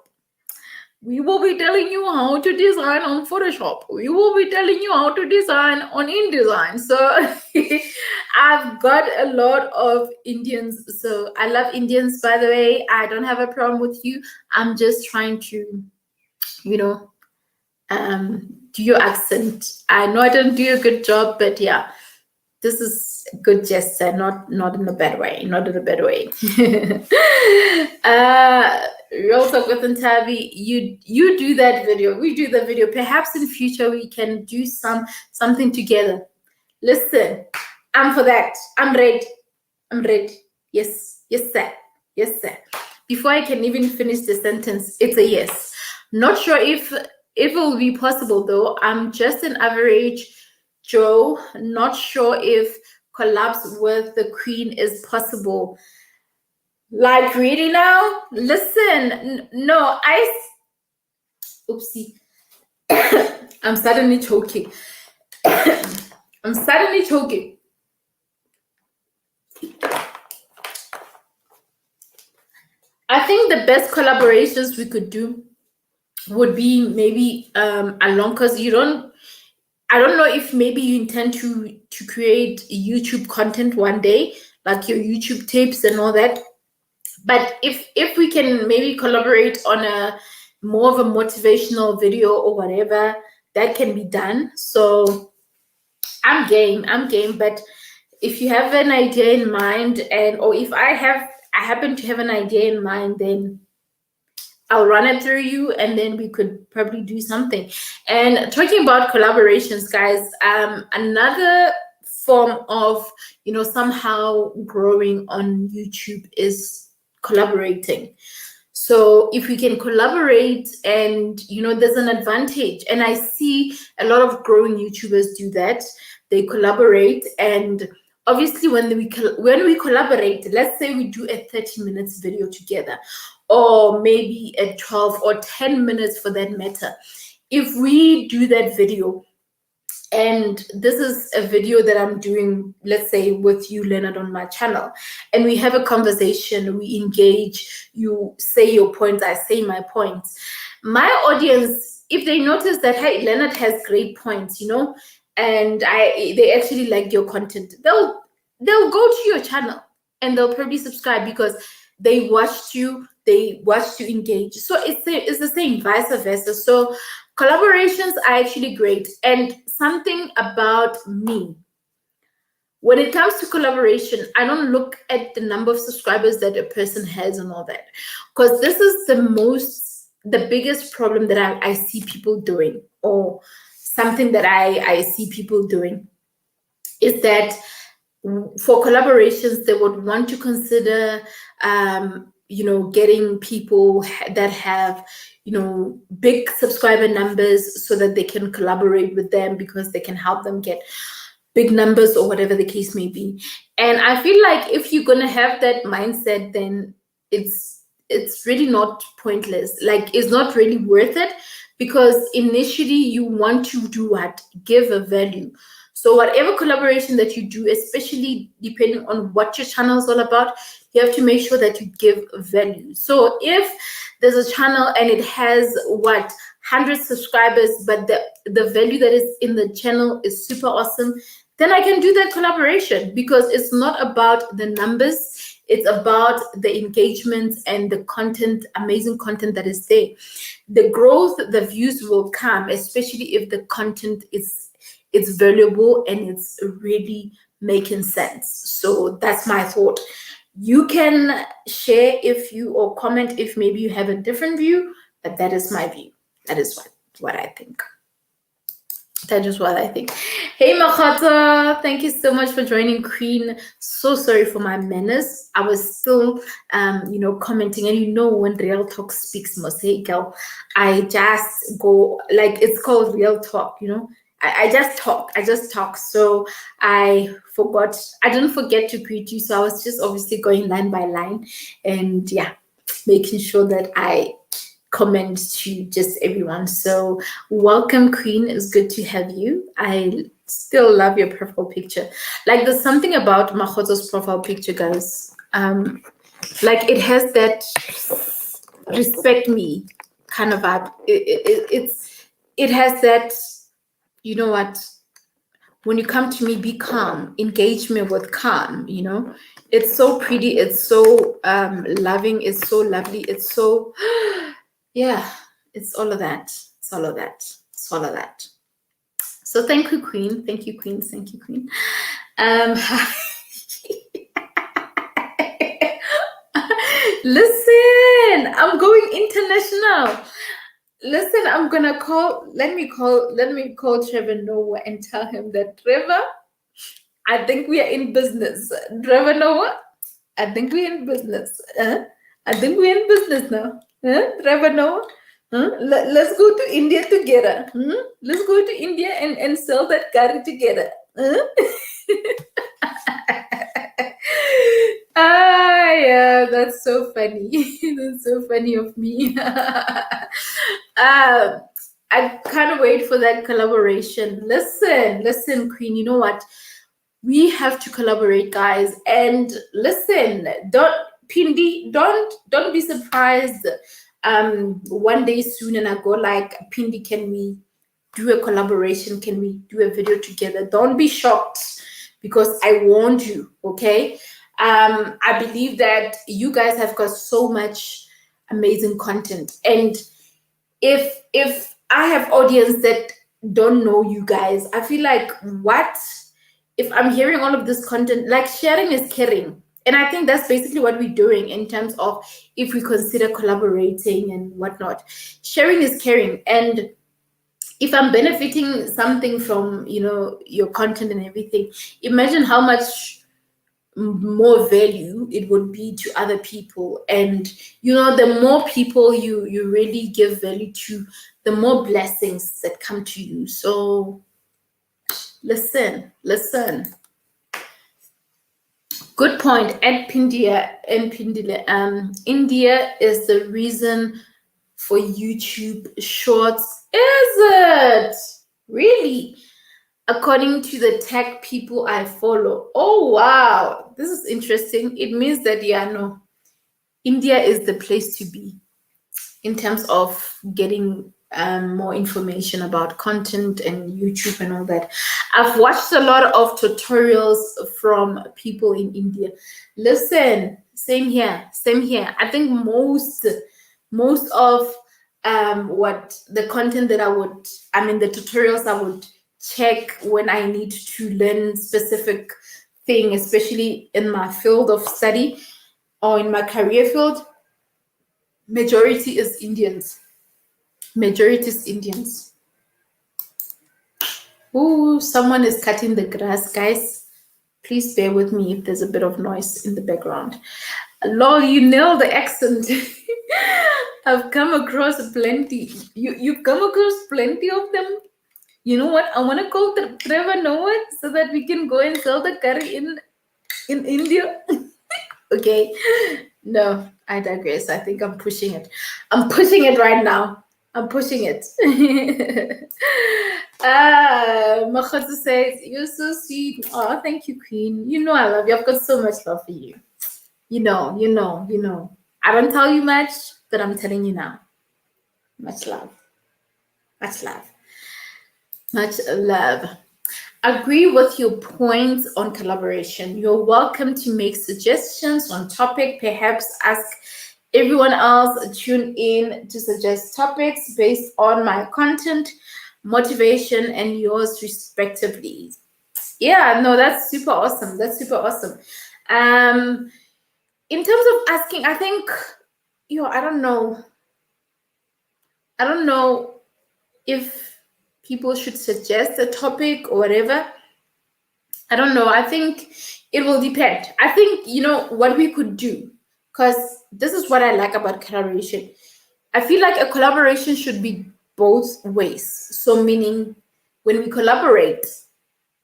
We will be telling you how to design on Photoshop. We will be telling you how to design on InDesign. So I've got a lot of Indians. So I love Indians, by the way. I don't have a problem with you. I'm just trying to, do your accent. I know I didn't do a good job, but yeah, this is a good gesture, not in a bad way, not in a bad way. Real Talk with Ntavi, you do that video, we do the video. Perhaps in future we can do something together. Listen, I'm for that. I'm ready. Yes, sir. Yes, sir. Before I can even finish the sentence, it's a yes. Not sure if it will be possible though. I'm just an average Joe. Not sure if collabs with the queen is possible. Like, really now? Listen, no, oopsie. I'm suddenly choking. I'm suddenly choking. I think the best collaborations we could do would be maybe along, because I don't know if maybe you intend to create YouTube content one day, like your YouTube tapes and all that. But if we can maybe collaborate on a more of a motivational video or whatever, that can be done. So I'm game. But if you have an idea in mind, or if I happen to have an idea in mind, then I'll run it through you, and then we could probably do something. And talking about collaborations, guys, another form of, somehow growing on YouTube is collaborating. So if we can collaborate, and there's an advantage, and I see a lot of growing YouTubers do that. They collaborate, and obviously when we collaborate, let's say we do a 30 minutes video together, or maybe a 12 or 10 minutes for that matter. If we do that video, and this is a video that I'm doing, let's say with you, Leonard, on my channel, and we have a conversation, we engage, you say your points, I say my points. My audience, if they notice that, hey, Leonard has great points, and they actually like your content, they'll go to your channel and they'll probably subscribe because they watched you engage. So it's the same, vice versa. So collaborations are actually great. And something about me, when it comes to collaboration, I don't look at the number of subscribers that a person has and all that, because this is the biggest problem that I see people doing, or something that I see people doing, is that for collaborations, they would want to consider getting people that have big subscriber numbers, so that they can collaborate with them, because they can help them get big numbers, or whatever the case may be. And I feel like if you're gonna have that mindset, then it's really not pointless. Like, it's not really worth it, because initially you want to do what? Give a value. So whatever collaboration that you do, especially depending on what your channel is all about, you have to make sure that you give value. So if there's a channel and it has 100 subscribers, but the value that is in the channel is super awesome, then I can do that collaboration, because it's not about the numbers. It's about the engagement and the content, amazing content that is there. The growth, the views will come, especially if the content is valuable and it's really making sense. So that's my thought. You can share if you, or comment if maybe you have a different view, but that is my view. That is what I think. That is what I think. Hey Makata, thank you so much for joining, Queen. So sorry for my menace. I was still commenting, and when Real Talk speaks Mosaical, I just go, like, it's called Real Talk, I just talk. So I didn't forget to greet you. So I was just obviously going line by line and making sure that I comment to just everyone. So welcome, Queen. It's good to have you. I still love your profile picture. Like, there's something about Makgoto's profile picture, guys. Like, it has that respect me kind of vibe. It has that, you know what, when you come to me, be calm, engage me with calm, it's so pretty, it's so loving, it's so lovely, it's so it's all of that. So thank you, Queen. Thank you, Queen. Listen, I'm going international. Listen, let me call Trevor Noah and tell him that, Trevor, I think we are in business. Trevor Noah, I think we're in business. I think we're in business now. Trevor Noah, let's go to India together. Let's go to India and sell that curry together. Yeah, that's so funny. That's so funny of me. I can't wait for that collaboration. Listen, Queen, you know what? We have to collaborate, guys. And listen, don't be surprised one day soon and I go like, Pindi, can we do a collaboration? Can we do a video together? Don't be shocked, because I warned you, okay? I believe that you guys have got so much amazing content, and if I have audience that don't know you guys, I feel like, what if I'm hearing all of this content? Like, sharing is caring, and I think that's basically what we're doing in terms of, if we consider collaborating and whatnot. Sharing is caring, and if I'm benefiting something from your content and everything, imagine how much more value it would be to other people. And the more people you really give value to, the more blessings that come to you. So listen. Good point. And Pindia and Pindile, India is the reason for YouTube Shorts. Is it really? According to the tech people I follow. Oh wow, this is interesting. It means that India is the place to be in terms of getting more information about content and YouTube and all that. I've watched a lot of tutorials from people in India. Listen, same here. I think most of what the content that the tutorials I would check when I need to learn specific thing, especially in my field of study or in my career field, majority is Indians. Oh, someone is cutting the grass, guys. Please bear with me if there's a bit of noise in the background. Lol, you nailed the accent. I've come across plenty. You've come across plenty of them. You know what? I want to call Trevor Noah so that we can go and sell the curry in India. Okay. No, I digress. I think I'm pushing it. I'm pushing it right now. I'm pushing it. Makhoto says, you're so sweet. Oh, thank you, Queen. I love you. I've got so much love for you. You know. I don't tell you much, but I'm telling you now. Much love. agree with your points on collaboration. You're welcome to make suggestions on topic, perhaps ask everyone else tune in to suggest topics based on my content, motivation, and yours respectively. Yeah, no, that's super awesome. That's super awesome. In terms of asking, I think, I don't know. I don't know if people should suggest a topic or whatever. I don't know. I think it will depend. I think, what we could do, because this is what I like about collaboration. I feel like a collaboration should be both ways. So, meaning when we collaborate,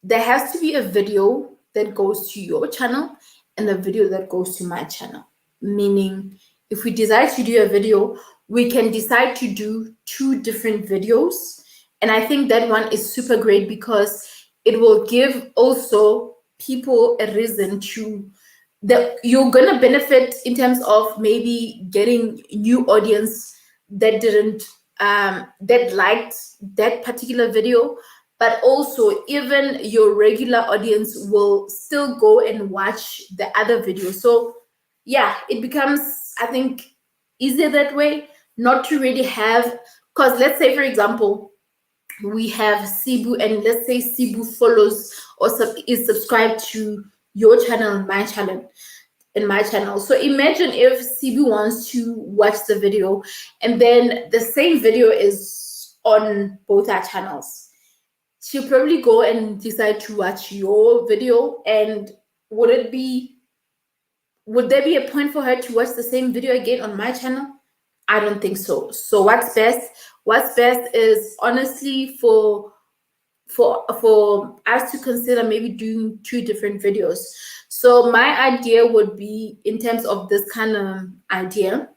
there has to be a video that goes to your channel and a video that goes to my channel. Meaning, if we decide to do a video, we can decide to do 2 different videos. And I think that one is super great because it will give also people a reason to that you're gonna benefit in terms of maybe getting new audience that didn't that liked that particular video, but also even your regular audience will still go and watch the other video. So yeah, it becomes, I think, easier that way, not to really have, because let's say, for example, we have Cebu, and let's say Cebu follows or is subscribed to your channel and my channel. So imagine if Cebu wants to watch the video and then the same video is on both our channels. She'll probably go and decide to watch your video, and would there be a point for her to watch the same video again on my channel? I don't think so. So what's best? What's best is honestly for us to consider maybe doing 2 different videos. So my idea would be, in terms of this kind of idea,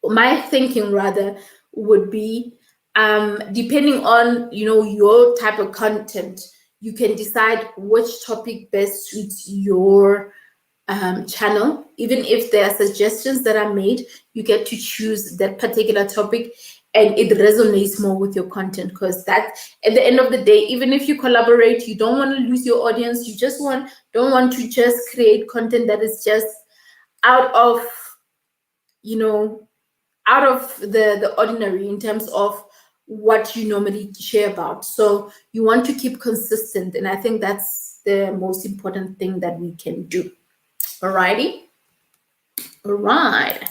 my thinking rather would be, depending on your type of content, you can decide which topic best suits your channel. Even if there are suggestions that are made, you get to choose that particular topic and it resonates more with your content, because that, at the end of the day, even if you collaborate, you don't want to lose your audience. You just don't want to just create content that is just out of the ordinary in terms of what you normally share about. So you want to keep consistent, and I think that's the most important thing that we can do. Alrighty. All right.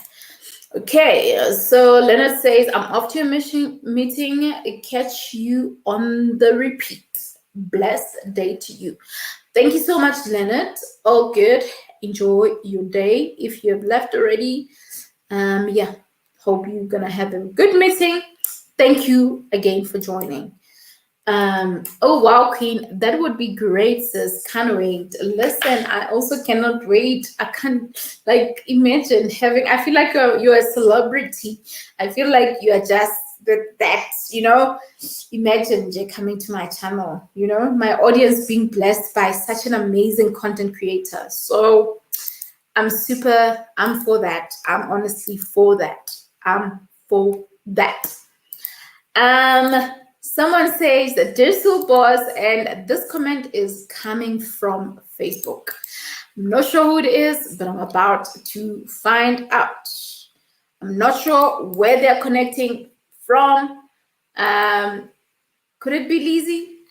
Okay, so Leonard says, I'm off to a meeting. Catch you on the repeat. Blessed day to you. Thank you so much, Leonard. All good. Enjoy your day. If you have left already, yeah, hope you're gonna have a good meeting. Thank you again for joining. Oh wow, Queen, that would be great, sis. Can't wait. Listen, I also cannot wait. I can't imagine having, I feel like you're a celebrity. I feel like you are just that, imagine Jay coming to my channel, my audience being blessed by such an amazing content creator. So I'm for that. I'm honestly for that. I'm for that. Someone says that Digital Boss, and this comment is coming from Facebook. I'm not sure who it is, but I'm about to find out. I'm not sure where they're connecting from. Could it be Lizzie?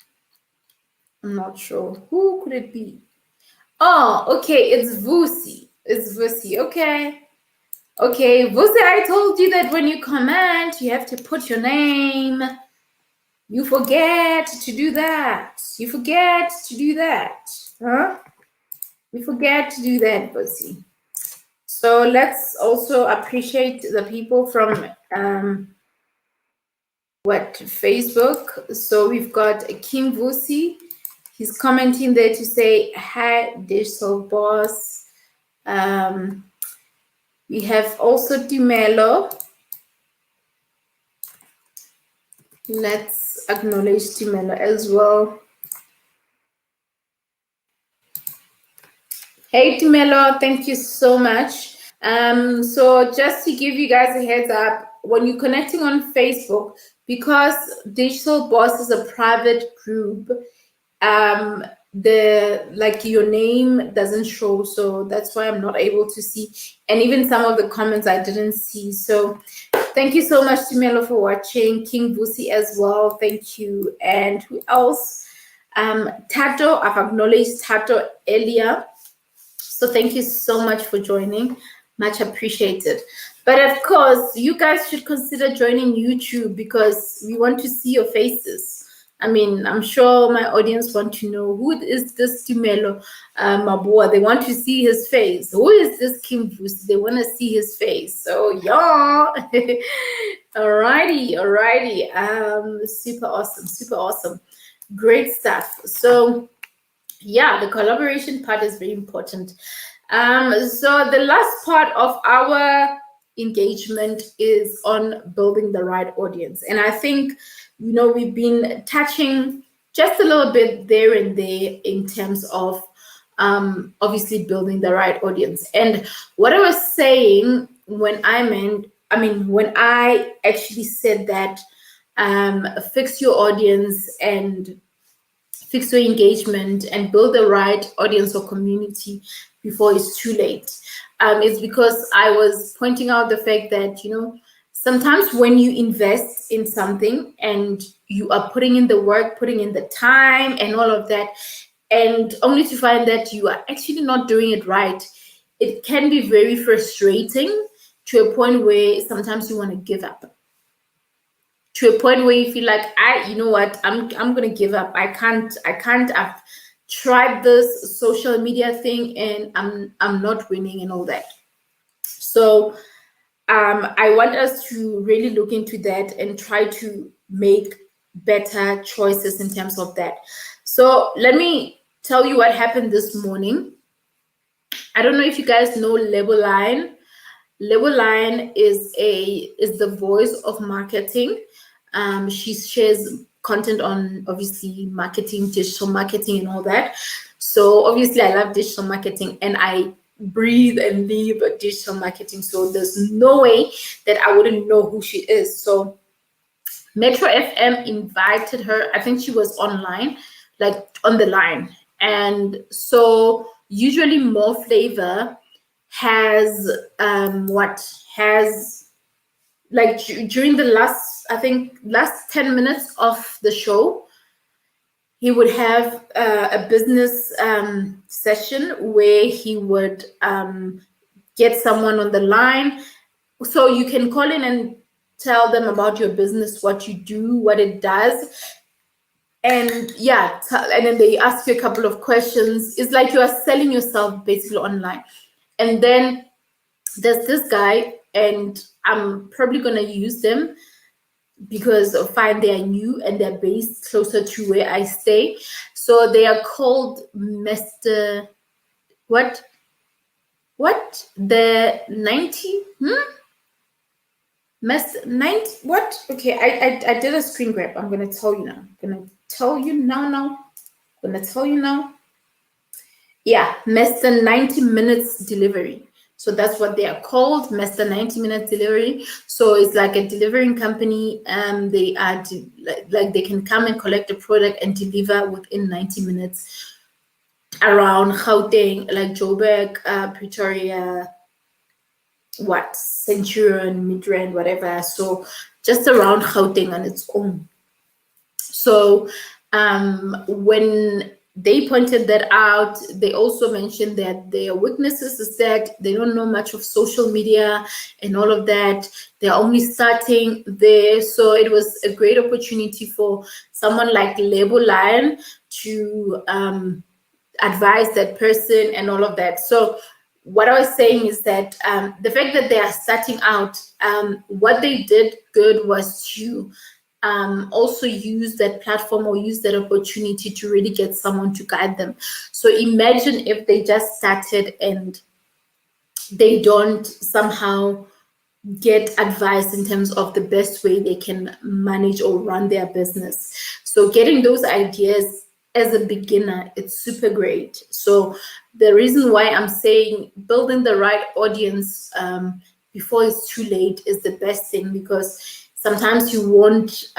I'm not sure. Who could it be? Oh, okay, it's Vusi. It's Vusi. Okay. Okay, Vusi, I told you that when you comment, you have to put your name. You forget to do that. You forget to do that. Huh? You forget to do that, Vusi. So let's also appreciate the people from Facebook. So we've got King Vusi. He's commenting there to say, hi, Digital Boss. We have also Dimelo. Let's acknowledge Dimelo as well. Hey, Dimelo, thank you so much. So just to give you guys a heads up, when you're connecting on Facebook, because Digital Boss is a private group, the like your name doesn't show, so that's why I'm not able to see, and even some of the comments I didn't see. So thank you so much, Tumelo, for watching. King Busi as well, thank you. And who else? Tato, I've acknowledged Tato earlier, so thank you so much for joining, much appreciated. But of course, you guys should consider joining YouTube because we want to see your faces. I mean, I'm sure my audience want to know who is this Tumelo Mabua. They want to see his face. Who is this King Bruce? They want to see his face. So yeah, alrighty. Super awesome, great stuff. So yeah, the collaboration part is very important. So the last part of our engagement is on building the right audience, and I think we've been touching just a little bit there and there in terms of obviously building the right audience. And what I was saying when I actually said that fix your audience and fix your engagement and build the right audience or community before it's too late. It's because I was pointing out the fact that sometimes when you invest in something and you are putting in the work, putting in the time and all of that, and only to find that you are actually not doing it right, it can be very frustrating to a point where sometimes you want to give up. To a point where you feel like, I'm gonna give up. I can't. I've tried this social media thing and I'm not winning and all that. So I want us to really look into that and try to make better choices in terms of that. So let me tell you what happened this morning. I don't know if you guys know Leveline. Leveline is the voice of marketing. She shares content on obviously marketing, digital marketing and all that. So obviously I love digital marketing and I breathe and live digital marketing. So there's no way that I wouldn't know who she is. So Metro FM invited her. I think she was online, like on the line. And so usually More Flavor has like during the last 10 minutes of the show, he would have a business session where he would get someone on the line. So you can call in and tell them about your business, what you do, what it does. And yeah, and then they ask you a couple of questions. It's like you are selling yourself basically online. And then there's this guy, and I'm probably going to use them because of fine, they are new and they're based closer to where I stay. So they are called Mr. What? The 90? Mr. 90? What? Okay, I did a screen grab. I'm going to tell you now. Yeah, Mr. 90 Minutes Delivery. So that's what they are called, Mr. 90 Minutes Delivery. So it's like a delivering company. They are like they can come and collect a product and deliver within 90 minutes around Gauteng, like Joburg, Pretoria, Centurion, Midrand, whatever. So just around Gauteng on its own. So when they pointed that out, they also mentioned that their weaknesses is that they don't know much of social media and all of that. They're only starting there. So it was a great opportunity for someone like Leveline to advise that person and all of that. So what I was saying is that the fact that they are starting out, what they did good was to also use that platform or use that opportunity to really get someone to guide them. So imagine if they just started and they don't somehow get advice in terms of the best way they can manage or run their business. So getting those ideas as a beginner, it's super great. So the reason why I'm saying building the right audience before it's too late is the best thing, because sometimes you won't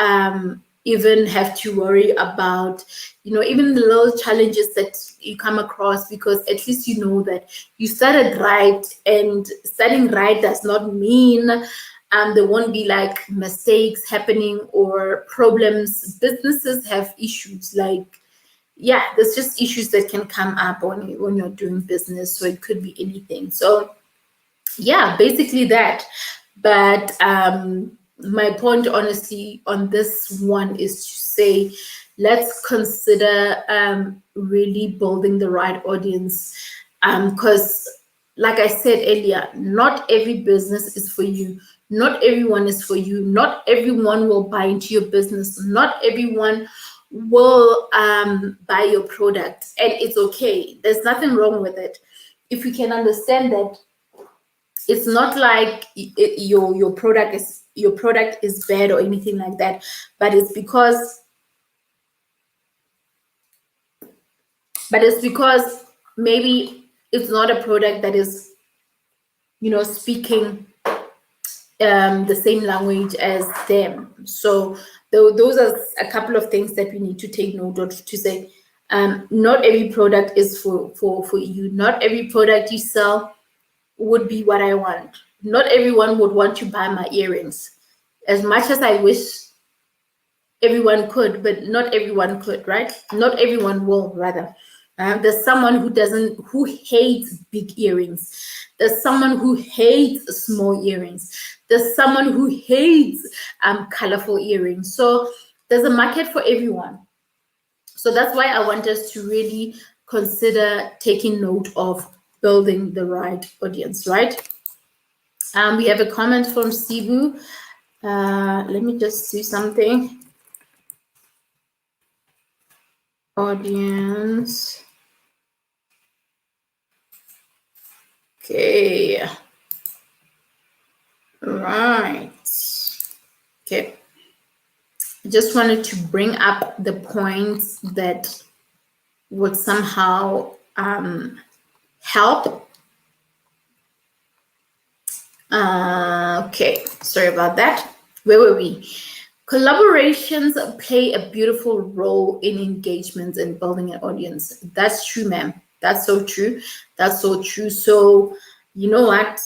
even have to worry about, even the little challenges that you come across, because at least you know that you started right, and starting right does not mean there won't be like mistakes happening or problems. Businesses have issues, like, yeah, there's just issues that can come up when you're doing business. So it could be anything. So yeah, basically that. But my point, honestly, on this one is to say, let's consider really building the right audience, because like I said earlier, not every business is for you. Not everyone is for you. Not everyone will buy into your business. Not everyone will buy your product, and it's okay. There's nothing wrong with it. If you can understand that it's not like your product is bad or anything like that, but it's because maybe it's not a product that is speaking the same language as them. So those are a couple of things that we need to take note of, to say not every product is for you. Not every product you sell would be what I want. Not everyone would want to buy my earrings, as much as I wish everyone could, but not everyone could, right? Not everyone will, rather. There's someone who hates big earrings. There's someone who hates small earrings. There's someone who hates colorful earrings. So there's a market for everyone. So that's why I want us to really consider taking note of building the right audience, right? We have a comment from Sibu. Let me just see something. Audience. Okay. Right. Okay. I just wanted to bring up the points that would somehow help. Okay, sorry about that. Where were we? Collaborations play a beautiful role in engagements and building an audience. That's true, ma'am. That's so true. That's so true. So, you know what?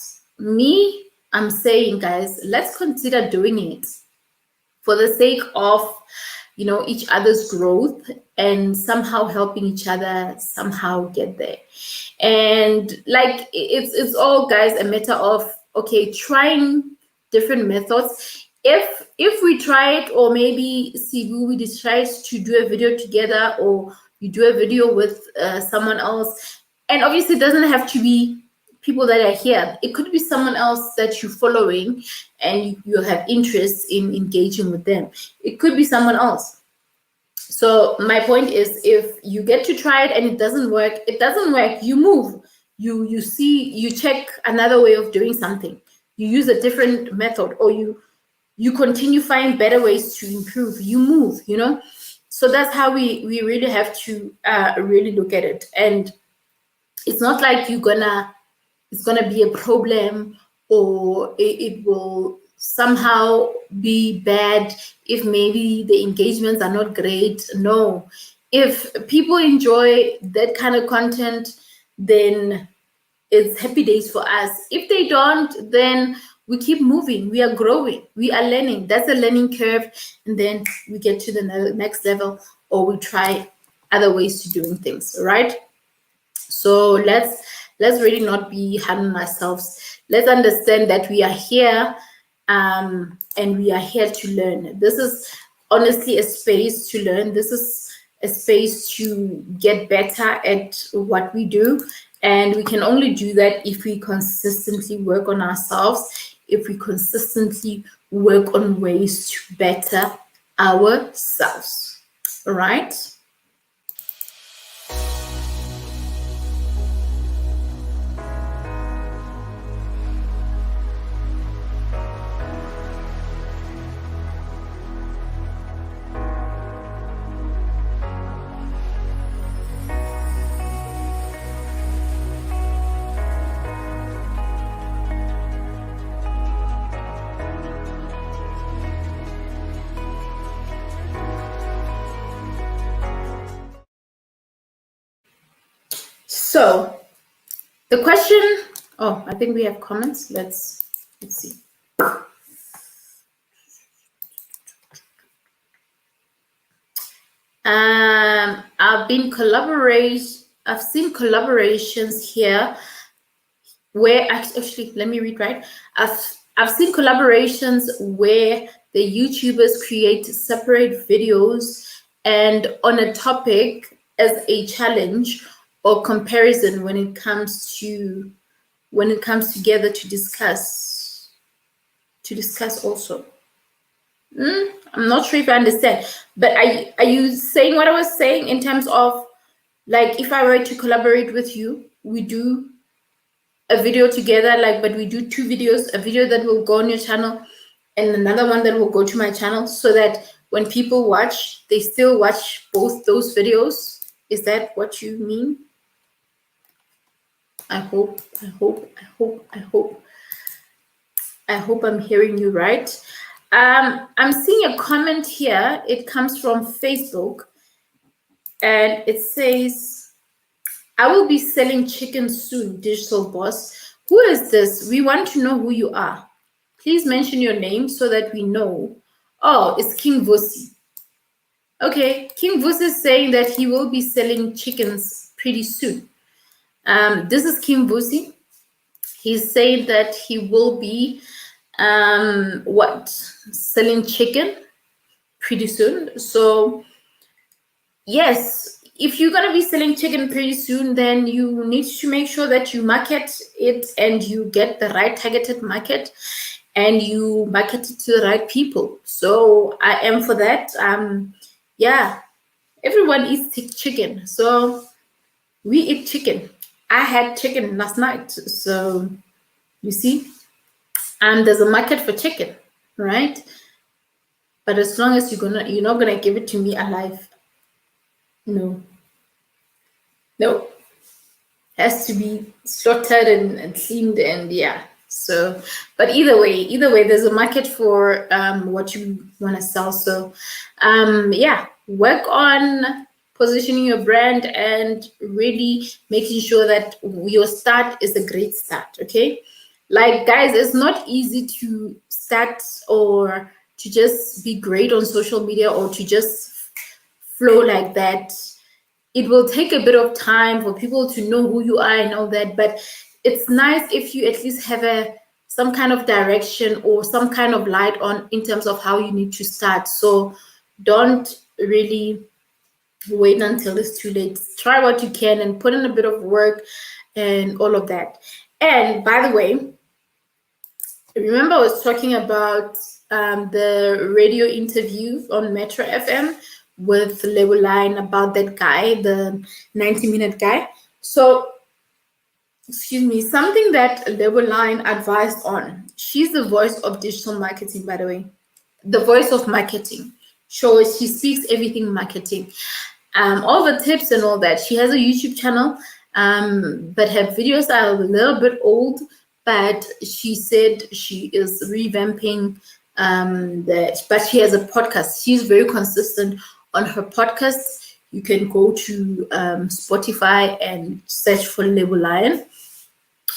I'm saying, guys, let's consider doing it for the sake of, each other's growth, and somehow helping each other somehow get there. And like, it's all, guys, a matter of, okay, trying different methods. If we try it, or maybe Sibu, we decides to do a video together, or you do a video with someone else, and obviously it doesn't have to be people that are here. It could be someone else that you're following and you have interest in engaging with them. It could be someone else. So my point is, if you get to try it and it doesn't work, you move. You check another way of doing something. You use a different method, or you continue find better ways to improve. You move, So that's how we really have to really look at it. And it's not like it's gonna be a problem, or it will somehow be bad if maybe the engagements are not great. No, if people enjoy that kind of content, then it's happy days for us. If they don't, then we keep moving. We are growing. We are learning. That's a learning curve, and then we get to the next level, or we try other ways to doing things, right? So let's really not be harming ourselves. Let's understand that we are here, and we are here to learn. This is honestly a space to learn. This is a space to get better at what we do. And we can only do that if we consistently work on ourselves, if we consistently work on ways to better ourselves. All right? So the question, oh, I think we have comments. Let's see. I've seen collaborations here where actually, let me read right. I've seen collaborations where the YouTubers create separate videos and on a topic as a challenge or comparison when it comes together to discuss also. I'm not sure if I understand, but are you saying what I was saying in terms of, like, if I were to collaborate with you, we do a video together, like, but we do two videos, a video that will go on your channel and another one that will go to my channel, so that when people watch, they still watch both those videos? Is that what you mean? I hope I'm hearing you right. I'm seeing a comment here. It comes from Facebook and it says, I will be selling chicken soon, digital boss. Who is this? We want to know who you are. Please mention your name so that we know. Oh, it's King Vusi. Okay, King Vusi is saying that he will be selling chickens pretty soon. This is King Vusi. He's saying that he will be selling chicken pretty soon. So yes, if you're going to be selling chicken pretty soon, then you need to make sure that you market it and you get the right targeted market and you market it to the right people. So I am for that. Yeah, everyone eats chicken, so we eat chicken. I had chicken last night, so you see, and there's a market for chicken, right? But as long as you're not gonna give it to me alive. No, has to be slaughtered and cleaned, and yeah. So, but either way, there's a market for what you want to sell. So yeah, work on positioning your brand and really making sure that your start is a great start. Okay, like, guys, it's not easy to start or to just be great on social media or to just flow like that. It will take a bit of time for people to know who you are and all that, but it's nice if you at least have some kind of direction or some kind of light on in terms of how you need to start. So don't really wait until it's too late. Try what you can and put in a bit of work and all of that. And by the way, remember I was talking about the radio interview on Metro FM with Lebo Line about that guy, the 90-minute guy. So, excuse me, something that Lebo Line advised on. She's the voice of digital marketing, by the way. The voice of marketing. She speaks everything marketing. All the tips and all that. She has a YouTube channel, but her videos are a little bit old, but she said she is revamping that, but she has a podcast. She's very consistent on her podcast. You can go to Spotify and search for Lebo Line.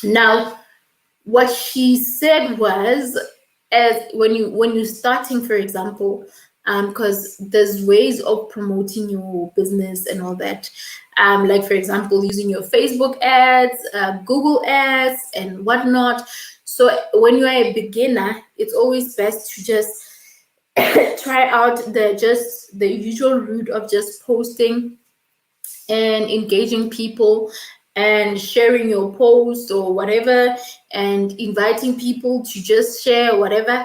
Now, what she said was, as when you're starting, for example, because there's ways of promoting your business and all that. Like, for example, using your Facebook ads, Google ads, and whatnot. So when you are a beginner, it's always best to just try out the usual route of just posting and engaging people and sharing your post or whatever and inviting people to just share whatever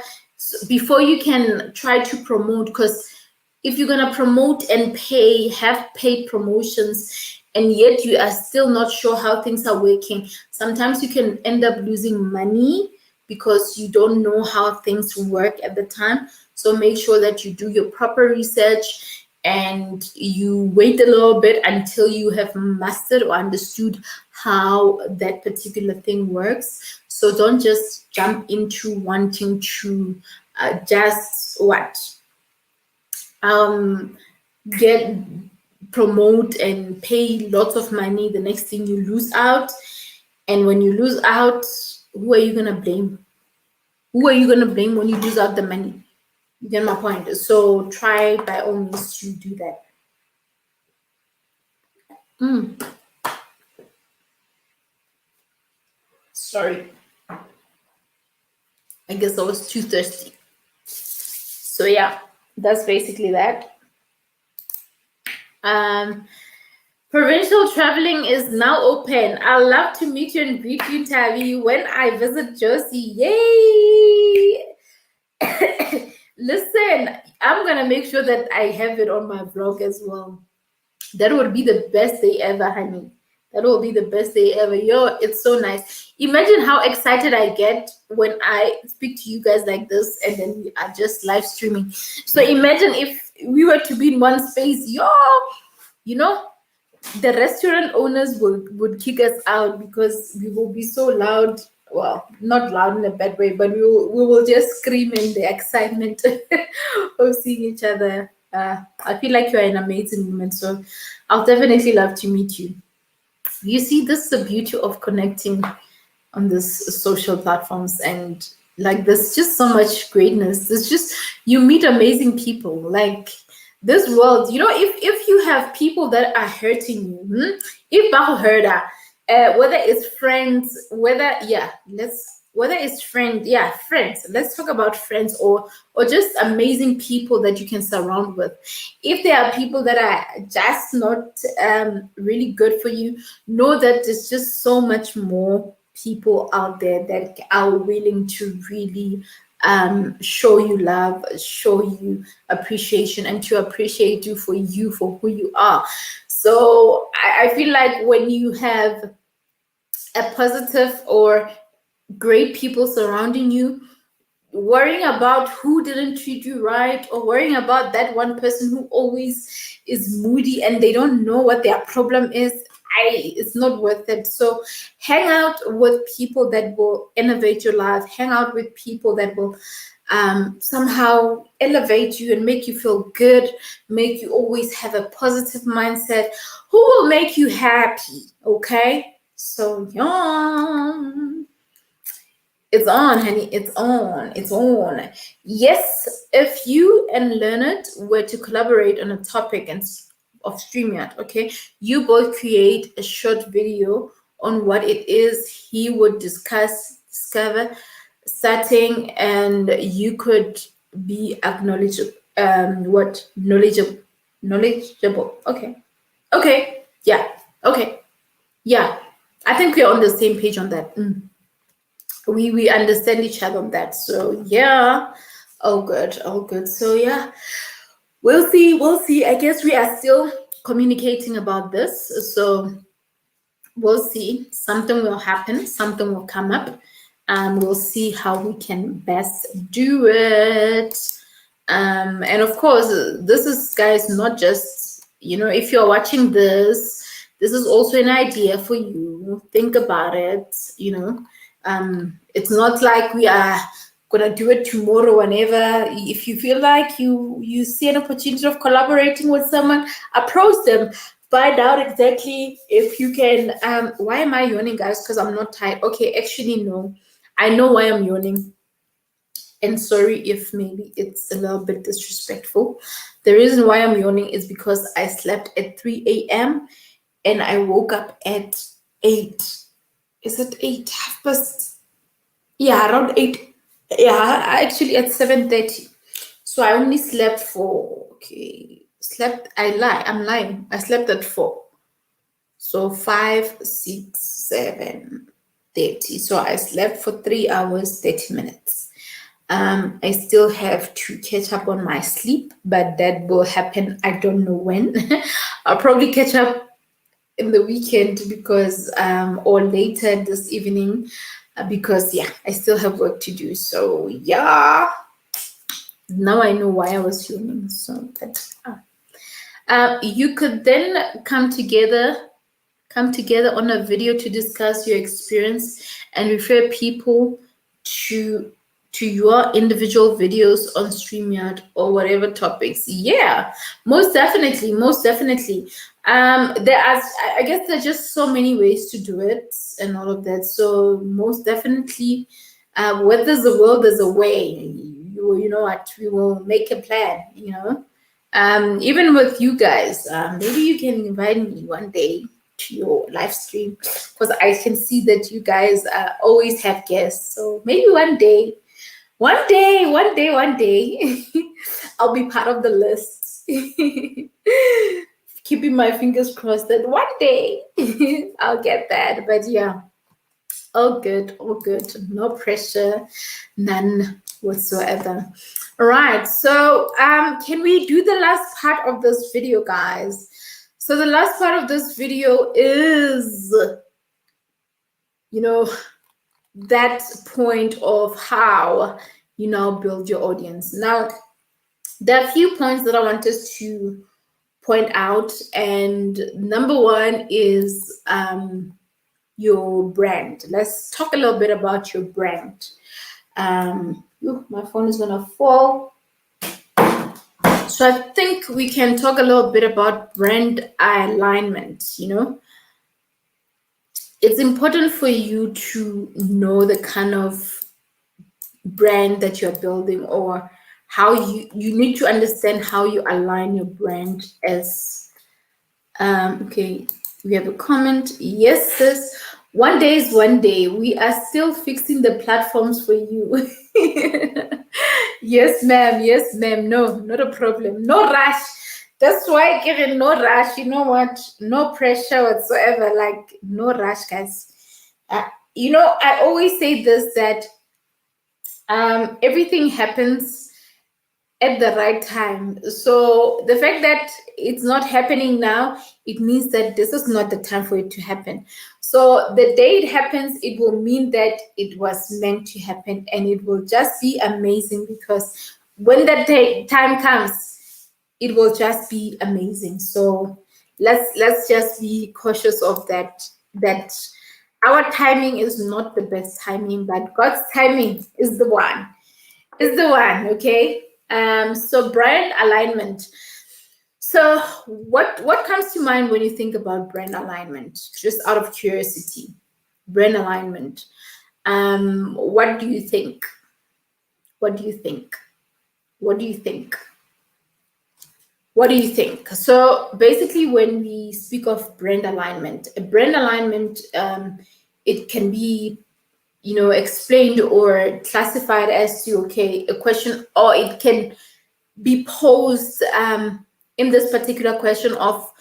before you can try to promote. Because if you're going to promote and have paid promotions and yet you are still not sure how things are working, sometimes you can end up losing money because you don't know how things work at the time. So make sure that you do your proper research and you wait a little bit until you have mastered or understood how that particular thing works. So don't just jump into wanting to promote and pay lots of money, the next thing you lose out. And when you lose out, who are you gonna blame? Who are you gonna blame when you lose out the money? You get my point. So try by all means to do that. Sorry. I guess I was too thirsty. So yeah, that's basically that. Provincial traveling is now open. I'd love to meet you and greet you, Tavi, when I visit Josie. Yay! Listen, I'm gonna make sure that I have it on my vlog as well. That would be the best day ever, honey. That will be the best day ever. Yo, it's so nice. Imagine how excited I get when I speak to you guys like this and then we are just live streaming. So imagine if we were to be in one space, yo, you know, the restaurant owners would kick us out because we will be so loud. Well, not loud in a bad way, but we will just scream in the excitement of seeing each other. I feel like you're an amazing woman, so I'll definitely love to meet you. You see, this is the beauty of connecting on this social platforms, and like there's just so much greatness. There's just, you meet amazing people. Like this world, you know, if you have people that are hurting you, if Bahu hurt whether it's friends, whether it's friends, friends. Let's talk about friends or just amazing people that you can surround with. If there are people that are just not really good for you, know that there's just so much more people out there that are willing to really show you love, show you appreciation, and to appreciate you for who you are. So I feel like when you have a positive or great people surrounding you, worrying about who didn't treat you right or worrying about that one person who always is moody and they don't know what their problem is, it's not worth it. So hang out with people that will innovate your life, hang out with people that will somehow elevate you and make you feel good, make you always have a positive mindset, who will make you happy. Okay, so yeah, it's on, honey. It's on. It's on. Yes, if you and Leonard were to collaborate on a topic of StreamYard, okay, you both create a short video on what it is he would discover, setting, and you could be knowledgeable. Okay. Yeah. I think we're on the same page on that. We understand each other on that. So yeah, all good. So yeah, we'll see. I guess we are still communicating about this. So we'll see. Something will happen. Something will come up. We'll see how we can best do it. And of course, this is, guys, not just, if you're watching this is also an idea for you. Think about it, it's not like we are gonna do it tomorrow. Whenever, if you feel like you see an opportunity of collaborating with someone, approach them, find out exactly if you can. Why am I yawning, guys? Because I'm not tired. Okay, actually no, I know why I'm yawning, and sorry if maybe it's a little bit disrespectful. The reason why I'm yawning is because I slept at 3 a.m. and I woke up at 8. Is it 8? Half past? Yeah, around 8. Yeah, actually at 7:30. So I only slept for, I'm lying. I slept at 4. So 5, 6, 7, 30. So I slept for 3 hours, 30 minutes. I still have to catch up on my sleep, but that will happen. I don't know when. I'll probably catch up in the weekend because or later this evening because I still have work to do. So now I know why I was yawning. So that you could then come together on a video to discuss your experience and refer people to to your individual videos on StreamYard or whatever topics. Yeah, most definitely, most definitely. I guess there's just so many ways to do it and all of that. So most definitely, where there's a will, there's a way. You know what? We will make a plan. You know, even with you guys, maybe you can invite me one day to your live stream, because I can see that you guys always have guests. So maybe one day, I'll be part of the list. Keeping my fingers crossed that one day I'll get that. But yeah, all good, no pressure, none whatsoever. All right, so can we do the last part of this video, guys? So the last part of this video is, you know, that point of how you now build your audience. Now, there are a few points that I want us to point out, and number one is your brand. Let's talk a little bit about your brand. My phone is gonna fall. So I think we can talk a little bit about brand alignment. You know, it's important for you to know the kind of brand that you're building, or how you need to understand how you align your brand as okay, we have a comment. Yes, sis, one day is one day. We are still fixing the platforms for you. Yes ma'am, no, not a problem, no rush. That's why, Karen, no rush. You know what, no pressure whatsoever, like no rush, guys. You know, I always say this, that everything happens at the right time. So the fact that it's not happening now, it means that this is not the time for it to happen. So the day it happens, it will mean that it was meant to happen, and it will just be amazing, because when that time comes, it will just be amazing. So let's just be cautious of that our timing is not the best timing, but God's timing is the one. Okay. So brand alignment. So what comes to mind when you think about brand alignment? Just out of curiosity, brand alignment. What do you think? What do you think? So basically, when we speak of brand alignment, it can be, you know, explained or classified as to, okay, a question, or it can be posed in this particular question of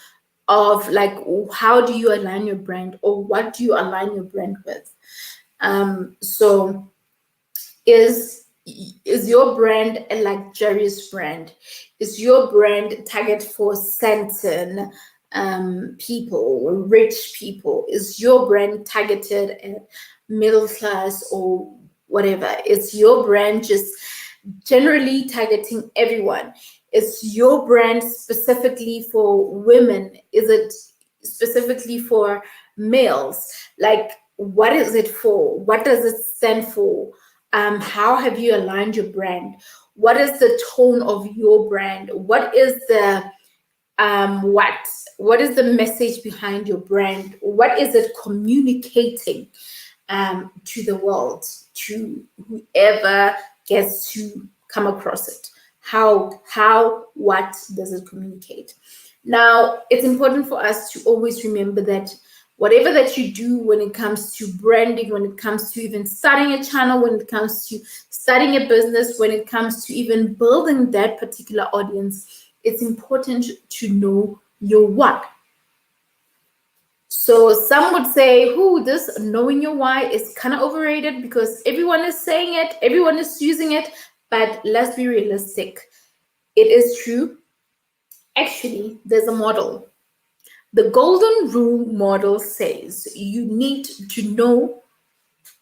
like, how do you align your brand, or what do you align your brand with? So is your brand a luxurious brand? Is your brand target for certain people, rich people? Is your brand targeted at middle class or whatever? Is your brand just generally targeting everyone? Is your brand specifically for women? Is it specifically for males? Like, what is it for? What does it stand for? How have you aligned your brand? What is the tone of your brand? What is the what is the message behind your brand? What is it communicating to the world, to whoever gets to come across it? What does it communicate? Now, it's important for us to always remember that whatever that you do when it comes to branding, when it comes to even starting a channel, when it comes to starting a business, when it comes to even building that particular audience, it's important to know your what. So some would say, this knowing your why is kind of overrated, because everyone is saying it, everyone is using it. But let's be realistic. It is true. Actually, there's a model. The golden rule model says you need to know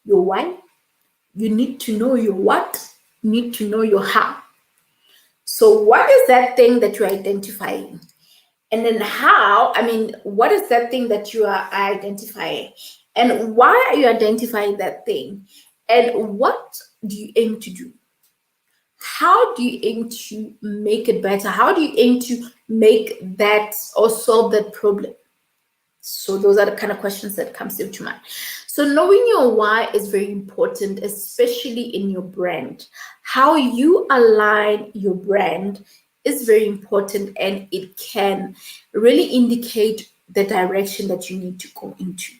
your why, you need to know your what, you need to know your how. So what is that thing that you're identifying? And then how, what is that thing that you are identifying? And why are you identifying that thing? And what do you aim to do? How do you aim to make it better? How do you aim to make that or solve that problem? So those are the kind of questions that comes into mind. So knowing your why is very important, especially in your brand. How you align your brand is very important, and it can really indicate the direction that you need to go into.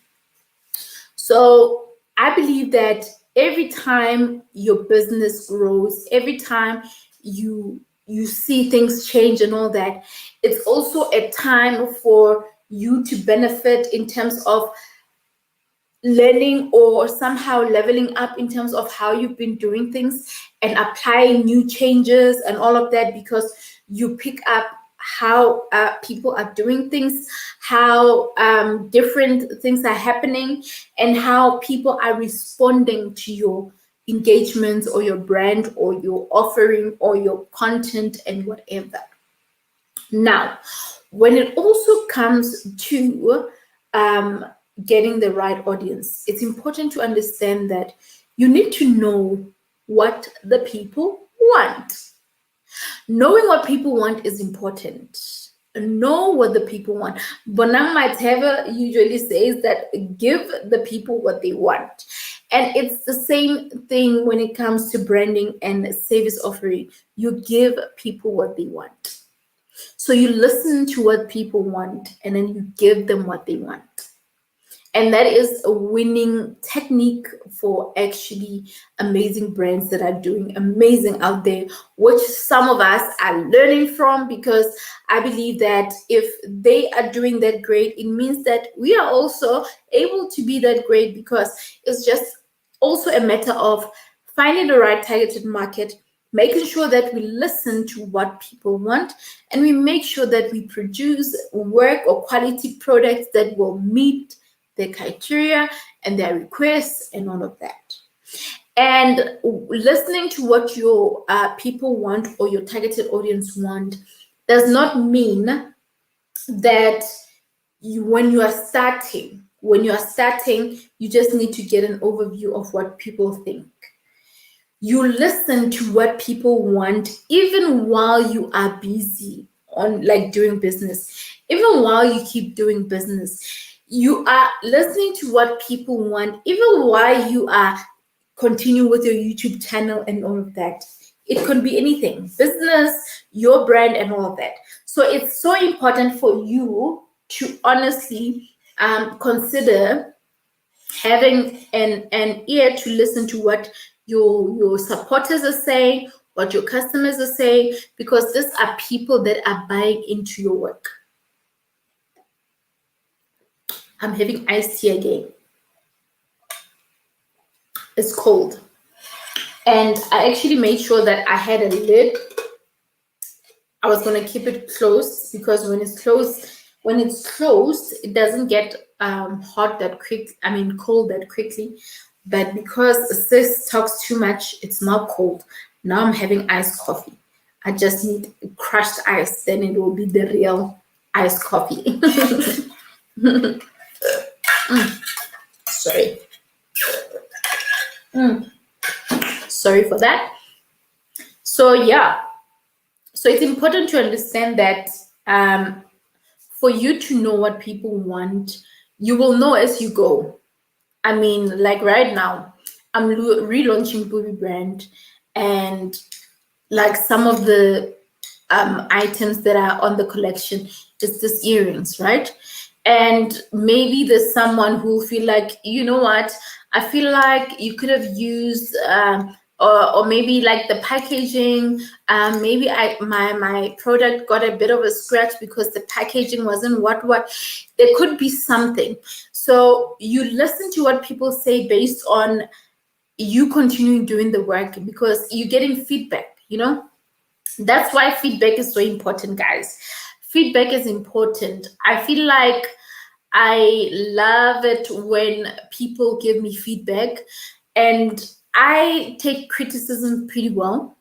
So I believe that every time your business grows, every time you see things change and all that, it's also a time for you to benefit in terms of learning or somehow leveling up in terms of how you've been doing things and applying new changes and all of that, because you pick up how people are doing things, how different things are happening, and how people are responding to your engagements or your brand or your offering or your content and whatever. Now, when it also comes to getting the right audience, it's important to understand that you need to know what the people want. Knowing what people want is important. Know what the people want. Bonang Maiteva usually says that give the people what they want. And it's the same thing when it comes to branding and service offering. You give people what they want. So you listen to what people want and then you give them what they want. And that is a winning technique for actually amazing brands that are doing amazing out there, which some of us are learning from, because I believe that if they are doing that great, it means that we are also able to be that great, because it's just also a matter of finding the right targeted market, making sure that we listen to what people want, and we make sure that we produce work or quality products that will meet their criteria and their requests and all of that. And listening to what your people want or your targeted audience want does not mean that when you are starting, you just need to get an overview of what people think. You listen to what people want even while you are busy on doing business, even while you keep doing business. You are listening to what people want even while you are continue with your YouTube channel and all of that. It could be anything, business, your brand, and all of that. So it's so important for you to honestly consider having an ear to listen to what your supporters are saying, what your customers are saying, because these are people that are buying into your work. I'm having iced tea again. It's cold. And I actually made sure that I had a lid. I was going to keep it closed, because when it's closed, it doesn't get cold that quickly. But because this talks too much, it's not cold. Now I'm having iced coffee. I just need crushed ice, then it will be the real iced coffee. Sorry. Sorry for that. So yeah. So it's important to understand that for you to know what people want, you will know as you go. I mean, like right now, I'm relaunching Booby brand, and like some of the items that are on the collection is this earrings, right? And maybe there's someone who will feel like, you know what, I feel like you could have used or maybe like the packaging, maybe my product got a bit of a scratch because the packaging wasn't what there could be something. So you listen to what people say based on you continuing doing the work, because you're getting feedback, That's why feedback is so important, guys. Feedback is important. I feel like I love it when people give me feedback, and I take criticism pretty well,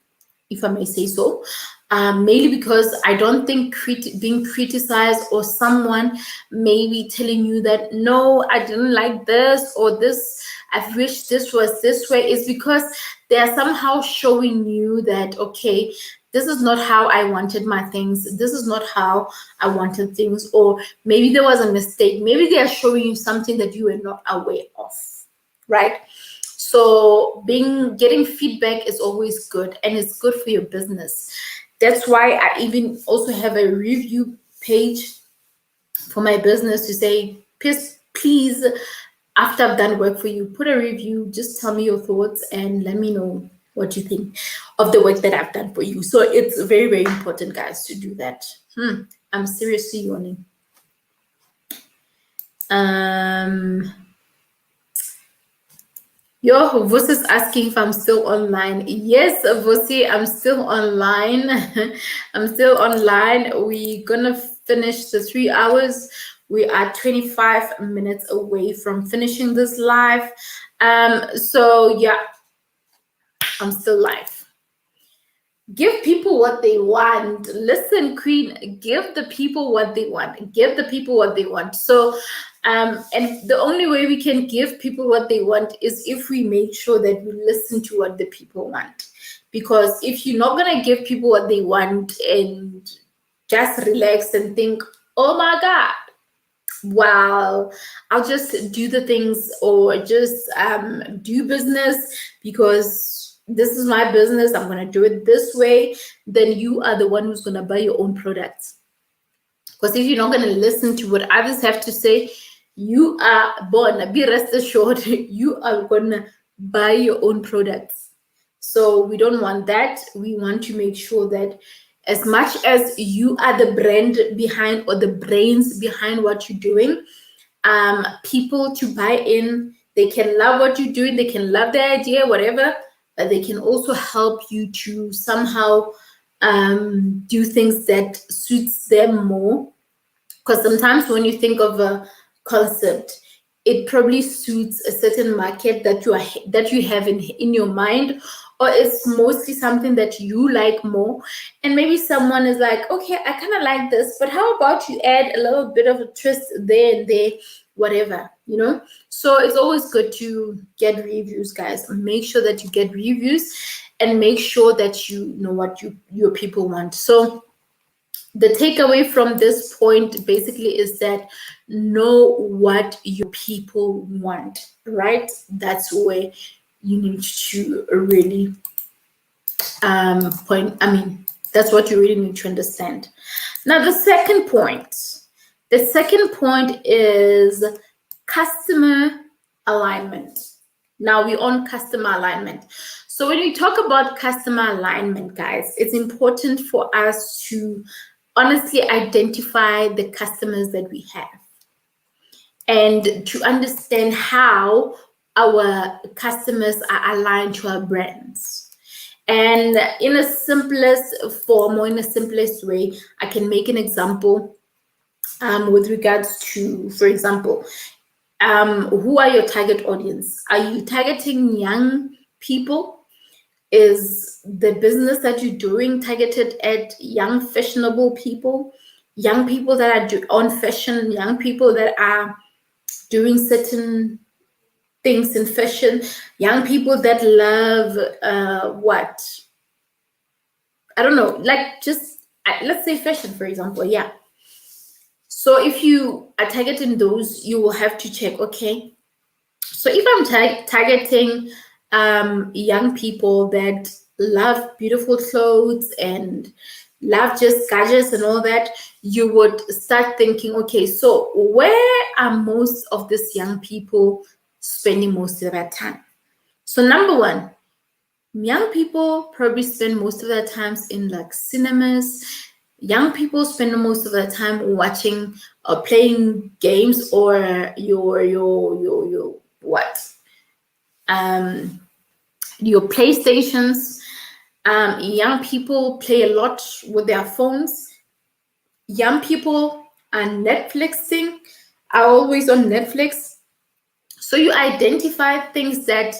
if I may say so. Mainly because I don't think being criticized or someone maybe telling you that, no, I didn't like this, or this, I wish this was this way, is because they are somehow showing you that, okay, this is not how I wanted my things. This is not how I wanted things. Or maybe there was a mistake. Maybe they are showing you something that you were not aware of, right? So getting feedback is always good, and it's good for your business. That's why I even also have a review page for my business to say, please, after I've done work for you, put a review, just tell me your thoughts and let me know what you think of the work that I've done for you. So it's very, very important, guys, to do that. I'm seriously yawning. Vos is asking if I'm still online. Yes, Vosi, I'm still online. I'm still online. We're gonna finish the 3 hours. We are 25 minutes away from finishing this live. So yeah, I'm still live. Give people what they want. Listen, Queen, give the people what they want. Give the people what they want. So, and the only way we can give people what they want is if we make sure that we listen to what the people want. Because if you're not going to give people what they want and just relax and think, oh my God, well, I'll just do the things or just do business because this is my business, I'm going to do it this way, then you are the one who's going to buy your own products. Because if you're not going to listen to what others have to say, you are born, be rest assured, you are going to buy your own products. So we don't want that. We want to make sure that as much as you are the brand behind or the brains behind what you're doing, people to buy in, they can love what you're doing, they can love the idea, whatever, but they can also help you to somehow do things that suits them more. Because sometimes when you think of a concept, it probably suits a certain market that you have in your mind, or it's mostly something that you like more. And maybe someone is like, okay, I kind of like this, but how about you add a little bit of a twist there and there, whatever, you know? So it's always good to get reviews, guys. Make sure that you get reviews and make sure that you know what your people want. So the takeaway from this point basically is that know what your people want, right? That's where you need to really that's what you really need to understand. Now, the second point is customer alignment. Now we're on customer alignment. So when we talk about customer alignment, guys, it's important for us to honestly identify the customers that we have and to understand how our customers are aligned to our brands. And in a simplest form or in the simplest way, I can make an example with regards to, for example, who are your target audience? Are you targeting young people? Is the business that you're doing targeted at young fashionable people, young people that are on fashion, young people that are doing certain things in fashion, young people that love what? I don't know, like just let's say fashion, for example. Yeah. So if you are targeting those, you will have to check, okay, so if I'm targeting young people that love beautiful clothes and love just gadgets and all that, you would start thinking, okay, so where are most of these young people spending most of their time? So number one, young people probably spend most of their times in like cinemas. Young people spend most of their time watching or playing games or your PlayStations. Young people play a lot with their phones. Young people are Netflixing, are always on Netflix. So you identify things that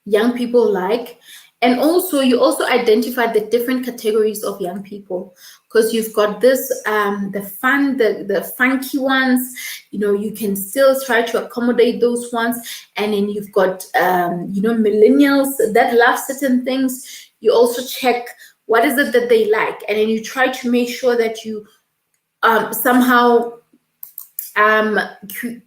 young people like, and also you also identify the different categories of young people. because you've got this the funky ones. You can still try to accommodate those ones, and then you've got millennials that love certain things. You also check what is it that they like, and then you try to make sure that you somehow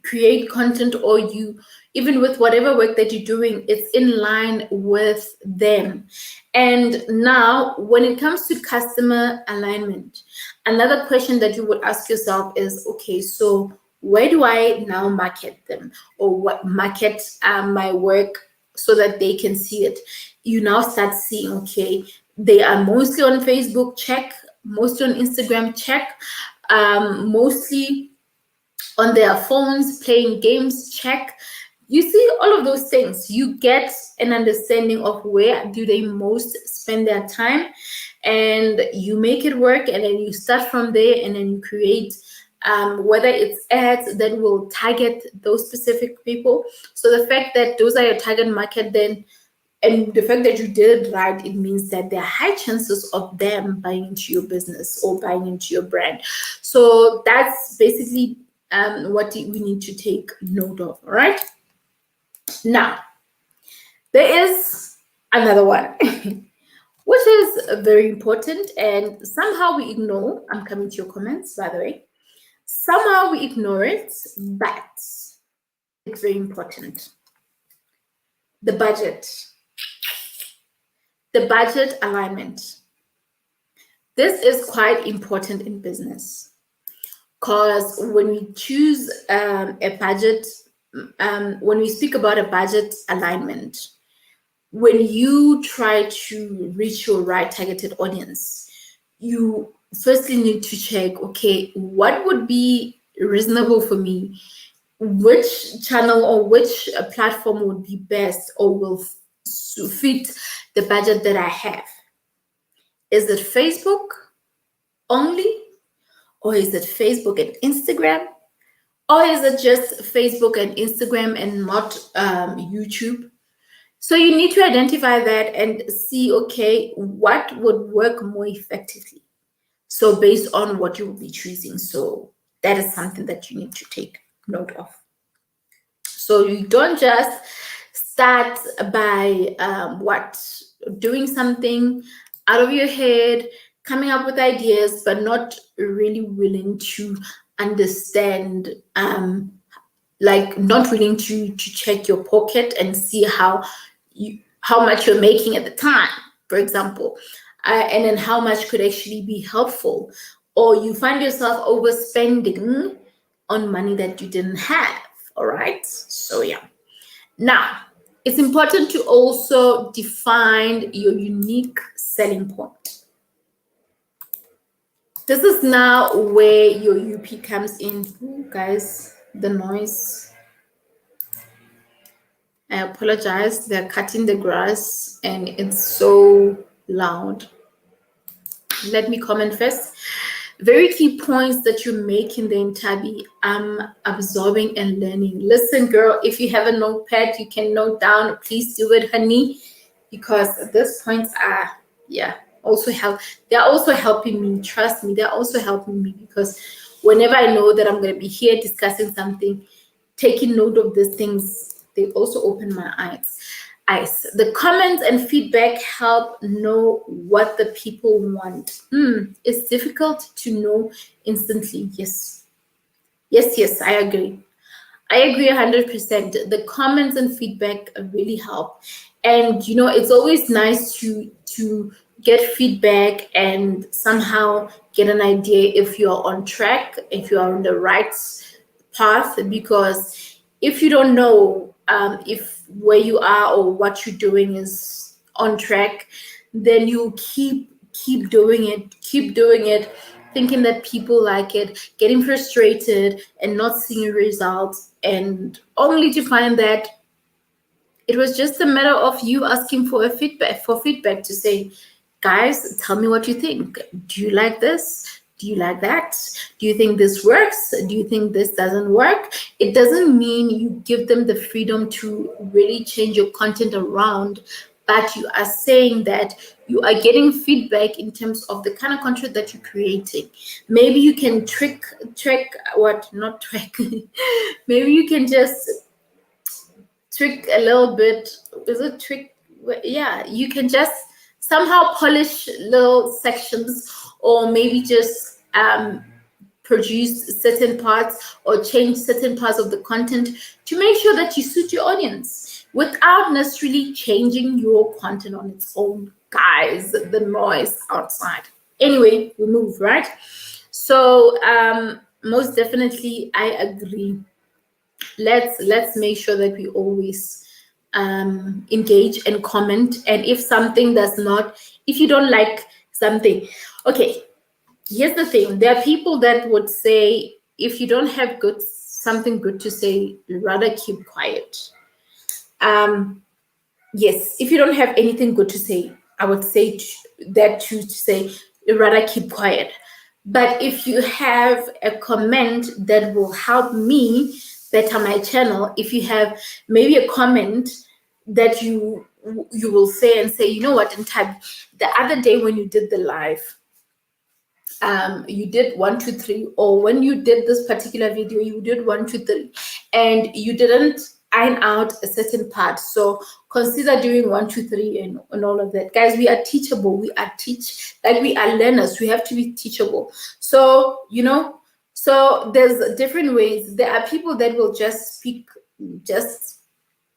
create content, or you, even with whatever work that you're doing, it's in line with them. And now when it comes to customer alignment, another question that you would ask yourself is, okay, so where do I now market them, or what market my work so that they can see it? You now start seeing, okay, they are mostly on Facebook, check, mostly on Instagram, check, mostly on their phones playing games, check. You see all of those things. You get an understanding of where do they most spend their time, and you make it work, and then you start from there, and then you create whether it's ads that will target those specific people. So the fact that those are your target market, then, and the fact that you did it right, it means that there are high chances of them buying into your business or buying into your brand. So that's basically what we need to take note of. All right. Now, there is another one, which is very important, and somehow we ignore. I'm coming to your comments, by the way. Somehow we ignore it, but it's very important. The budget. The budget alignment. This is quite important in business, because when we choose a budget, when we speak about a budget alignment, when you try to reach your right targeted audience, you firstly need to check, okay, what would be reasonable for me? Which channel or which platform would be best or will fit the budget that I have? Is it Facebook only? Or is it Facebook and Instagram? Or is it just Facebook and Instagram and not YouTube? So you need to identify that and see, okay, what would work more effectively? So based on what you will be choosing. So that is something that you need to take note of. So you don't just start by doing something out of your head, coming up with ideas, but not really willing to understand, not willing to check your pocket and see how much you're making at the time, for example, and then how much could actually be helpful, or you find yourself overspending on money that you didn't have. All right. So yeah. Now, it's important to also define your unique selling point. This is now where your UP comes in. Ooh, guys, the noise. I apologize. They're cutting the grass and it's so loud. Let me comment first. Very key points that you make in the interview. Absorbing and learning. Listen, girl, if you have a notepad, you can note down. Please do it, honey, because these points are, also help. They're also helping me. Trust me, they're also helping me, because whenever I know that I'm going to be here discussing something, taking note of these things, they also open my eyes. The comments and feedback help know what the people want. It's difficult to know instantly. Yes, I agree. I agree 100%. The comments and feedback really help. And, it's always nice to get feedback and somehow get an idea if you're on track, if you are on the right path, because if you don't know if where you are or what you're doing is on track, then you keep doing it, thinking that people like it, getting frustrated and not seeing results, and only to find that it was just a matter of you asking for feedback to say, guys, tell me what you think. Do you like this? Do you like that? Do you think this works? Do you think this doesn't work? It doesn't mean you give them the freedom to really change your content around, but you are saying that you are getting feedback in terms of the kind of content that you're creating. Maybe you can trick what, not trick. Maybe you can just trick a little bit. Is it trick? Yeah, you can just somehow polish little sections, or maybe just produce certain parts or change certain parts of the content to make sure that you suit your audience without necessarily changing your content on its own. Guys, the noise outside. Anyway, we move, right? So most definitely I agree. Let's make sure that we always engage and comment. And if something does not, if you don't like something, okay, here's the thing. There are people that would say, if you don't have something good to say, rather keep quiet. Yes, if you don't have anything good to say, I would say to say, rather keep quiet. But if you have a comment that will help me better my channel, if you have maybe a comment that you will say and say, you know what, in time, the other day when you did the live, you did 1, 2, 3, or when you did this particular video, you did 1, 2, 3, and you didn't iron out a certain part. So consider doing 1, 2, 3 and all of that. Guys, we are teachable. We are we are learners. We have to be teachable. So, so there's different ways. There are people that will just speak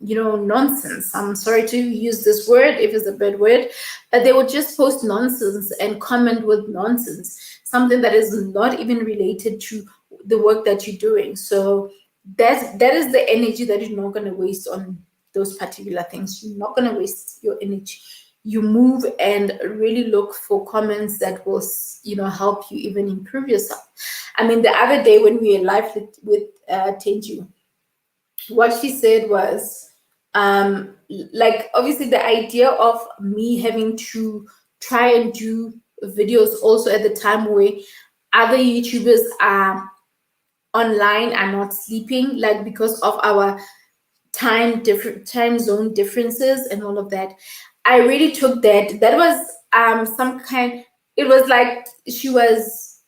nonsense. I'm sorry to use this word if it's a bad word, but they will just post nonsense and comment with nonsense, something that is not even related to the work that you're doing. So that is the energy that you're not going to waste on those particular things. You're not going to waste your energy. You move and really look for comments that will, help you even improve yourself. I mean, the other day when we were live with Tenju, what she said was, obviously the idea of me having to try and do videos also at the time where other YouTubers are online, are not sleeping, because of our time zone differences and all of that. I really took that. That was it was like she was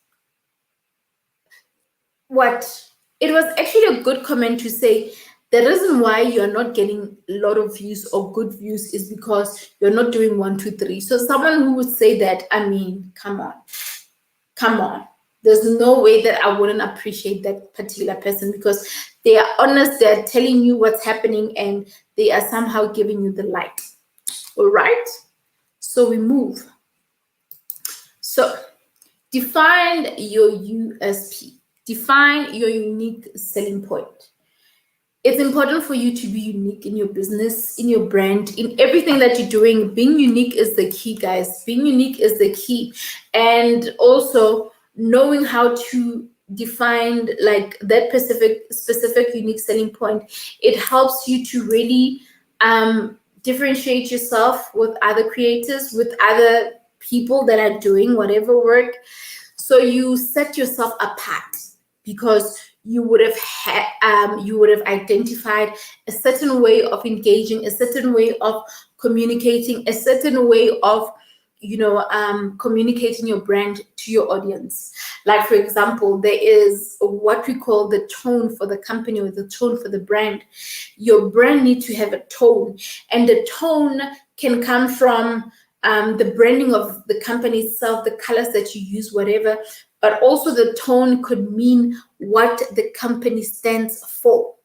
it was actually a good comment to say, the reason why you're not getting a lot of views or good views is because you're not doing 1, 2, 3. So someone who would say that, I mean, come on. There's no way that I wouldn't appreciate that particular person, because they are honest, they're telling you what's happening, and they are somehow giving you the light. All right? So we move. So define your USP. Define your unique selling point. It's important for you to be unique in your business, in your brand, in everything that you're doing. Being unique is the key, guys. Being unique is the key. And also knowing how to define that specific unique selling point. It helps you to really differentiate yourself with other creators, with other people that are doing whatever work. So you set yourself apart, because you would have identified a certain way of engaging, a certain way of communicating, a certain way of communicating your brand to your audience. Like, for example, there is what we call the tone for the company, or the tone for the brand. Your brand needs to have a tone, and the tone can come from the branding of the company itself, the colors that you use, whatever. But also the tone could mean what the company stands for.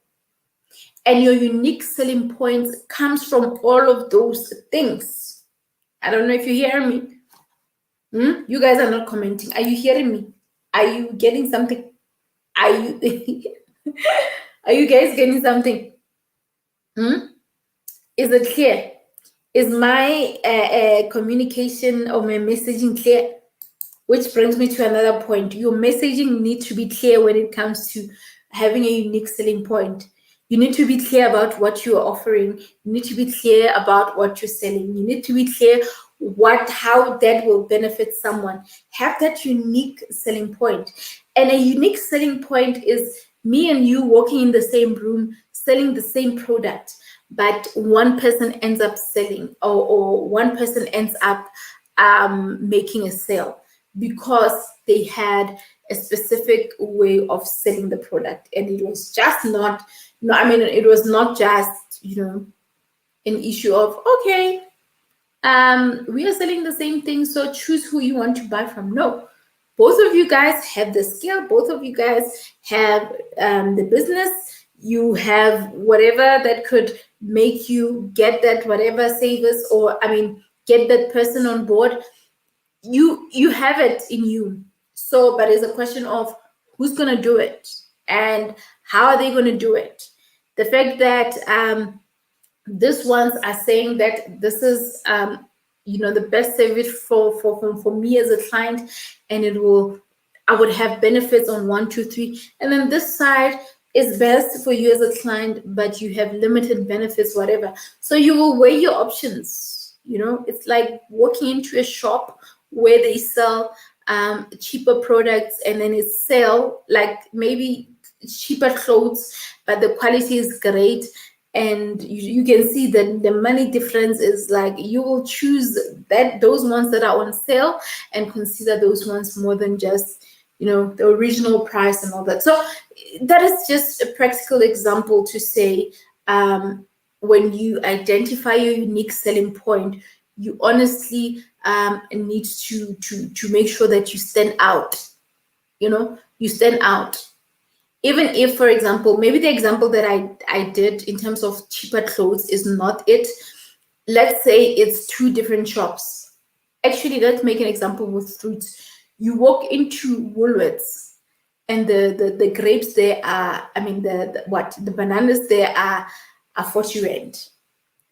And your unique selling points comes from all of those things. I don't know if you hear me. You guys are not commenting. Are you hearing me? Are you getting something? Are you guys getting something? Is it clear? Is my communication or my messaging clear? Which brings me to another point. Your messaging needs to be clear when it comes to having a unique selling point. You need to be clear about what you are offering. You need to be clear about what you're selling. You need to be clear how that will benefit someone. Have that unique selling point. And a unique selling point is me and you walking in the same room, selling the same product, but one person ends up selling, or one person ends up making a sale because they had a specific way of selling the product, and it was just not, no, I mean, it was not just, an issue of, okay, we are selling the same thing, so choose who you want to buy from. No, both of you guys have the skill, both of you guys have the business, you have whatever that could make you get that whatever savers, or I mean, get that person on board. You have it in you. So, but it's a question of who's going to do it and how are they going to do it. The fact that these ones are saying that this is the best service for me as a client, and I would have benefits on 1, 2, 3, and then this side is best for you as a client, but you have limited benefits, whatever. So you will weigh your options. It's like walking into a shop where they sell cheaper products, and then it sell like maybe cheaper clothes, but the quality is great, and you can see that the money difference is like, you will choose those ones that are on sale and consider those ones more than just the original price and all that. So that is just a practical example to say, when you identify your unique selling point, you honestly need to make sure that you stand out. You stand out. Even if, for example, maybe the example that I did in terms of cheaper clothes is not it. Let's say it's 2 different shops. Actually, let's make an example with fruits. You walk into Woolworths, and the grapes there are, I mean, the bananas there are 40 Rand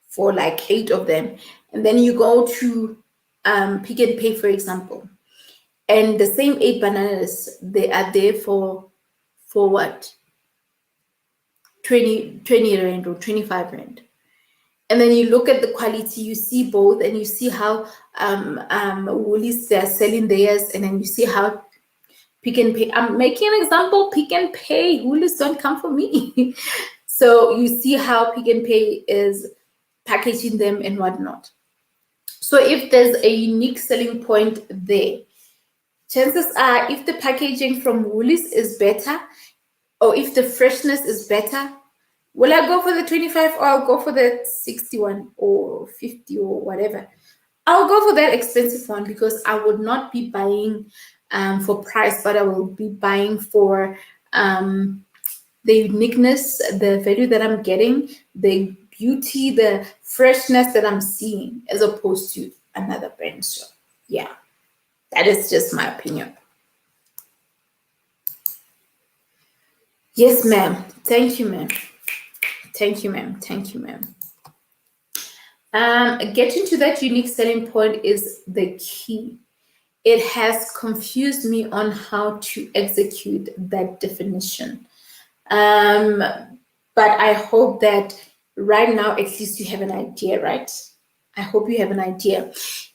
for like 8 of them. And then you go to Pick n Pay, for example, and the same 8 bananas, they are there for what? 20 Rand or 25 Rand. And then you look at the quality, you see both, and you see how Woolies, they're selling theirs, and then you see how Pick n Pay, I'm making an example, Pick n Pay, Woolies don't come for me. So you see how Pick n Pay is packaging them and whatnot. So if there's a unique selling point there, chances are, if the packaging from Woolies is better, or if the freshness is better, will I go for the 25 or I'll go for the 61 or 50 or whatever? I'll go for that expensive one, because I would not be buying for price, but I will be buying for the uniqueness, the value that I'm getting, the beauty, the freshness that I'm seeing, as opposed to another brand. So yeah, that is just my opinion. Yes, ma'am. Thank you, ma'am. Thank you, ma'am. Thank you, ma'am. Getting to that unique selling point is the key. It has confused me on how to execute that definition. But I hope that right now, at least you have an idea, right? I hope you have an idea.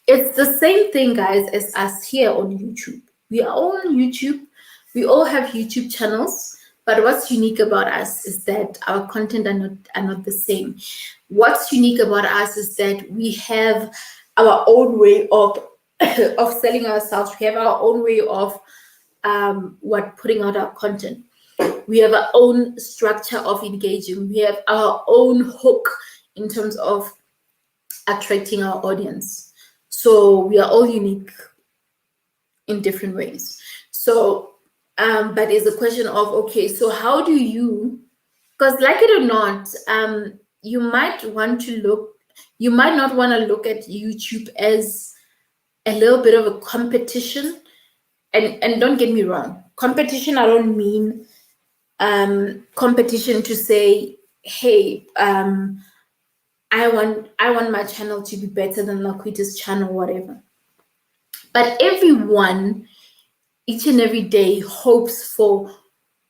It's the same thing, guys, as us here on YouTube. We are all on YouTube. We all have YouTube channels. But what's unique about us is that our content are not the same. What's unique about us is that we have our own way of selling ourselves. We have our own way of putting out our content. We have our own structure of engaging. We have our own hook in terms of attracting our audience. So we are all unique in different ways. So but it's a question of, okay, so how do you, because like it or not, you might not want to look at YouTube as a little bit of a competition. And don't get me wrong, competition, I don't mean competition to say, hey, I want my channel to be better than Laquita's channel, whatever. But everyone, each and every day, hopes for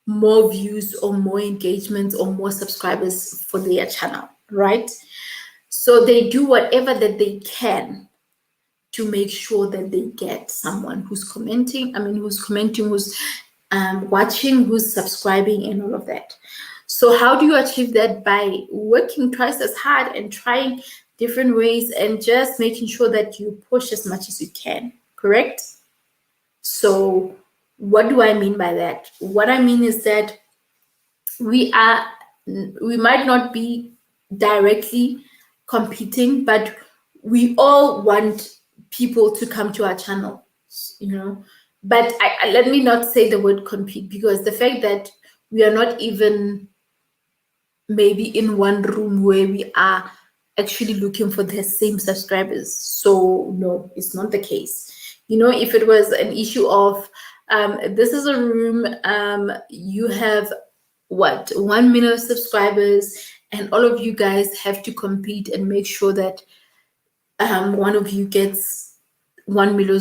more views or more engagement or more subscribers for their channel, right? So they do whatever that they can to make sure that they get someone who's commenting, who's watching, who's subscribing, and all of that. So how do you achieve that? By working twice as hard and trying different ways and just making sure that you push as much as you can, correct? So what do I mean by that? What I mean is that we might not be directly competing, but we all want people to come to our channel, but let me not say the word compete, because the fact that we are not even maybe in one room where we are actually looking for the same subscribers. So no, it's not the case. If it was an issue of this is a room, you have 1 million subscribers, and all of you guys have to compete and make sure that one of you gets 1 million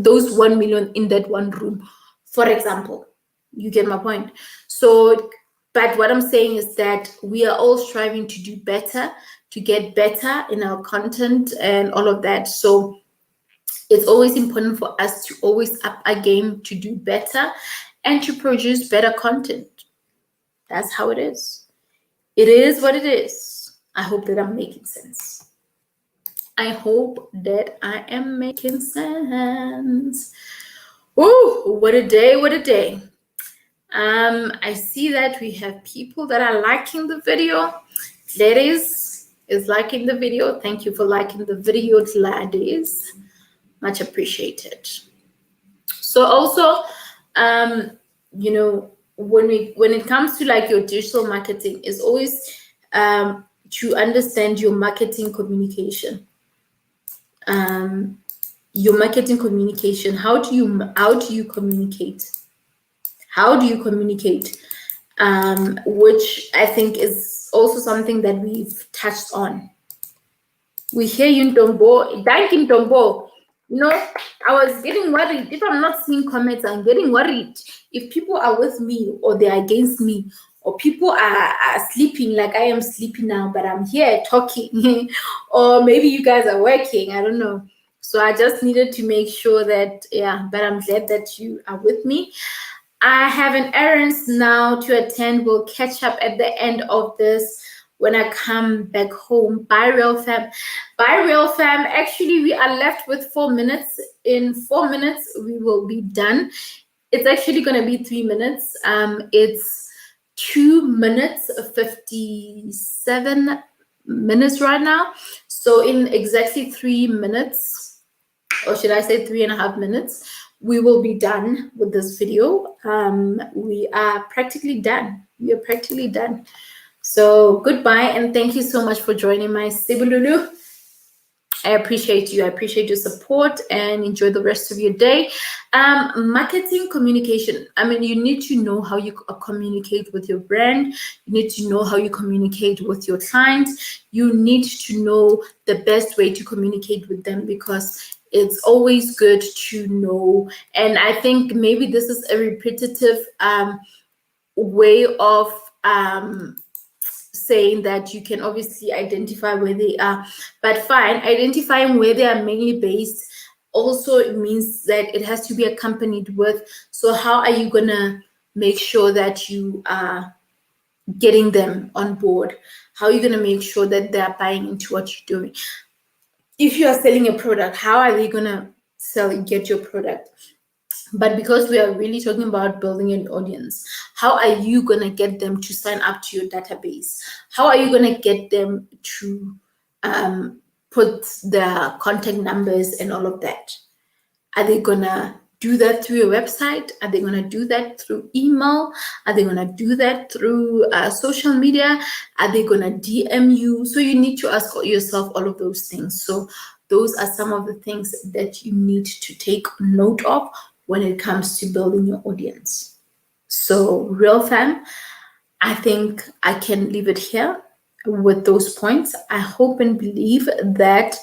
those 1 million in that one room, for example. You get my point? So, but what I'm saying is that we are all striving to do better, to get better in our content and all of that. So it's always important for us to always up our game, to do better and to produce better content. That's how it is. It is what it is. I hope that I'm making sense. I hope that I am making sense. Oh, what a day, what a day. I see that we have people that are liking the video. Ladies is liking the video. Thank you for liking the video, ladies. Much appreciated. So also, when it comes to like your digital marketing, is always to understand your marketing communication. Your marketing communication. How do you communicate? How do you communicate? Which I think is also something that we've touched on. We hear you, Ntombo. Thank you, Ntombo. I was getting worried. If I'm not seeing comments, I'm getting worried. If people are with me or they're against me, or people are sleeping like I am sleeping now, but I'm here talking, or maybe you guys are working, I don't know. So I just needed to make sure that, but I'm glad that you are with me. I have an errand now to attend. We'll catch up at the end of this when I come back home. Bye, Real Fam. Bye, Real Fam. Actually, we are left with 4 minutes. In 4 minutes, we will be done. It's actually going to be 3 minutes. It's 2 minutes, 57 minutes right now. So in exactly 3 minutes, or should I say 3.5 minutes, we will be done with this video. We are practically done. So goodbye, and thank you so much for joining my Sibululu. I appreciate you. I appreciate your support, and enjoy the rest of your day. Marketing communication. I mean, you need to know how you communicate with your brand. You need to know how you communicate with your clients. You need to know the best way to communicate with them, because it's always good to know. And I think maybe this is a repetitive way of saying that you can obviously identify where they are, but fine, identifying where they are mainly based also it means that it has to be accompanied with, so how are you gonna make sure that you are getting them on board? How are you gonna make sure that they are buying into what you're doing? If you are selling a product, how are they gonna get your product? But because we are really talking about building an audience, how are you going to get them to sign up to your database? How are you going to get them to put their contact numbers and all of that? Are they going to do that through your website? Are they going to do that through email? Are they going to do that through social media? Are they going to DM you? So you need to ask yourself all of those things. So those are some of the things that you need to take note of when it comes to building your audience. So Real Fam, I think I can leave it here with those points. I hope and believe that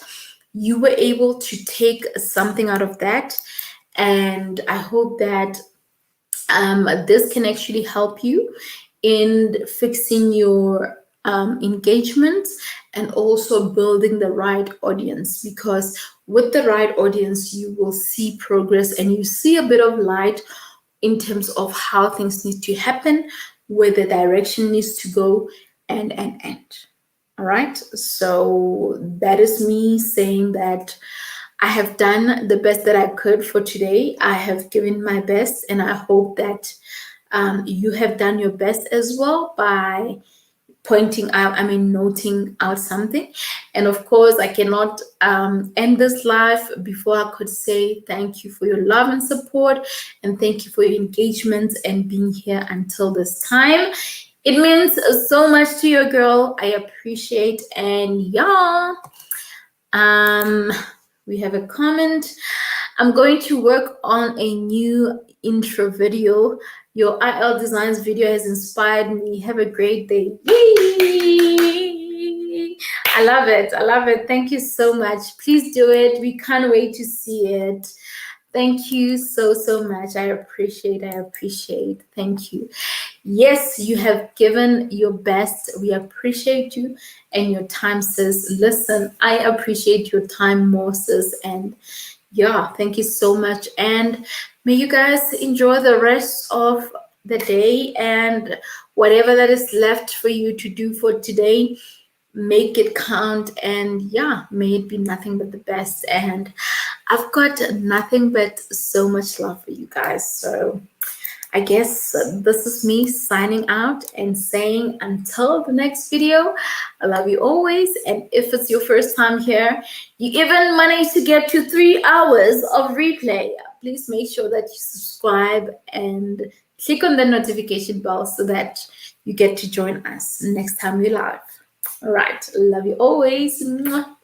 you were able to take something out of that. And I hope that this can actually help you in fixing your engagement and also building the right audience, because with the right audience you will see progress and you see a bit of light in terms of how things need to happen where the direction needs to go, and. All right. So that is me saying that I have done the best that I could for today. I have given my best, and I hope that you have done your best as well by noting out something. And of course, I cannot end this live before I could say thank you for your love and support, and thank you for your engagement and being here until this time. It means so much to your girl. I appreciate. And yeah, we have a comment. I'm going to work on a new intro video. Your IL Designs video has inspired me. Have a great day. Yay! I love it. I love it. Thank you so much. Please do it. We can't wait to see it. Thank you so much. I appreciate. Thank you. Yes, you have given your best. We appreciate you and your time, sis. Listen, I appreciate your time more, sis. And yeah, thank you so much. And may you guys enjoy the rest of the day, and whatever that is left for you to do for today, make it count. And yeah, may it be nothing but the best. And I've got nothing but so much love for you guys. So I guess this is me signing out and saying until the next video, I love you always. And if it's your first time here, you even managed to get to 3 hours of replay, please make sure that you subscribe and click on the notification bell so that you get to join us next time we live. All right. Love you always. Mwah.